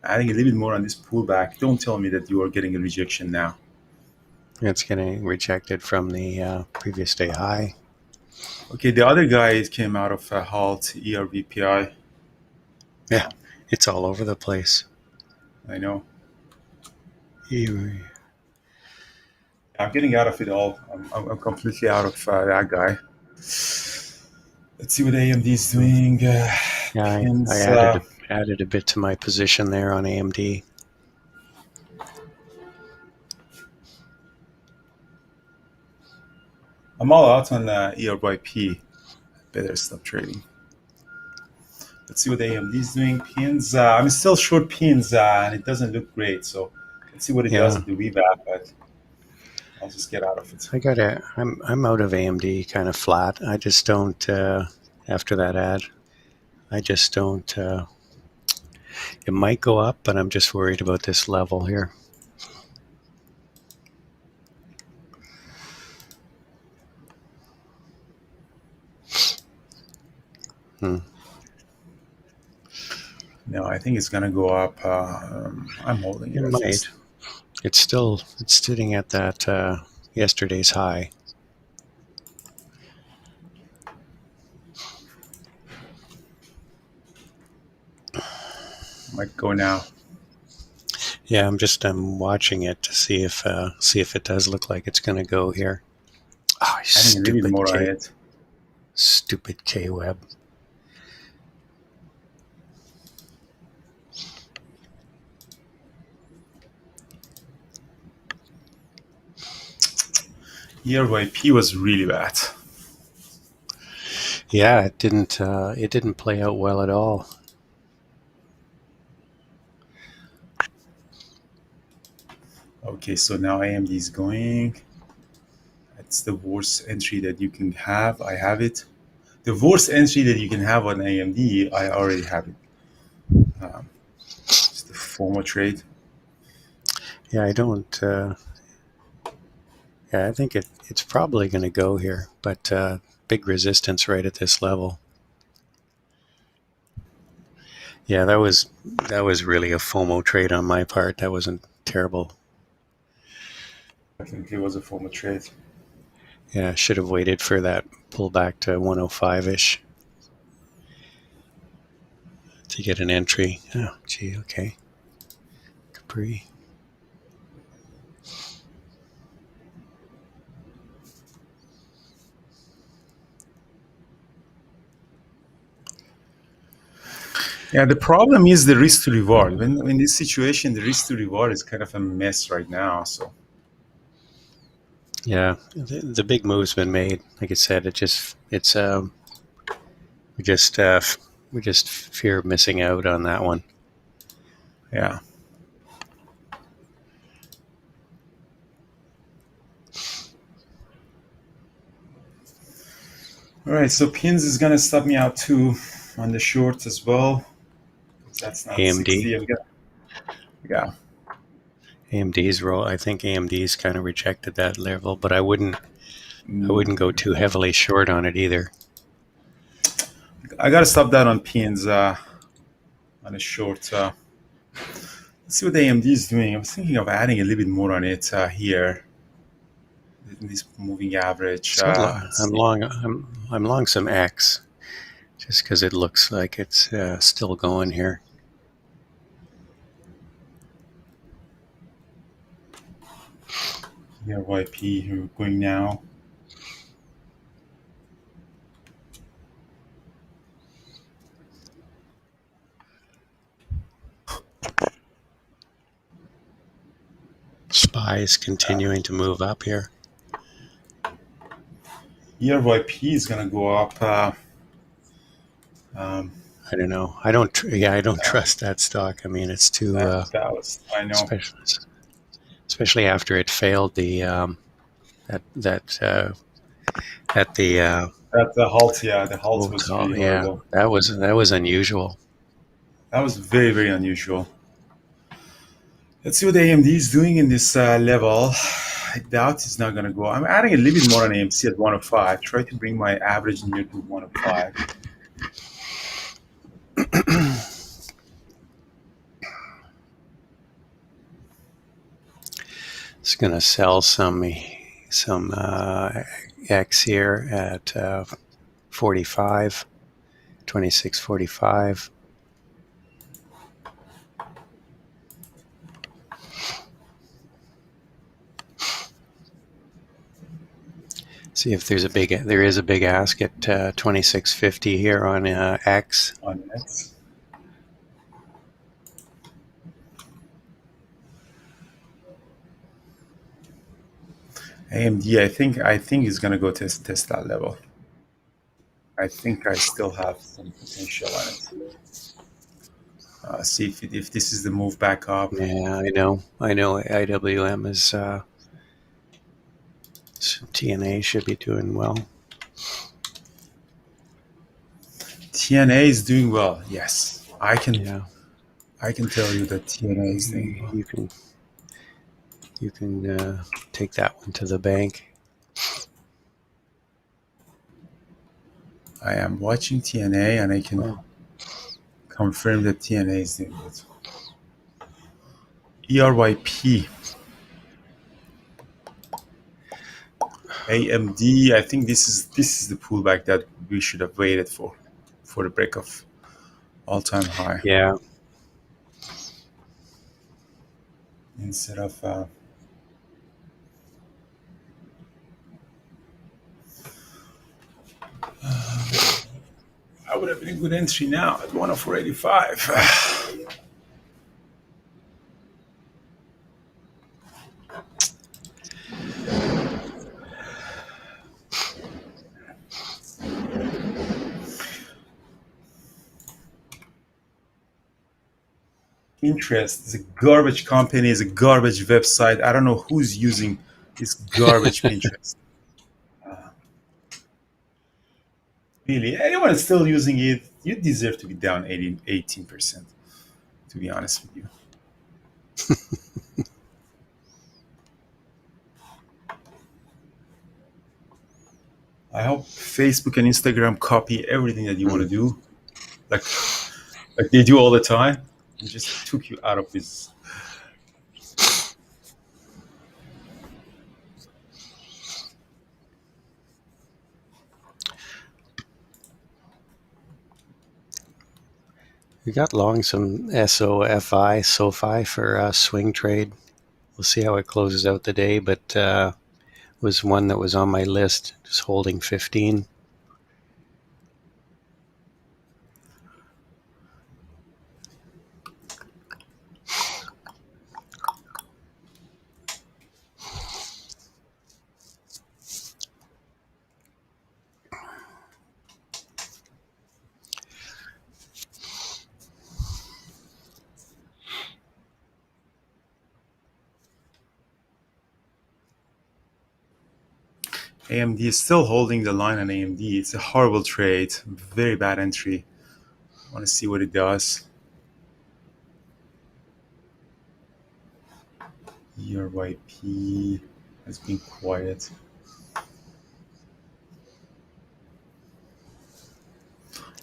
Adding a little bit more on this pullback. Don't tell me that you are getting a rejection now. It's getting rejected from the previous day high. Okay, the other guy came out of a halt, ERVPI. Yeah, it's all over the place. I know. I'm getting out of it all. I'm completely out of that guy. Let's see what AMD is doing. I added a bit to my position there on AMD. I'm all out on ERYP. Better stop trading. Let's see what AMD is doing. Pins. I'm still short pins, and it doesn't look great. So let's see what it does at the VWAP. But I'll just get out of it. I'm out of AMD kind of flat. I just don't. After that ad, I just don't. It might go up, but I'm just worried about this level here. No, I think it's gonna go up. I'm holding it. It might. It's sitting at that yesterday's high. Might go now. Yeah, I'm watching it to see if it does look like it's going to go here. Oh, stupid more on it. Stupid K-Web. ERYP was really bad. Yeah, it didn't play out well at all. Okay, so now AMD is going. That's the worst entry that you can have. I have it. The worst entry that you can have on AMD, I already have it. It's the FOMO trade. Yeah, I don't. Yeah, I think it's probably going to go here, but big resistance right at this level. Yeah, that was really a FOMO trade on my part. That wasn't terrible. Definitely was a FOMO trade. Yeah, should have waited for that pullback to 105-ish to get an entry. Oh, gee, okay. Capri. Yeah, the problem is the risk to reward. When in this situation, the risk to reward is kind of a mess right now. So yeah, the big move's been made. Like I said, we just fear missing out on that one. Yeah. All right, so pins is gonna stop me out too on the shorts as well. That's not AMD. 60. Yeah. AMD's roll. I think AMD's kind of rejected that level, but I wouldn't go too heavily short on it either. I got to stop that on pins on a short. Let's see what the AMD is doing. I was thinking of adding a little bit more on it here. In this moving average. I'm long some X, just because it looks like it's still going here. Here, YP, we're going now. SPY is continuing to move up here. Here, YP is going to go up. I don't know. I don't trust that stock. I mean, it's too. That was, I know. Especially after it failed the at the halt. Yeah, the halt was really horrible. That was unusual. That was very, very unusual. Let's see what AMD is doing in this level. I doubt it's not going to go. I'm adding a little bit more on AMC at 105. Try to bring my average near to 105. It's going to sell some X here at 45, 26.45. See if there is a big ask at 26.50 here on X. On X. AMD, I think is going to go test that level. I think I still have some potential on it. See if this is the move back up. Yeah, I know. IWM is TNA should be doing well. TNA is doing well. Yes, I can tell you that TNA is doing well. You can take that one to the bank. I am watching TNA and I can confirm that TNA is doing good. ERYP. AMD, I think this is the pullback that we should have waited for the break of all-time high. Yeah. Instead of I would have been a good entry now at 104.85. Pinterest is a garbage company, is a garbage website. I don't know who's using this garbage Pinterest. Really, anyone is still using it, you deserve to be down 18%, to be honest with you. I hope Facebook and Instagram copy everything that you want to do, like they do all the time, and just took you out of this. We got long some SOFI for swing trade. We'll see how it closes out the day, but was one that was on my list, just holding 15. AMD is still holding the line on AMD. It's a horrible trade, very bad entry. I want to see what it does. TRYP has been quiet.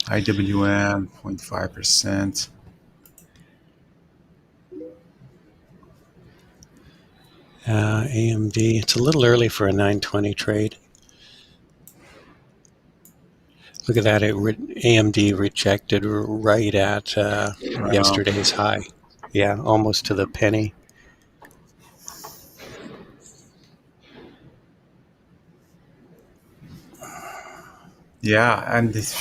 IWM 0.5%. AMD, it's a little early for a 920 trade. Look at that, AMD rejected right at yesterday's high. Yeah, almost to the penny. Yeah, and it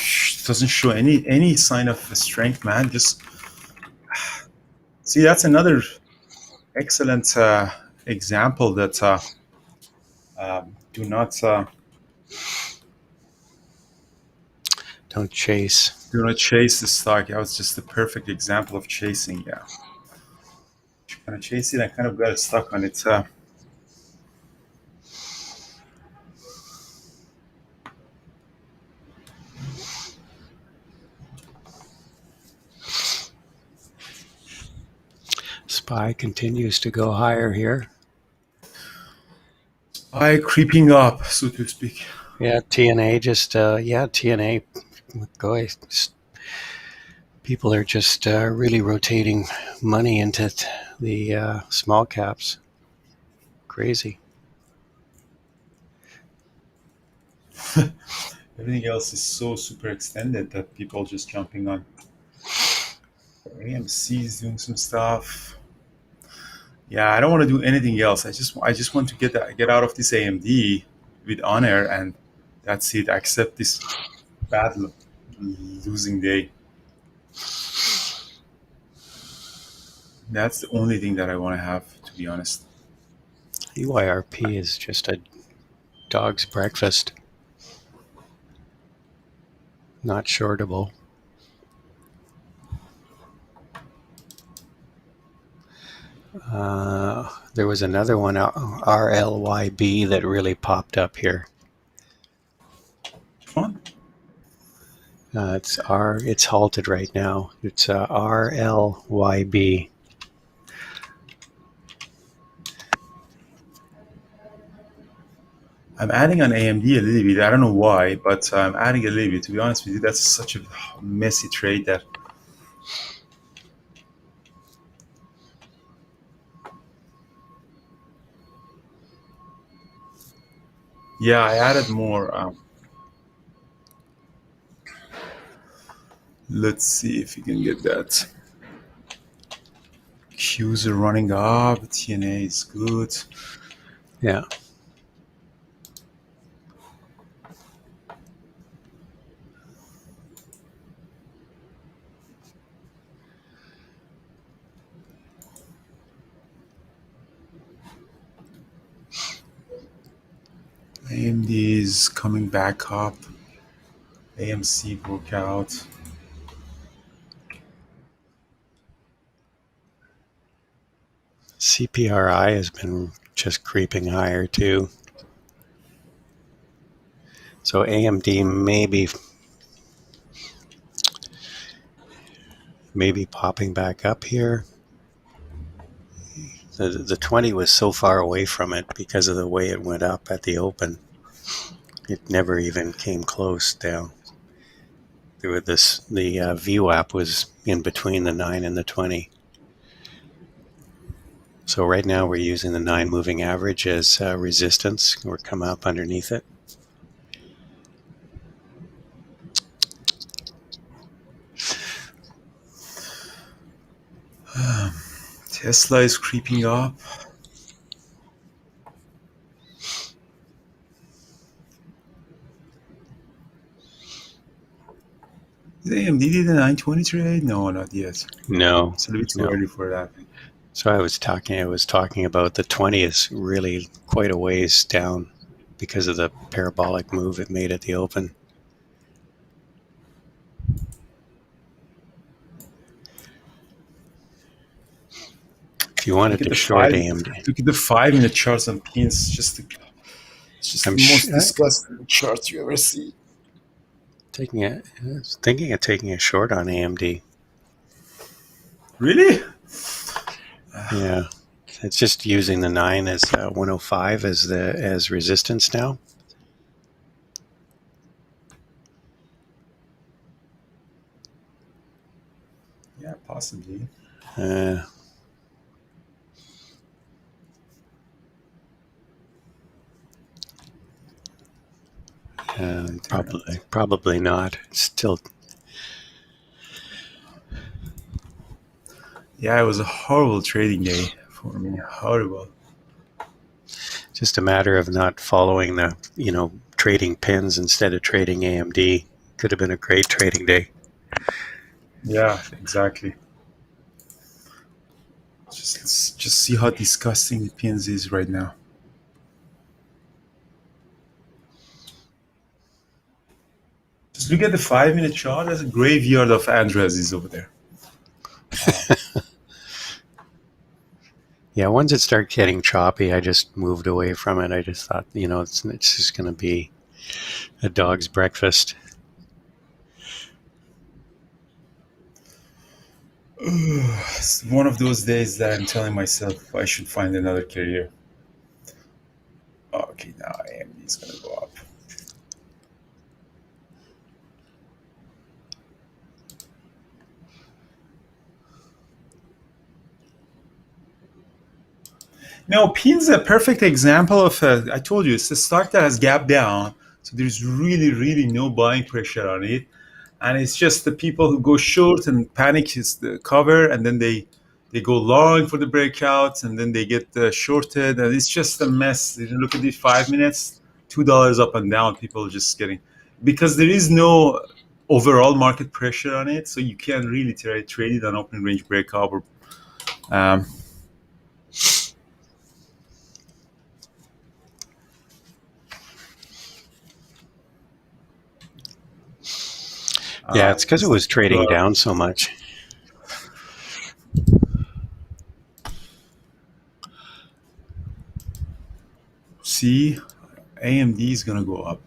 doesn't show any sign of strength, man. Just see, that's another excellent example that do not Don't chase. do not chase the stock. That was just the perfect example of chasing. Yeah, kind of chase it. I kind of got stuck on it. SPY continues to go higher here. SPY creeping up, so to speak. Yeah, TNA just TNA. Boy, people are just really rotating money into the small caps. Crazy. Everything else is so super extended that people just jumping on. AMC is doing some stuff. Yeah, I don't want to do anything else. I just want to get out of this AMD with honor, and that's it. Accept this bad losing day. That's the only thing that I want to have, to be honest. EYRP is just a dog's breakfast. Not shortable. There was another one, RLYB, that really popped up here. Fun. It's halted right now. It's RLYB. I'm adding on AMD a little bit. I don't know why, but I'm adding a little bit. To be honest with you, that's such a messy trade that. Yeah, I added more. Let's see if you can get that. Qs are running up. TNA is good. Yeah. AMD is coming back up. AMC broke out. CPRI has been just creeping higher too. So AMD maybe popping back up here. The 20 was so far away from it because of the way it went up at the open. It never even came close down. The VWAP was in between the 9 and the 20. So right now we're using the 9 moving average as resistance. We're coming up underneath it. Tesla is creeping up. Did AMD did a 920 trade? No, not yet. No. It's a little bit too early for that. So I was talking about the 20 is really quite a ways down because of the parabolic move it made at the open. If you wanted to short AMD, look at the 5-minute charts on pins. It's just the most disgusting charts you ever see. Thinking of taking a short on AMD. Really? Yeah. It's just using the 9 as 105 as resistance now. Yeah, possibly. Probably not. Still, Yeah, it was a horrible trading day for me. Horrible. just a matter of not following the, trading pins instead of trading AMD. Could have been a great trading day. Yeah, exactly. Just see how disgusting the pins is right now. Just look at the 5-minute chart. There's a graveyard of Andreas over there. Yeah, once it started getting choppy, I just moved away from it. I just thought, it's just going to be a dog's breakfast. It's one of those days that I'm telling myself I should find another career. Okay, now AMD is going to go up. No, pin's a perfect example of I told you, it's a stock that has gapped down. So there's really, really no buying pressure on it. And it's just the people who go short and panic is the cover, and then they go long for the breakouts, and then they get shorted, and it's just a mess. You look at the 5 minutes, $2 up and down. People are just getting, because there is no overall market pressure on it, so you can't really trade it on opening range breakout or. Yeah, it's because it was trading down so much. See, AMD is going to go up.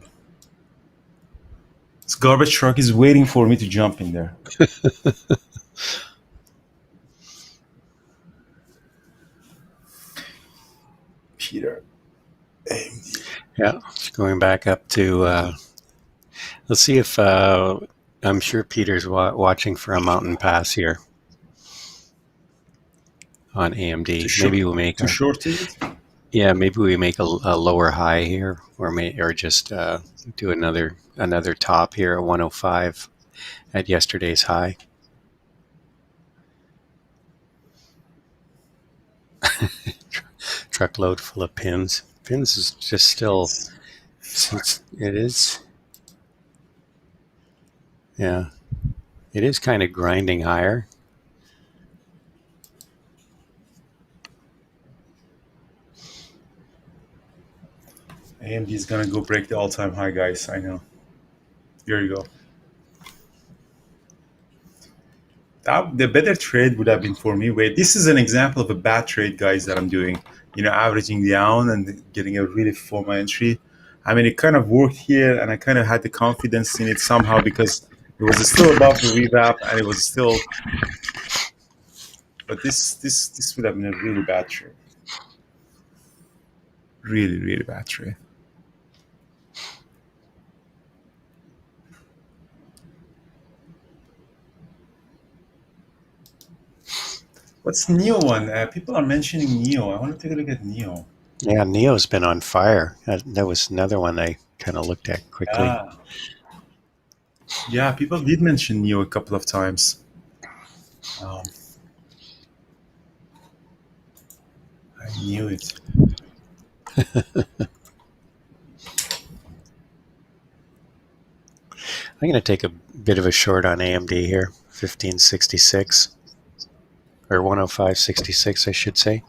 This garbage truck is waiting for me to jump in there. Peter, AMD. Yeah, going back up to, let's see if, I'm sure Peter's watching for a mountain pass here on AMD. Maybe we'll make to short it. Yeah, maybe we make a lower high here, or just do another top here at 105 at yesterday's high. Truckload full of pins. Pins is just still. It is. Yeah, it is kind of grinding higher. AMD is gonna go break the all-time high, guys. I know. Here you go. The better trade would have been for me. Wait, this is an example of a bad trade, guys, that I'm doing. Averaging down and getting a really FOMO entry. I mean, it kind of worked here, and I kind of had the confidence in it somehow because it was still above the revamp, and it was still. But this would have been a really bad trade. Really, really bad trade. What's NEO one? People are mentioning NEO. I want to take a look at NEO. Yeah, NEO's been on fire. That was another one I kind of looked at quickly. Yeah, people did mention NEO a couple of times. I knew it. I'm going to take a bit of a short on AMD here, 1566 or 105.66, I should say.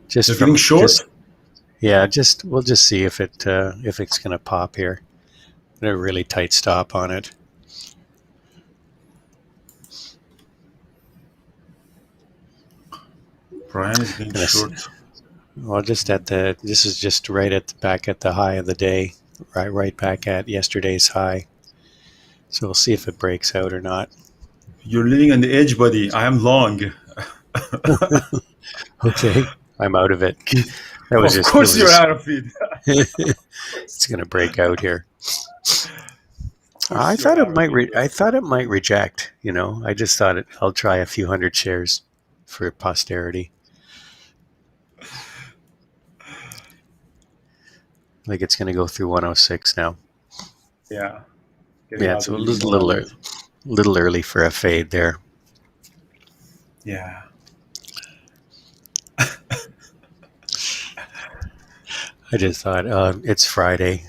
Just getting short. We'll just see if it's going to pop here. A really tight stop on it. Brian is being short. Well, this is just right back at the high of the day, right back at yesterday's high. So we'll see if it breaks out or not. You're living on the edge, buddy. I am long. Okay, I'm out of it. That was Of just. course, you're out of it. It's going to break out here. Of course, you're out of it. I thought it might reject. I just thought I'll try a few hundred shares for posterity. Like it's going to go through 106 now. Yeah. Yeah, it's a little early for a fade there. Yeah. I just thought it's Friday.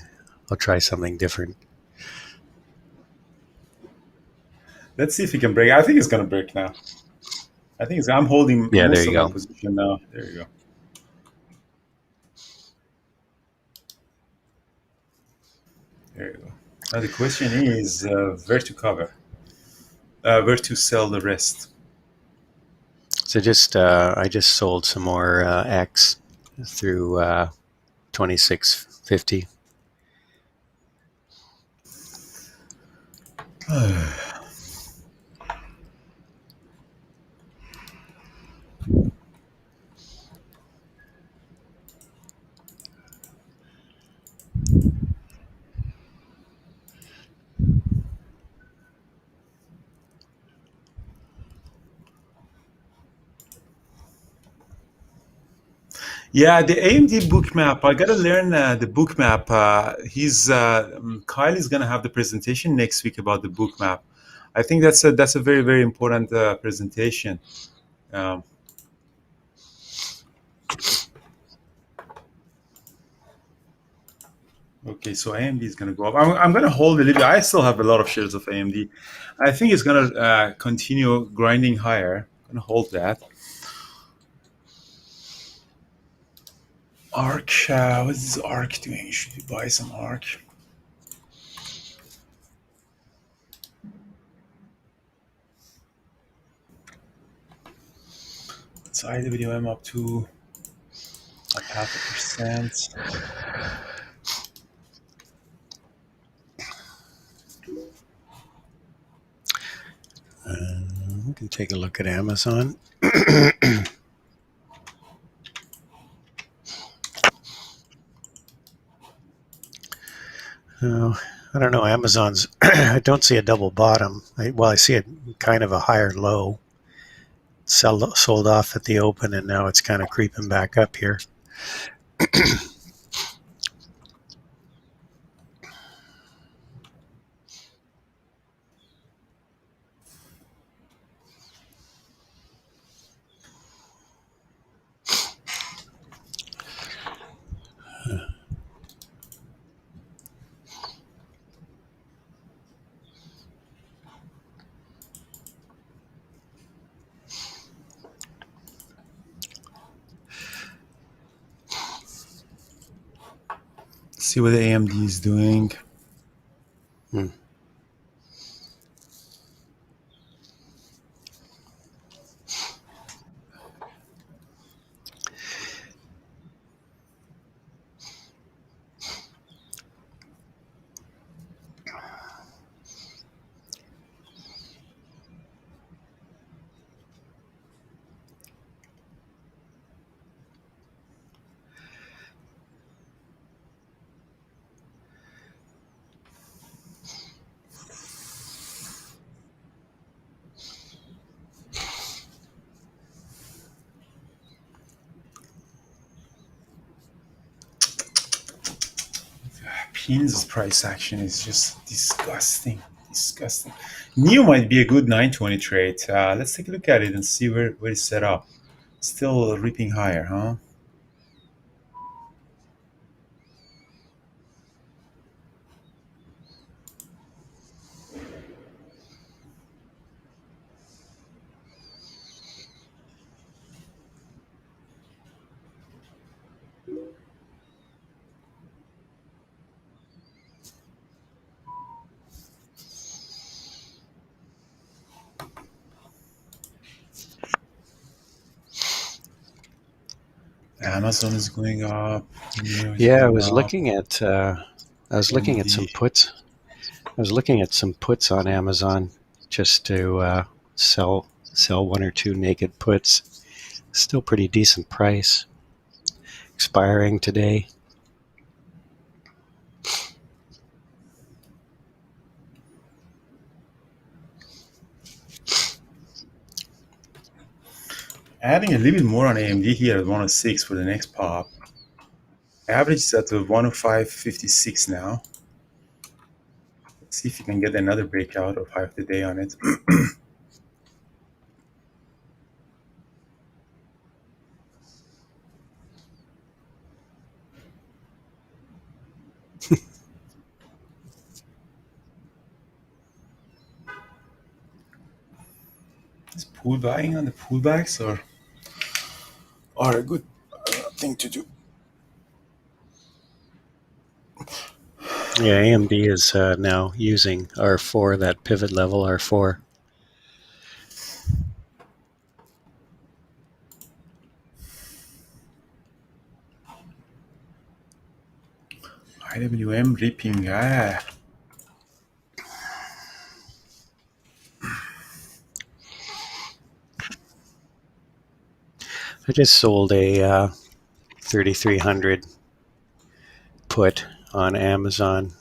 I'll try something different. Let's see if he can break. I think it's going to break now. I'm holding Yeah, most there you of my go. position now. There you go. There you go. Now the question is where to cover, where to sell the rest. So I just sold some more X through 26.50. Yeah, the AMD book map. I gotta learn the book map. Kyle is gonna have the presentation next week about the book map. I think that's a very very important presentation. Okay, so AMD is gonna go up. I'm gonna hold a little bit. I still have a lot of shares of AMD. I think it's gonna continue grinding higher. I'm gonna hold that. ARC, what is ARC doing? Should we buy some ARC? It's IWM up to up 0.5%. We can take a look at Amazon. I don't know. Amazon's. I don't see a double bottom. I see it kind of a higher low. Sold off at the open, and now it's kind of creeping back up here. See what the AMD is doing. Pins price action is just disgusting. NEO might be a good 920 trade. Let's take a look at it and see where it's set up. Still ripping higher, huh? Amazon is going up. I was looking at some puts. I was looking at some puts on Amazon just to sell one or two naked puts. Still pretty decent price. Expiring today. Adding a little bit more on AMD here at 106 for the next pop. Average is at 105.56 now. Let's see if you can get another breakout of high of the day on it. Is pool buying on the pullbacks are a good thing to do. Yeah, AMD is now using R4, that pivot level R4. IWM ripping. I just sold a 3,300 put on Amazon,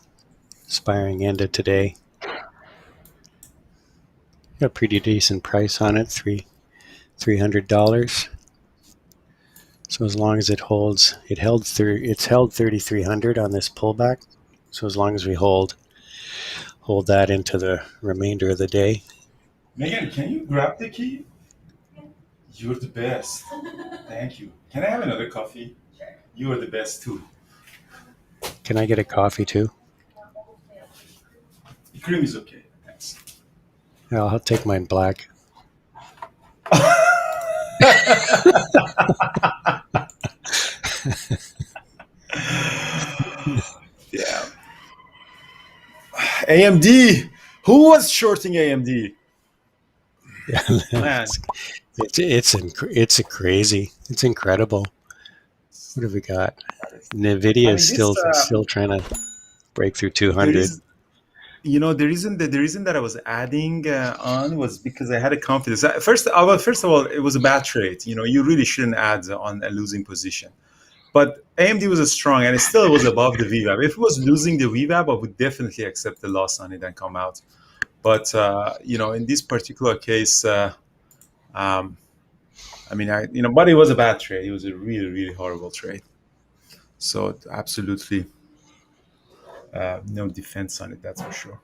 expiring end of today. Got a pretty decent price on it, $300. So as long as it holds, it's held 3,300 on this pullback. So as long as we hold that into the remainder of the day. Megan, can you grab the key? You're the best. Thank you. Can I have another coffee? Sure. You are the best too. Can I get a coffee too? The cream is okay. Thanks. Yeah, I'll take mine black. Yeah. AMD. Who was shorting AMD? Yeah, Man. it's a crazy. It's incredible. What have we got? Nvidia is still trying to break through 200. The reason that I was adding on was because I had a confidence. First of all, it was a bad trade. You really shouldn't add on a losing position. But AMD was strong, and it still was above the VWAP. If it was losing the VWAP, I would definitely accept the loss on it and come out. But in this particular case, but it was a bad trade. It was a really, really horrible trade. So absolutely no defense on it. That's for sure.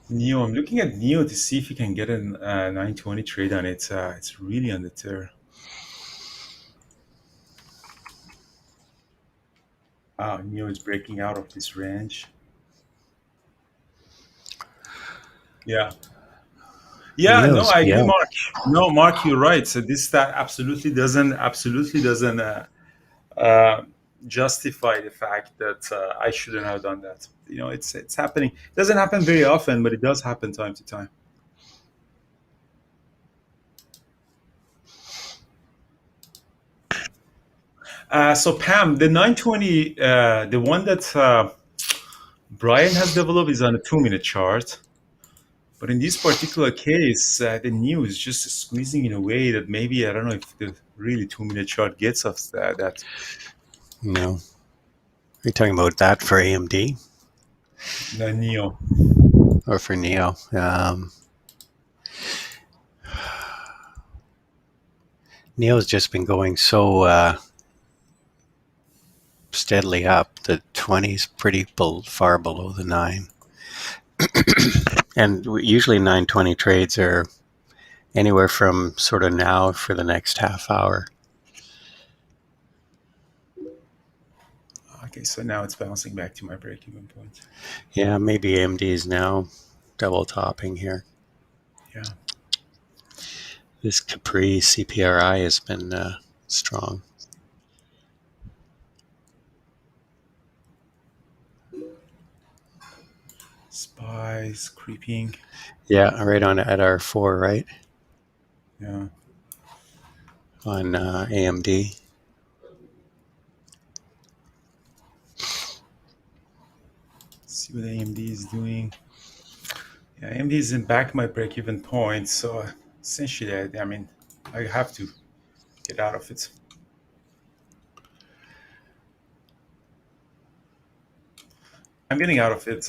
Neo, I'm looking at Neo to see if you can get a 920 trade on it. It's really on the tear. Neo is breaking out of this range. Yeah. No, I agree, Mark. No, Mark, you're right. So this stat absolutely doesn't justify the fact that I shouldn't have done that. It's happening. It doesn't happen very often, but it does happen time to time. So Pam, the 920, the one that Brian has developed is on a 2-minute chart. But in this particular case, the Neo is just squeezing in a way that maybe, I don't know if the really 2-minute chart gets us that. No. Are you talking about that for AMD? The Neo. Or for Neo? Neo's just been going so steadily up. The 20 is pretty far below the 9. And usually 920 trades are anywhere from sort of now for the next half hour. Okay, so now it's bouncing back to my break-even point. Yeah, maybe AMD is now double topping here. Yeah. This Capri CPRI has been strong. Spies creeping. Yeah, right on at R4, right? Yeah. On AMD. See what AMD is doing. Yeah, AMD is in back my break-even point, so essentially, I mean, I have to get out of it. I'm getting out of it.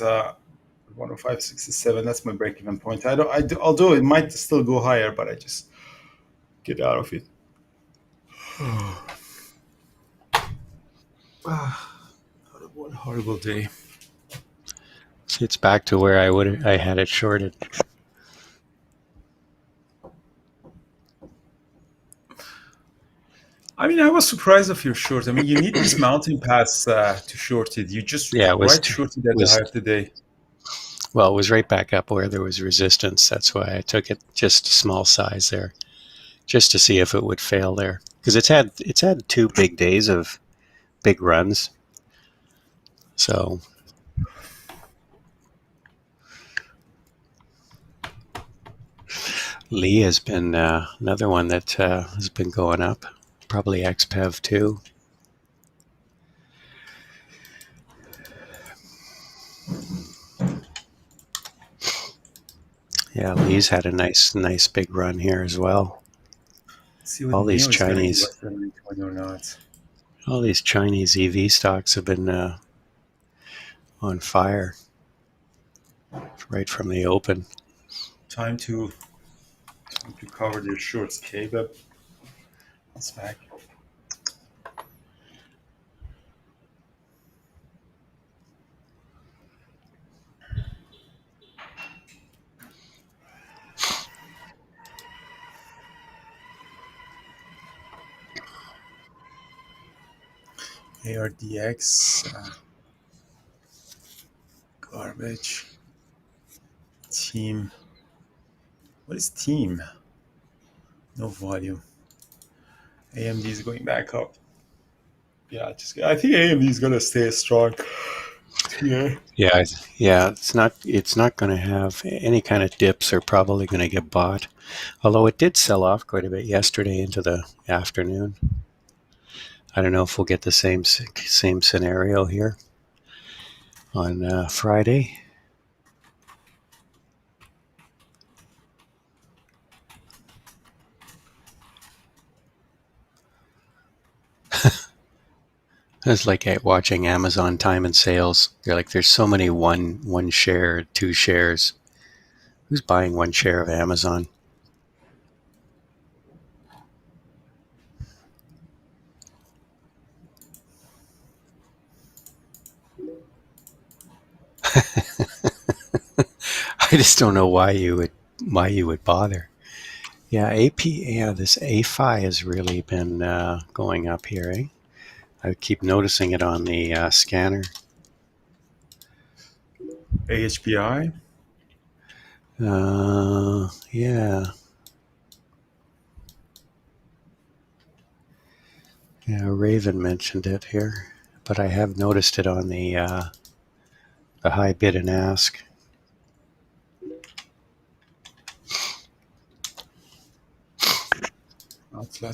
105.67. That's my break-even point. Although it might still go higher, but I just get out of it. What a horrible day. See, it's back to where I had it shorted. I mean, I was surprised of your short. I mean, you need this mountain pass to short it. You just Yeah, it was shorted at the high of the day. Well, it was right back up where there was resistance. That's why I took it just a small size there, just to see if it would fail there. Because it's had 2 big days of big runs. So Lee has been another one that has been going up. Probably XPEV too. Yeah, Lee's had a nice big run here as well. Let's see what All these Neo is going to give Chinese, us 2020 or not. all these Chinese EV stocks have been on fire right from the open. Time to cover their shorts, K-Web. It's back. ARDX, garbage. Team. What is team? No volume. AMD is going back up. Yeah, I think AMD is gonna stay strong. Yeah. Yeah. It's not going to have any kind of dips. Are probably going to get bought. Although it did sell off quite a bit yesterday into the afternoon. I don't know if we'll get the same scenario here on Friday. It's like watching Amazon time and sales. They're like, there's so many one share, 2 shares. Who's buying 1 share of Amazon? I just don't know why you would bother. Yeah, this AFI has really been going up here. Eh? I keep noticing it on the scanner. AHPI. Yeah. Yeah, Raven mentioned it here, but I have noticed it on the high bid and ask.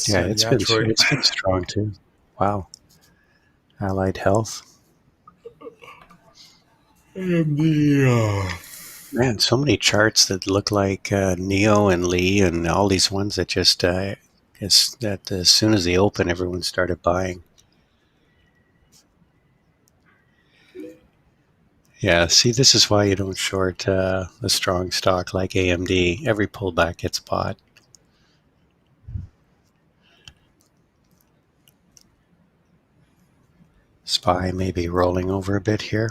Yeah, it's been strong too. Wow. Allied Health. Man, so many charts that look like Neo and Lee and all these ones that just that as soon as they open, everyone started buying. Yeah, see, this is why you don't short a strong stock like AMD. Every pullback gets bought. SPY may be rolling over a bit here.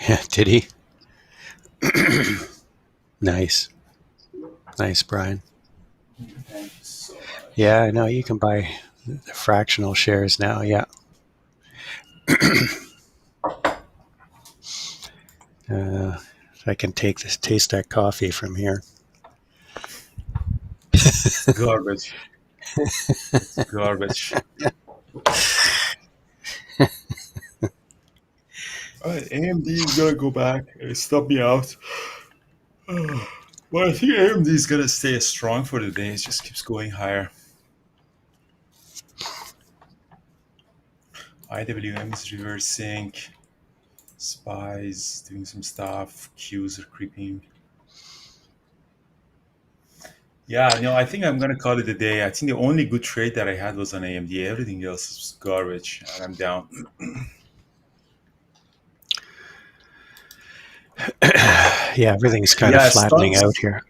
Yeah, did he? Nice, Brian. Yeah, I know you can buy the fractional shares now. Yeah. I can taste that coffee from here. It's garbage. It's garbage. All right, AMD is gonna go back. Stop me out. Well, I think AMD is gonna stay strong for the day. It just keeps going higher. IWM is reversing. SPY's doing some stuff. Qs are creeping. Yeah, no, I think I'm gonna call it a day. I think the only good trade that I had was on AMD. Everything else is garbage, and I'm down. Yeah, everything's kind of Yeah, flattening out stocks here.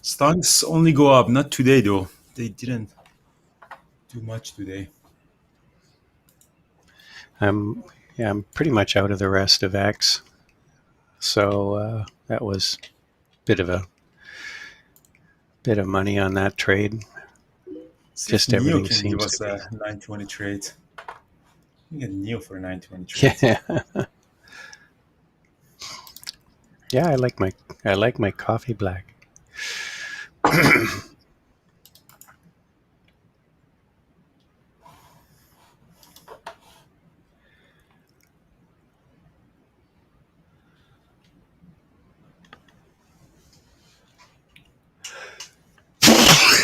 stocks only go up. Not today though. They didn't do much today. I'm I'm pretty much out of the rest of X, so that was a bit of money on that trade. See if Just Neo everything can give seems to us be. a 920 trade. You can get Neo for a 920 trade. Yeah, yeah. I like my coffee black.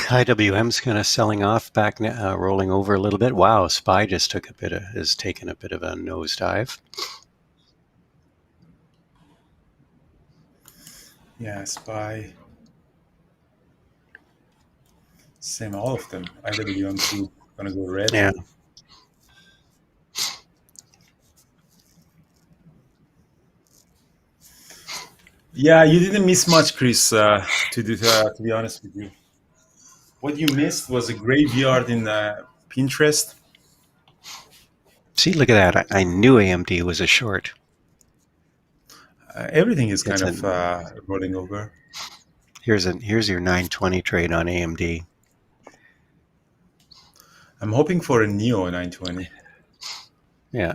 IWM's kind of selling off back, rolling over a little bit. Wow, SPY just has taken a bit of a nosedive. Yeah, SPY. Same, all of them. IWM too. Gonna go red. Yeah, Yeah, you didn't miss much, Chris. To be honest with you, what you missed was a graveyard in Pinterest. see, look at that. I knew AMD was a short. Everything is kind It's of an rolling over. here's your 920 trade on AMD. I'm hoping for a Neo 920. Yeah,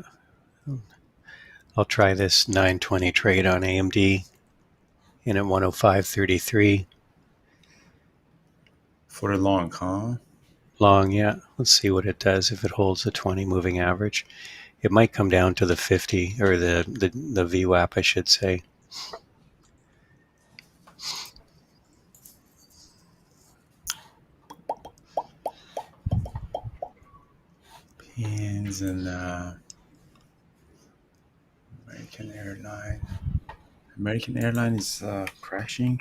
I'll try this 920 trade on AMD in at 105.33 For a long, huh? long. Yeah, let's see what it does if it holds the 20 moving average. It might come down to the 50 or the VWAP, I should say. Pins and American Airline. American Airline is crashing.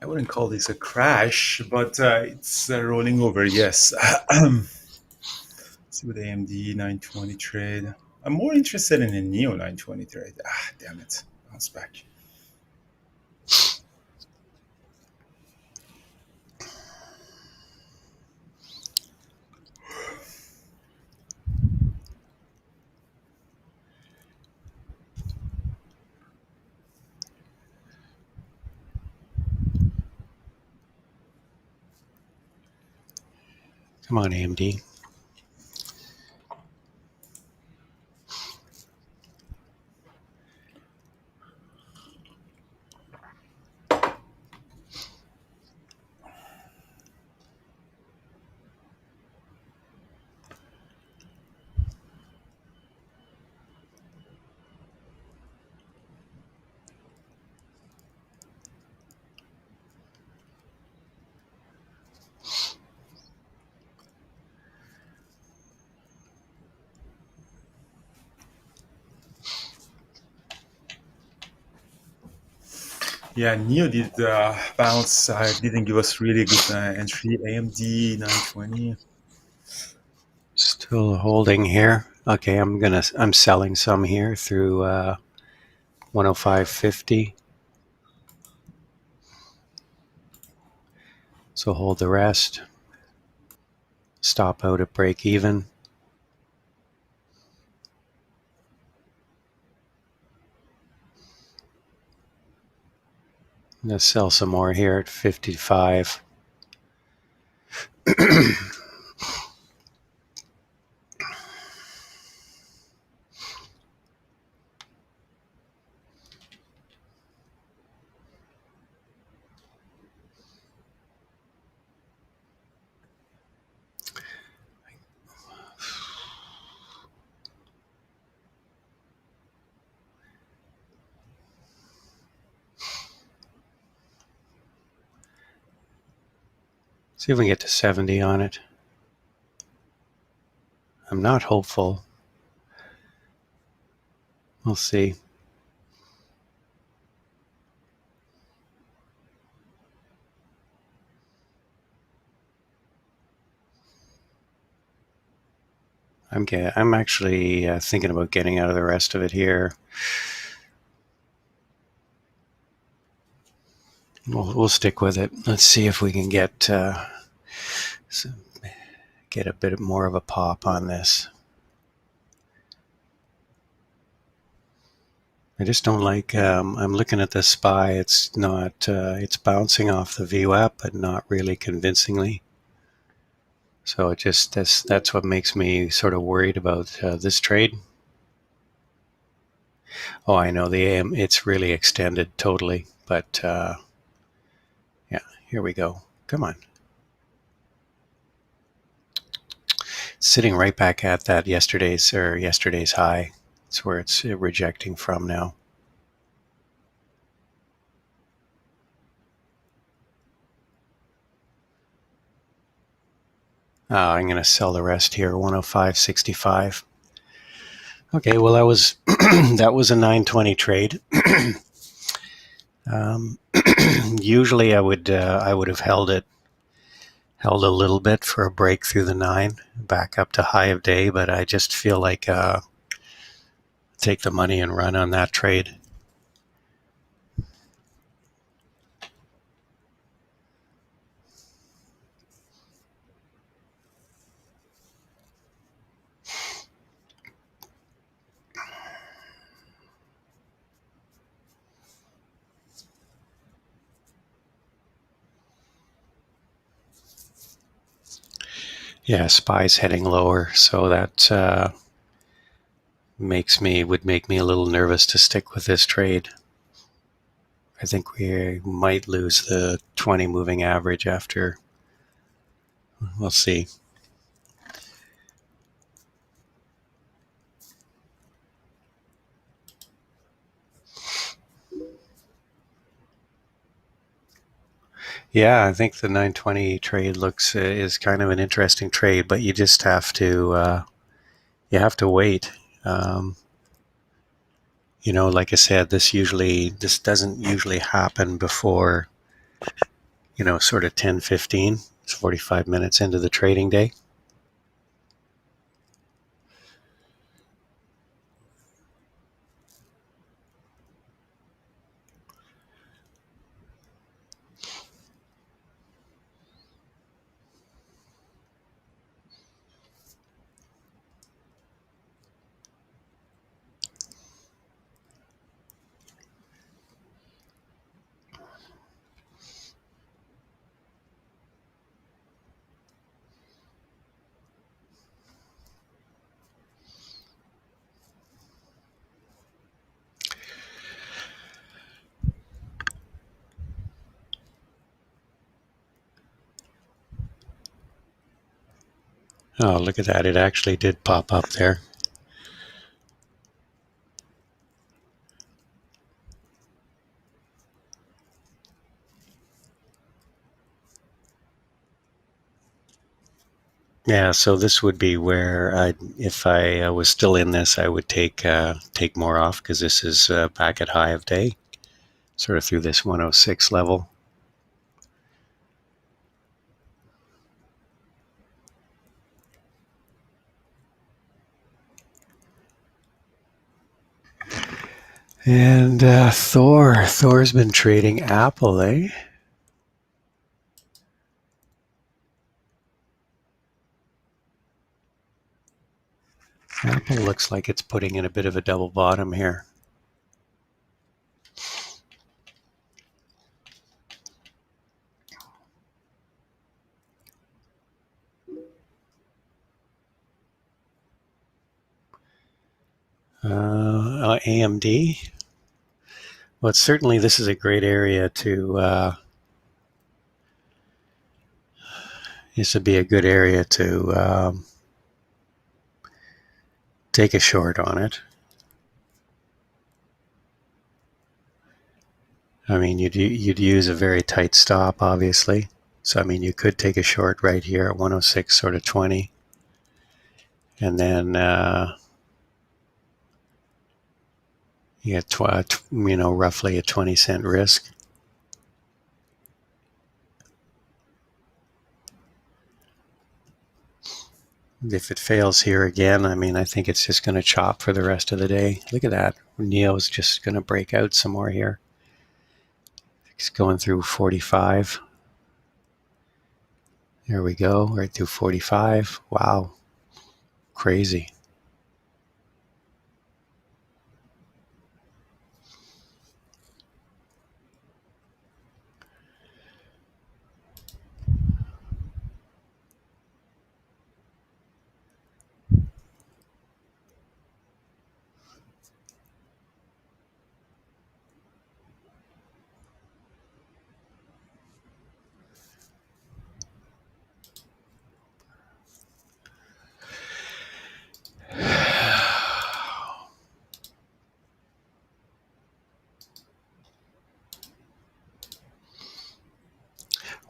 I wouldn't call this a crash, but it's rolling over. Yes. See what AMD 920 trade. I'm more interested in a Neo 920 trade. Ah, damn it. Bounce back. Come on, AMD. Yeah, Neo did bounce. Didn't give us really good entry. AMD 920. Still holding here. Okay, I'm selling some here through 105.50. So hold the rest. Stop out at break even. I'm gonna sell some more here at 55. See if we can get to 70 on it. I'm not hopeful. We'll see. I'm actually thinking about getting out of the rest of it here. We'll stick with it. Let's see if we can get a bit more of a pop on this. I just don't like. I'm looking at the SPY. It's not. It's bouncing off the VWAP, but not really convincingly. So it just that's what makes me sort of worried about this trade. Oh, I know the AM. It's really extended totally, but yeah, here we go. Come on. Sitting right back at that yesterday's high. It's where it's rejecting from now. I'm going to sell the rest here, 105.65. Okay, well that was that was a 920 trade. Usually I would have held a little bit for a break through the 9, back up to high of day, but I just feel like take the money and run on that trade. Yeah, SPY's heading lower, so that would make me a little nervous to stick with this trade. I think we might lose the 20 moving average after. We'll see. Yeah, I think the 920 trade is kind of an interesting trade, but you just have to wait. Like I said, this doesn't usually happen before sort of 10:15. It's 45 minutes into the trading day. Oh, look at that. It actually did pop up there. Yeah, so this would be where if I was still in this, I would take more off, because this is back at high of day, sort of through this 106 level. And Thor's been trading Apple, eh? Apple looks like it's putting in a bit of a double bottom here. AMD. Well, certainly this is a great area to. This would be a good area to take a short on it. I mean, you'd use a very tight stop, obviously. So, I mean, you could take a short right here at 106, sort of 20. And then, you get, roughly a 20-cent risk. If it fails here again, I mean, I think it's just going to chop for the rest of the day. Look at that. NEO's just going to break out some more here. It's going through 45. There we go, right through 45. Wow, crazy.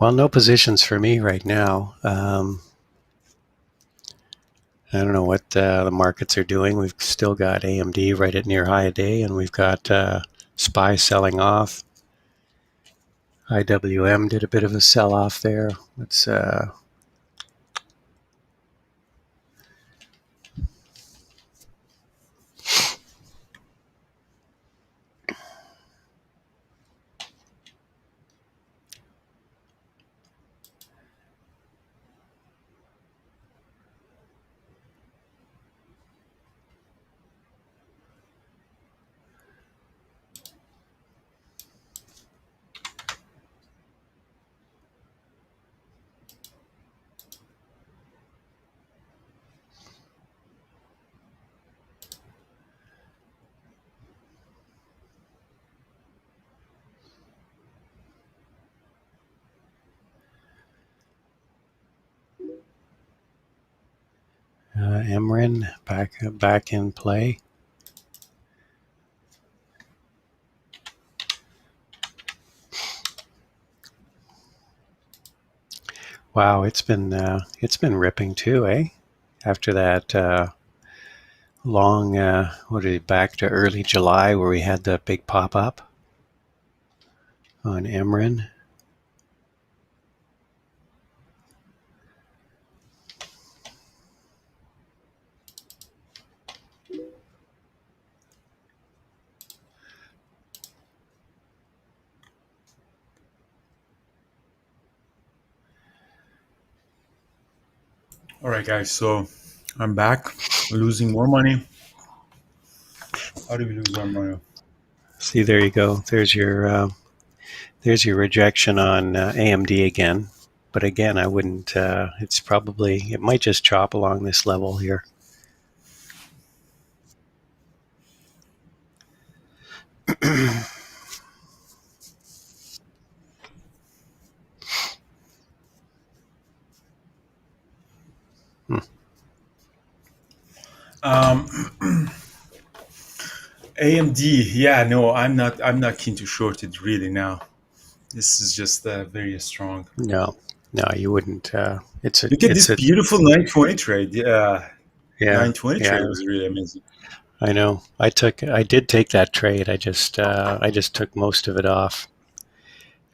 Well, no positions for me right now. I don't know what the markets are doing. We've still got AMD right at near high a day, and we've got SPY selling off. IWM did a bit of a sell-off there. It's Emrin back in play. Wow, it's been ripping too, eh? After that long, back to early July where we had the big pop up on Emrin. All right, guys. So I'm back. We're losing more money. How do we lose our money? See, there you go. There's your rejection on AMD again. But again, I wouldn't. It might just chop along this level here. AMD, yeah, no, I'm not. I'm not keen to short it really now. This is just very strong. No, you wouldn't. Look at this beautiful 920 trade. Yeah, yeah, 920 yeah. trade was really amazing. I know. I did take that trade. I just took most of it off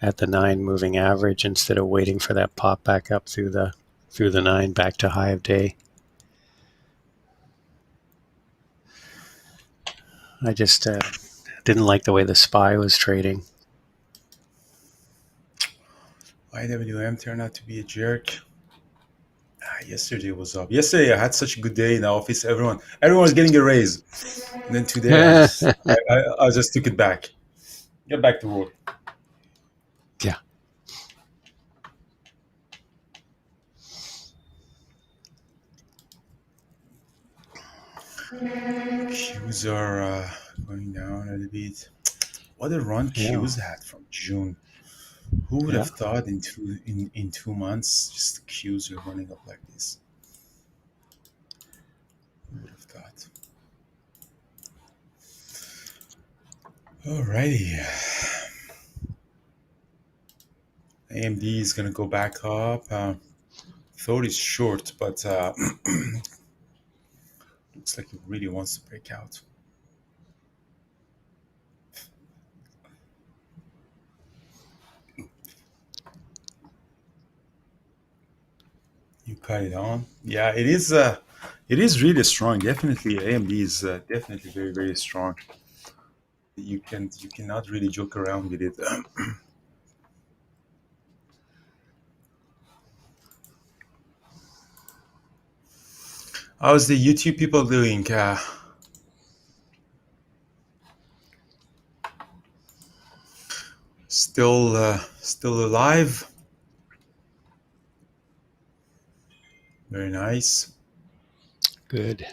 at the 9 moving average instead of waiting for that pop back up through the 9 back to high of day. I just didn't like the way the SPY was trading. IWM turned out to be a jerk. Yesterday was up. Yesterday I had such a good day in the office. Everyone was getting a raise. And then today I just took it back. Get back to work. Yeah. Qs are going down a little bit. What a run Qs had from June. Who would have thought in 2 months just the Qs are running up like this? Who would have thought? Alrighty. AMD is going to go back up. Thought is short, but looks like it really wants to break out. You cut it on. Yeah, it is. It is really strong. Definitely, AMD is definitely very, very strong. You cannot really joke around with it. How's the YouTube people doing? Still alive? Very nice. Good.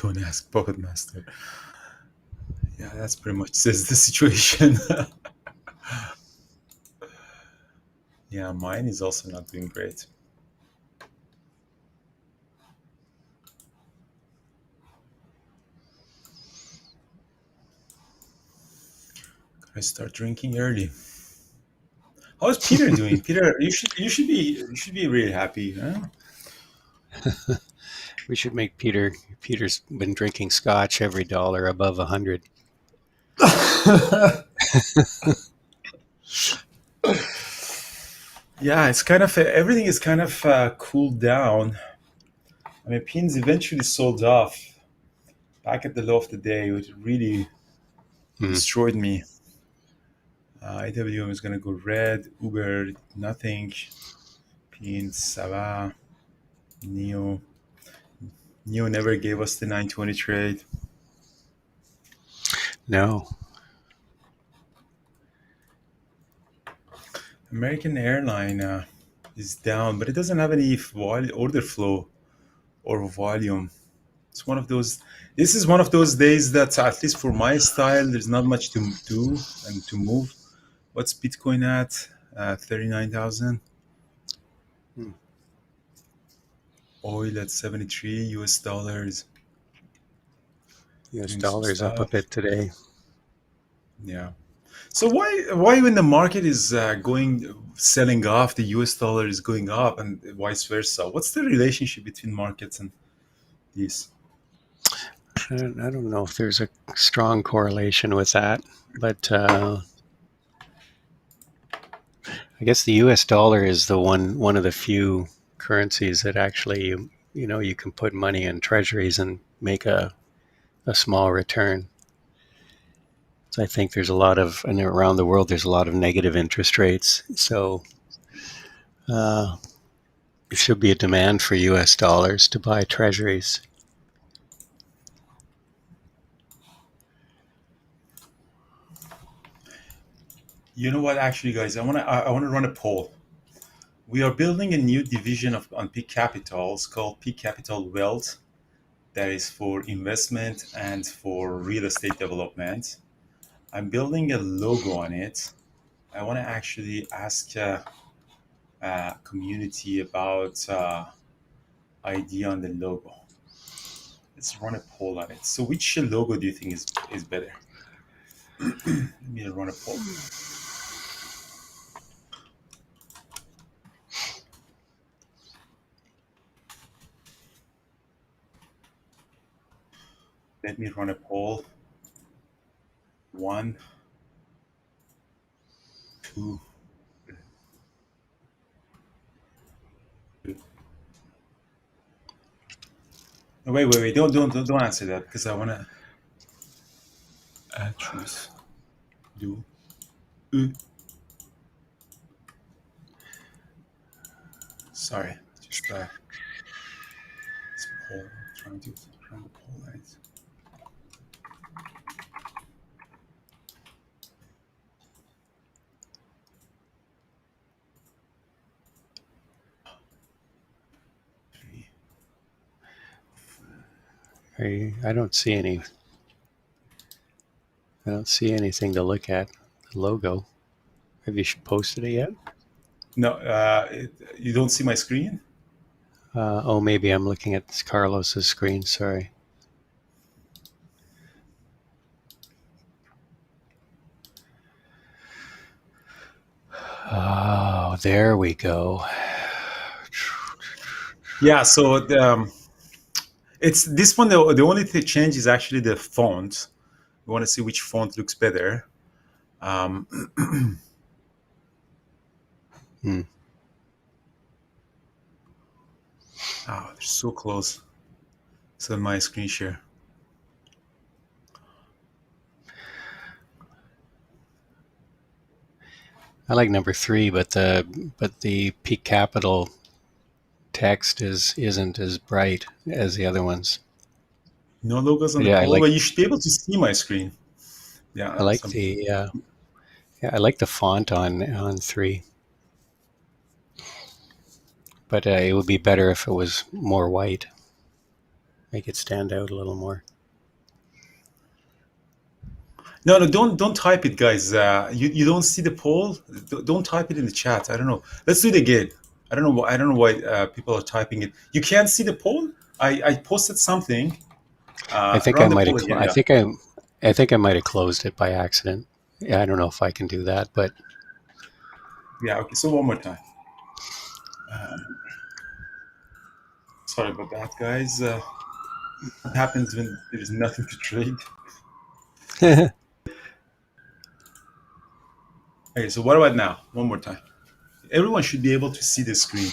Don't ask Puppet Master. Yeah, that's pretty much says the situation. Yeah, mine is also not doing great. I start drinking early. How's Peter doing? Peter, you should be really happy, huh? We should make Peter. Peter's been drinking scotch every dollar above 100. Yeah, it's kind of everything is kind of cooled down. I mean, pins eventually sold off back at the low of the day, which really destroyed me. IWM is gonna go red. Uber nothing. Pins Sava. Neo never gave us the 920 trade. No. American Airline is down, but it doesn't have any order flow or volume. It's one of those. This is one of those days that, at least for my style, there's not much to do and to move. What's Bitcoin at? 39,000. Oil at 73 US dollars. US dollars up a bit today. Yeah. So why when the market is selling off, the US dollar is going up and vice versa? What's the relationship between markets and these? I don't know if there's a strong correlation with that, but I guess the US dollar is the one of the few currencies that actually you can put money in treasuries and make a small return. So I think there's a lot of, and around the world there's a lot of negative interest rates. So there should be a demand for US dollars to buy treasuries. You know what, actually, guys, I want to run a poll. We are building a new division on Peak Capital. It's called Peak Capital Wealth. That is for investment and for real estate development. I'm building a logo on it. I want to actually ask community about idea on the logo. Let's run a poll on it. So which logo do you think is better? Let me run a poll. Let me run a poll. 1, 2. No, wait! Don't answer that, because I wanna choose. Do. Sorry, just this poll. Trying to run the poll right. I don't see any. I don't see anything to look at. The logo. Have you posted it yet? No, you don't see my screen? Maybe I'm looking at Carlos's screen. Sorry. Oh, there we go. Yeah, so it's this one. The only change is actually the font. We want to see which font looks better. Um, Hmm. Oh, they're so close. So my screen share. I like number 3, but the peak capital text isn't as bright as the other ones. No logos on But the yeah, poll, but you should be able to see my screen. I Yeah, like I like the font on 3. But it would be better if it was more white. Make it stand out a little more. No, don't type it, guys. You don't see the poll. Don't type it in the chat. I don't know. Let's do it again. I don't know why people are typing it. You can't see the poll. I posted something. I think I Run the might have. poll again. I Yeah. think I might have closed it by accident. Yeah, I don't know if I can do that, but Yeah. Okay. So one more time. Sorry about that, guys. What happens when there is nothing to trade? Okay. So what about now? One more time. Everyone should be able to see the screen.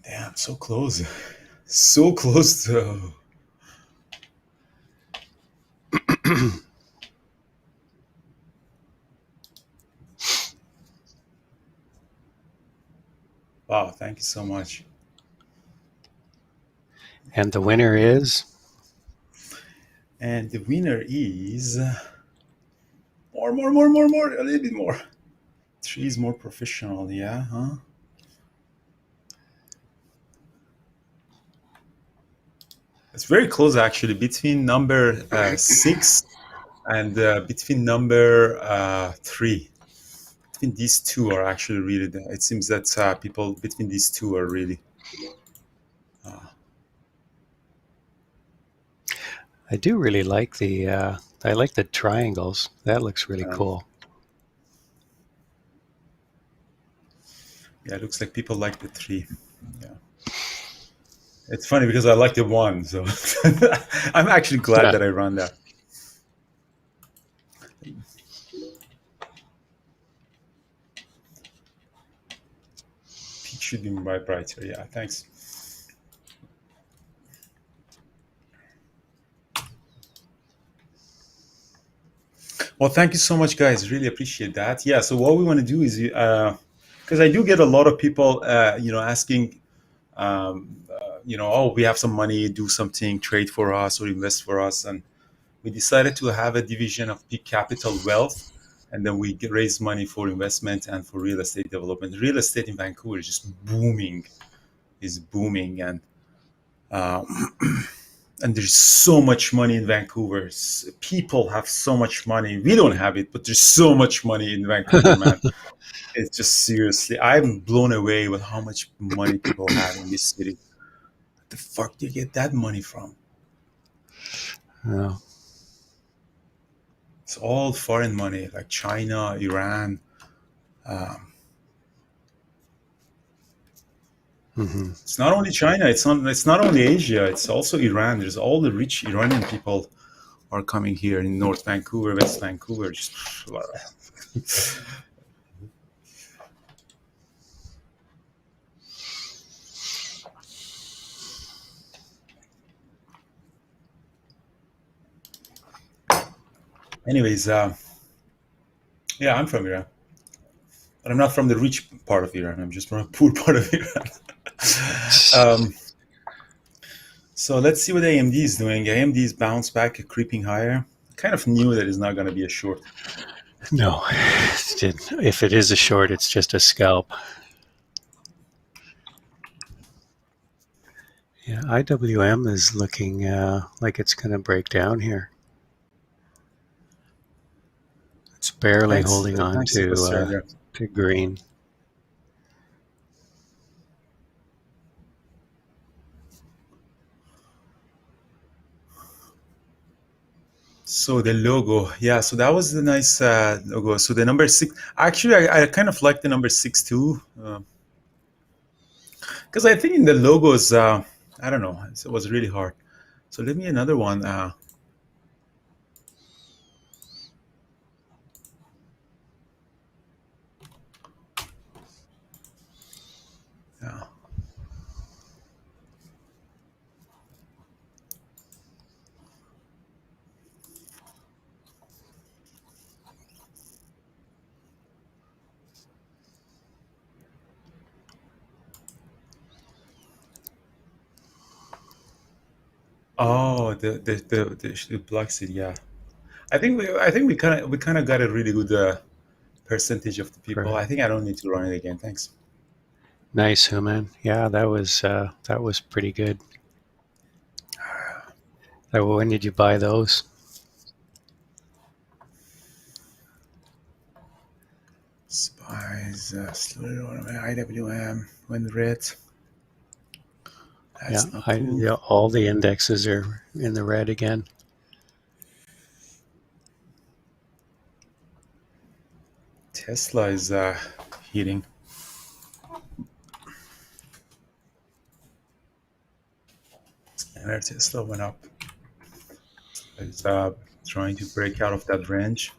Damn, so close. So close to. Wow, thank you so much. and the winner is And the winner is more, a little bit more. 3 is more professional, yeah, huh? It's very close actually between number 6 and between number 3. Between these two are actually really. It seems that people between these two are really. I do really like the I like the triangles. That looks really cool. Yeah, it looks like people like the 3. Yeah. It's funny because I like the 1, so I'm actually glad that I run that. Peak should be brighter. Yeah, thanks. Well, thank you so much, guys. Really appreciate that. Yeah. So what we want to do is, because I do get a lot of people, asking, oh, we have some money, do something, trade for us or invest for us, and we decided to have a division of peak capital wealth, and then we raise money for investment and for real estate development. Real estate in Vancouver is just booming, and and there's so much money in Vancouver. People have so much money. We don't have it, but there's so much money in Vancouver, man. It's just seriously, I'm blown away with how much money people have in this city. What the fuck do you get that money from? Yeah. It's all foreign money, like China, Iran. Mm-hmm. It's not only China. It's not only Asia. It's also Iran. There's all the rich Iranian people are coming here in North Vancouver, West Vancouver. Just anyways, yeah, I'm from Iran, but I'm not from the rich part of Iran. I'm just from a poor part of Iran. So let's see what AMD is doing. AMD is bounced back, creeping higher. Kind of knew that it's not going to be a short. No, if it is a short, it's just a scalp. Yeah, IWM is looking like it's going to break down here. It's barely holding on to green. So the logo, yeah. So that was the nice logo. So the number 6. Actually, I kind of like the number 6 too, because I think in the logos, I don't know, it was really hard. So let me another one. Yeah. Oh, the Black City, yeah. I think we kind of got a really good percentage of the people. I think I don't need to run it again. Thanks. Nice, Human. Yeah, that was pretty good. When did you buy those? Spies, IWM, when red. Yeah, That's not cool. all the indexes are in the red again. Tesla is heating. And Tesla went up. It's trying to break out of that range.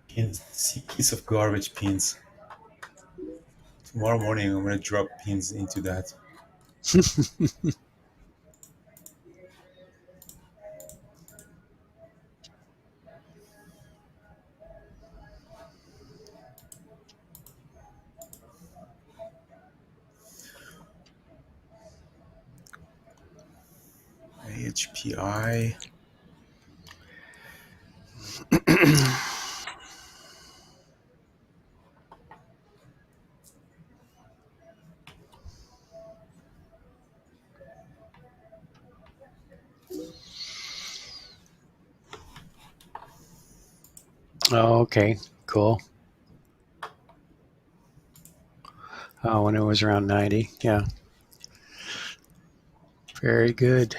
Pins, piece of garbage pins. Tomorrow morning, I'm gonna drop pins into that. HPI. Oh, okay, cool. Oh, when it was around 90, yeah. Very good.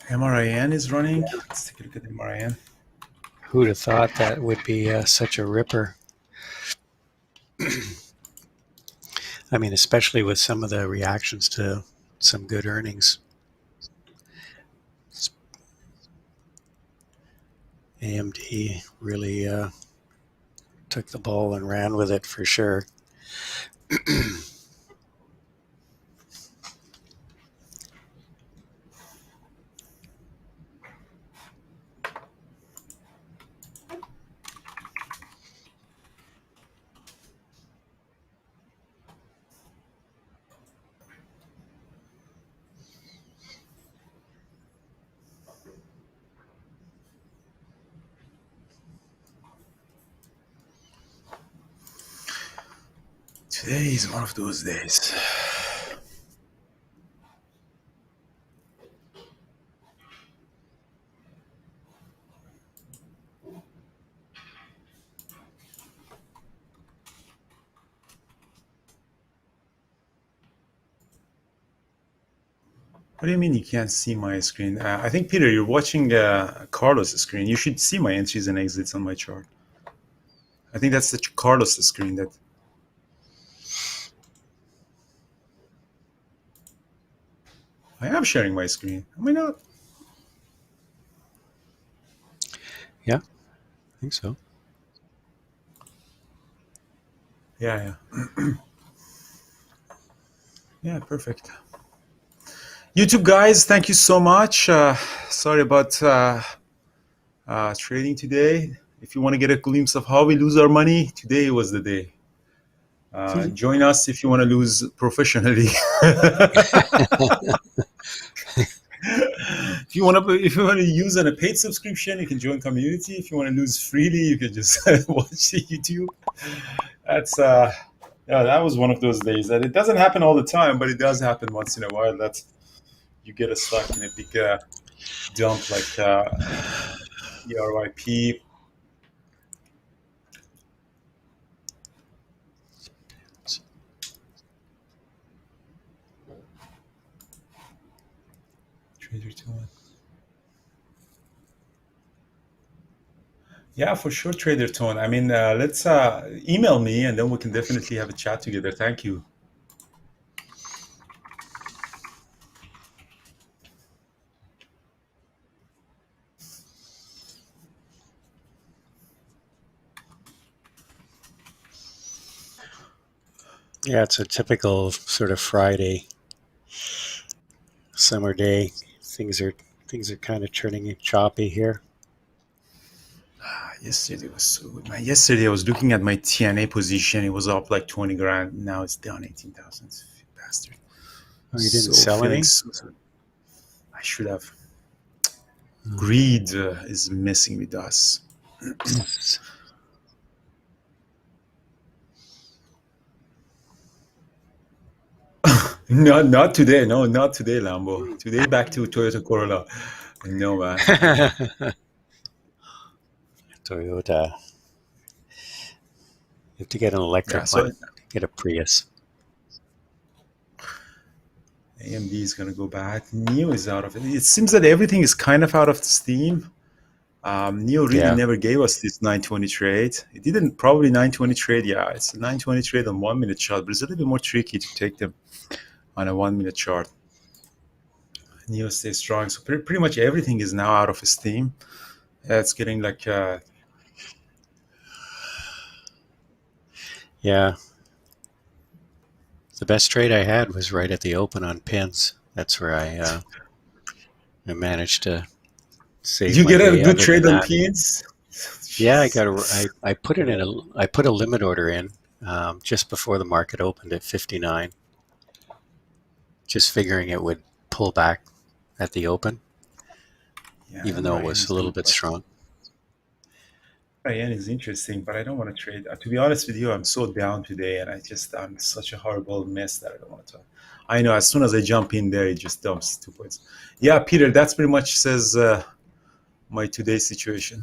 MRIN is running. Let's take a look at MRIN. Who'd have thought that would be such a ripper? I mean, especially with some of the reactions to some good earnings. AMD really took the ball and ran with it for sure. Today is one of those days. What do you mean you can't see my screen? I think, Peter, you're watching Carlos' screen. You should see my entries and exits on my chart. I think that's the Carlos' screen that. I am sharing my screen. Am I not? Yeah, I think so. Yeah. Yeah, perfect. YouTube guys, thank you so much. Sorry about trading today. If you want to get a glimpse of how we lose our money, today was the day. Join us if you want to lose professionally. If you want to use on a paid subscription, you can join community. If you want to lose freely, you can just watch the YouTube. That's that was one of those days that it doesn't happen all the time, but it does happen once in a while. That you get stuck in a big dump like ERYP. Trader Tone. Yeah, for sure, Trader Tone. I mean, let's email me, and then we can definitely have a chat together. Thank you. Yeah, it's a typical sort of Friday summer day. Things are kind of turning choppy here. Yesterday was so good, man. Yesterday I was looking at my TNA position. It was up like 20 grand. Now it's down 18,000. Bastard. Oh, you didn't So sell feeling any? so I should have. Greed is messing with us. Not today. No, not today, Lambo. Today back to Toyota Corolla. No, man. Toyota. You have to get an electric Yeah, so one. Get a Prius. AMD is going to go back. Neo is out of it. It seems that everything is kind of out of steam. Neo really Yeah. never gave us this 920 trade. It didn't probably 920 trade. Yeah, it's a 920 trade on 1 minute chart, but it's a little bit more tricky to take them on a 1 minute chart. Neo stays strong. So pretty much everything is now out of steam. It's getting like Yeah. The best trade I had was right at the open on pins. That's where I managed to save you my get a day. good Other than trade on that, pins. yeah, I put it in I put a limit order in just before the market opened at 59, just figuring it would pull back at the open, Yeah, even though it MRIN was is a little good, bit but strong. MRIN is interesting, but I don't want to trade. To be honest with you, I'm so down today, and I'm such a horrible mess that I don't want to. I know as soon as I jump in there, it just dumps 2 points. Yeah, Peter, that's pretty much says my today's situation.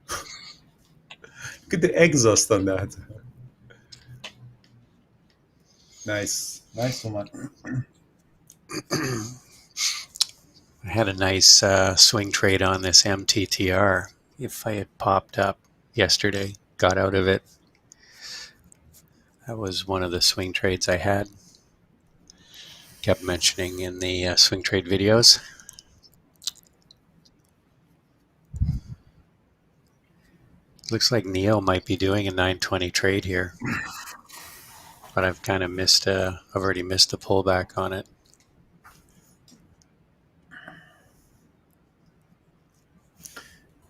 Look at the exhaust on that. Nice woman. I had a nice swing trade on this MTTR. If I had popped up yesterday, got out of it, that was one of the swing trades I had. Kept mentioning in the swing trade videos. Looks like Neo might be doing a 920 trade here, but I've kind of missed. I've already missed the pullback on it.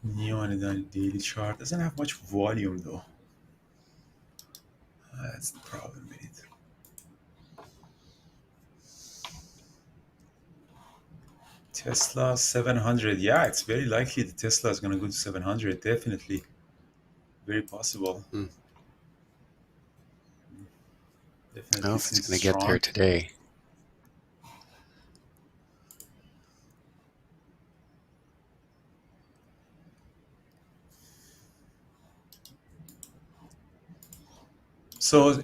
Neo on the daily chart doesn't have much volume though. That's the problem with it. Tesla 700. Yeah, it's very likely the Tesla is going to go to 700. Definitely. Very possible. Definitely. I don't know if it's going to get there today. So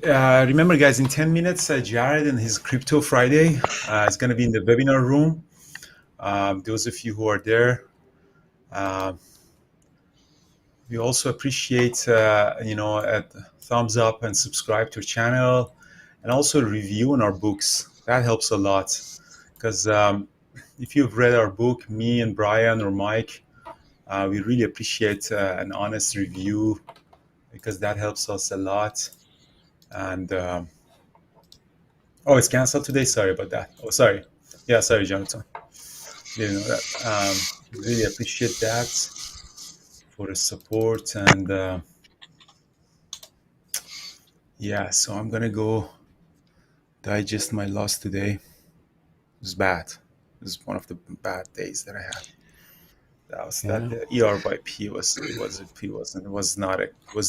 remember, guys, in 10 minutes, Jared and his Crypto Friday is going to be in the webinar room. Those of you who are there, we also appreciate, a thumbs up and subscribe to our channel, and also review on our books. That helps a lot, because if you've read our book, me and Brian or Mike, we really appreciate an honest review, because that helps us a lot. And it's canceled today. Sorry about that. Oh, sorry. Yeah, sorry, Jonathan. Didn't know that. Really appreciate that for the support. And yeah, so I'm gonna go digest my loss today. It was bad. It was one of the bad days that I had. That the ER/P was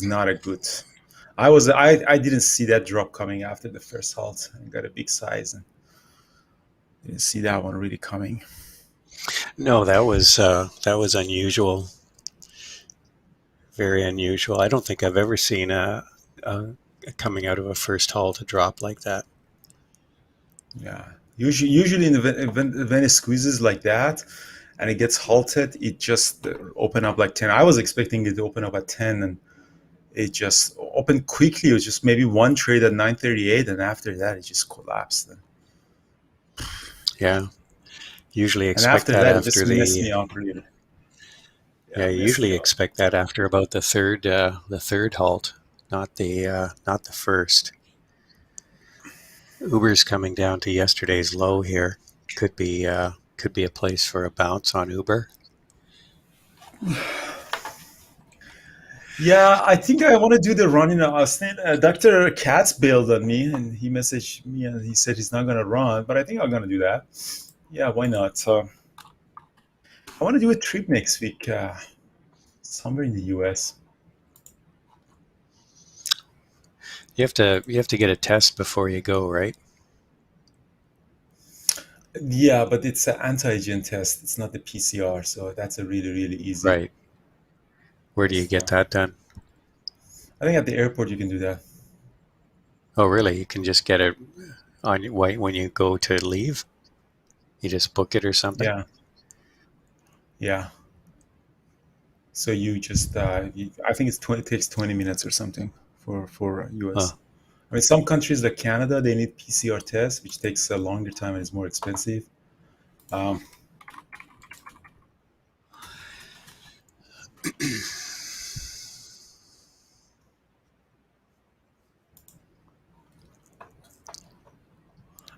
not a good. I didn't see that drop coming after the first halt. I got a big size and didn't see that one really coming. No, that was unusual. Very unusual. I don't think I've ever seen a coming out of a first halt to drop like that. Yeah, Usually in when it squeezes like that and it gets halted, it just open up like 10. I was expecting it to open up at 10, and it just opened quickly. It was just maybe one trade at 9:38, and after that it just collapsed. Yeah. Usually And expect after that that, it just after messed the me up really. yeah. Yeah, messed Usually me up. expect that after about the third halt, not the first. Uber's coming down to yesterday's low here. Could be a place for a bounce on Uber. Yeah, I think I want to do the run in Austin. Dr. Katz bailed on me, and he messaged me and he said he's not going to run, but I think I'm going to do that. Yeah, why not? So I want to do a trip next week, somewhere in the US. You have to get a test before you go, right? Yeah, but it's an antigen test. It's not the PCR, so that's a really, really easy. Right. Where do you Just, get that done? I think at the airport you can do that. Oh, really? You can just get it on when you go to leave. You just book it or something. Yeah, yeah. So you just, I think it takes 20 minutes or something for US. Oh, I mean, some countries like Canada, they need PCR tests, which takes a longer time and is more expensive. Um,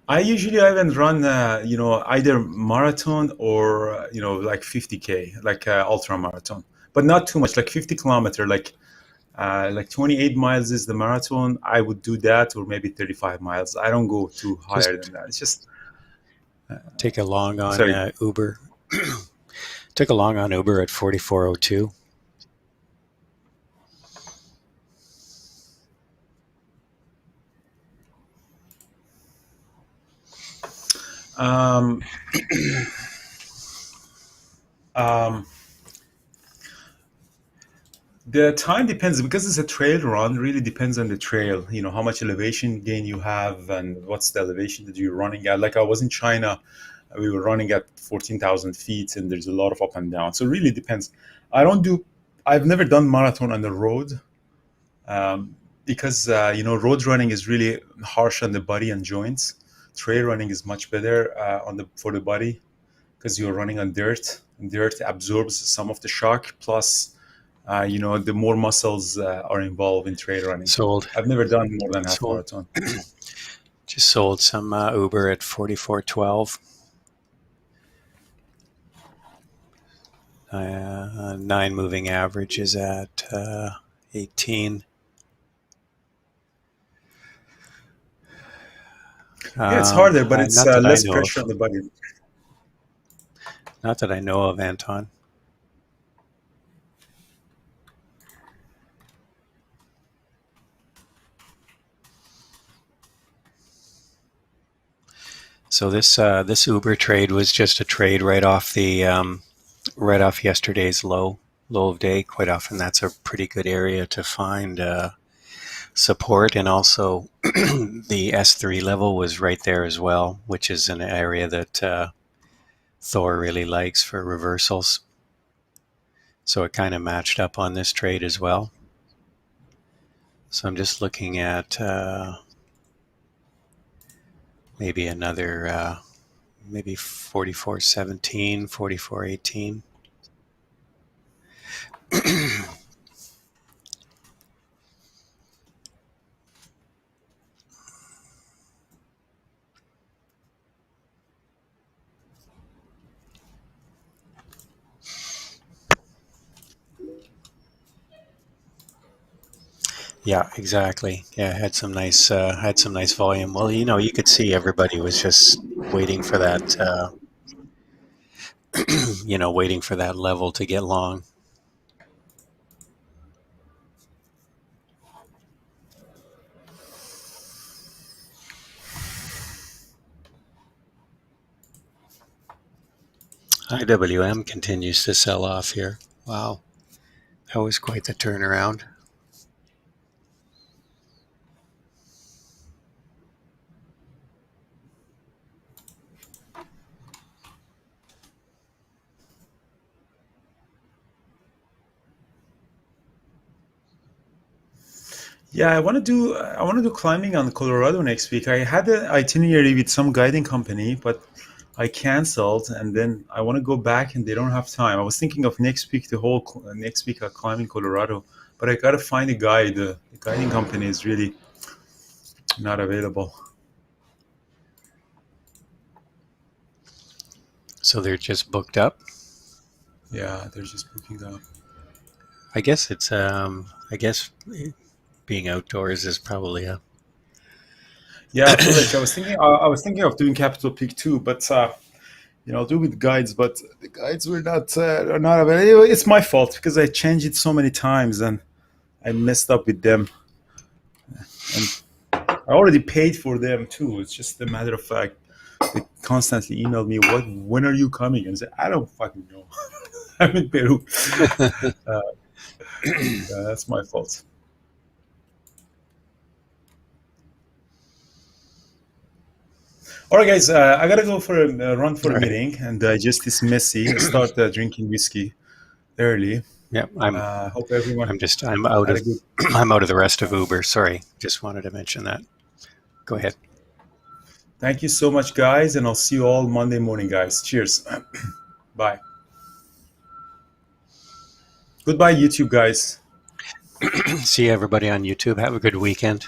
I usually haven't run, either marathon or like 50K, like ultra marathon, but not too much, like 50 kilometer, like 28 miles is the marathon. I would do that, or maybe 35 miles. I don't go too higher than just that. It's just, take along on sorry. Uber. Took along on Uber at 4402. Um, um, the time depends because it's a trail run. Really depends on the trail. You know how much elevation gain you have and what's the elevation that you're running at. Like I was in China, we were running at 14,000 feet, and there's a lot of up and down. So it really depends. I don't do. I've never done marathon on the road, because road running is really harsh on the body and joints. Trail running is much better on the for the body because you're running on dirt, and dirt absorbs some of the shock. Plus, the more muscles are involved in trail running. Sold. I've never done more than half Sold. marathon. Just sold some Uber at 4412. 9 moving average is at 18. Yeah, it's harder, but it's Not that I less know pressure of. on the body. Not that I know of, Anton. So this Uber trade was just a trade right off right off yesterday's low of day. Quite often, that's a pretty good area to find support, and also the S3 level was right there as well, which is an area that Thor really likes for reversals. So it kind of matched up on this trade as well. So I'm just looking at maybe another maybe 44.17, 44.18. Yeah, exactly. Yeah, had some nice volume. Well, you could see everybody was just waiting for that waiting for that level to get long. IWM continues to sell off here. Wow, that was quite the turnaround. Yeah, I want to do climbing on Colorado next week. I had an itinerary with some guiding company, but I canceled, and then I want to go back, and they don't have time. I was thinking of next week, next week, climbing Colorado, but I gotta find a guide. The guiding company is really not available. So they're just booked up. Yeah, they're just booking up. I guess it's I guess being outdoors is probably a Yeah, village. I was thinking of doing Capitol Peak too, but I'll do with guides. But the guides were not are not available. It's my fault because I changed it so many times and I messed up with them. And I already paid for them too. It's just a matter of fact. They constantly email me, when are you coming? And I say, I don't fucking know. I'm in Peru. That's my fault. All right, guys, I gotta go for a run for a meeting and digest this messy. Start drinking whiskey early. Yeah, Hope everyone I'm out had of a good. I'm out of the rest of Uber. Sorry, just wanted to mention that. Go ahead. Thank you so much, guys, and I'll see you all Monday morning, guys. Cheers. Bye. Goodbye, YouTube guys. See everybody on YouTube. Have a good weekend.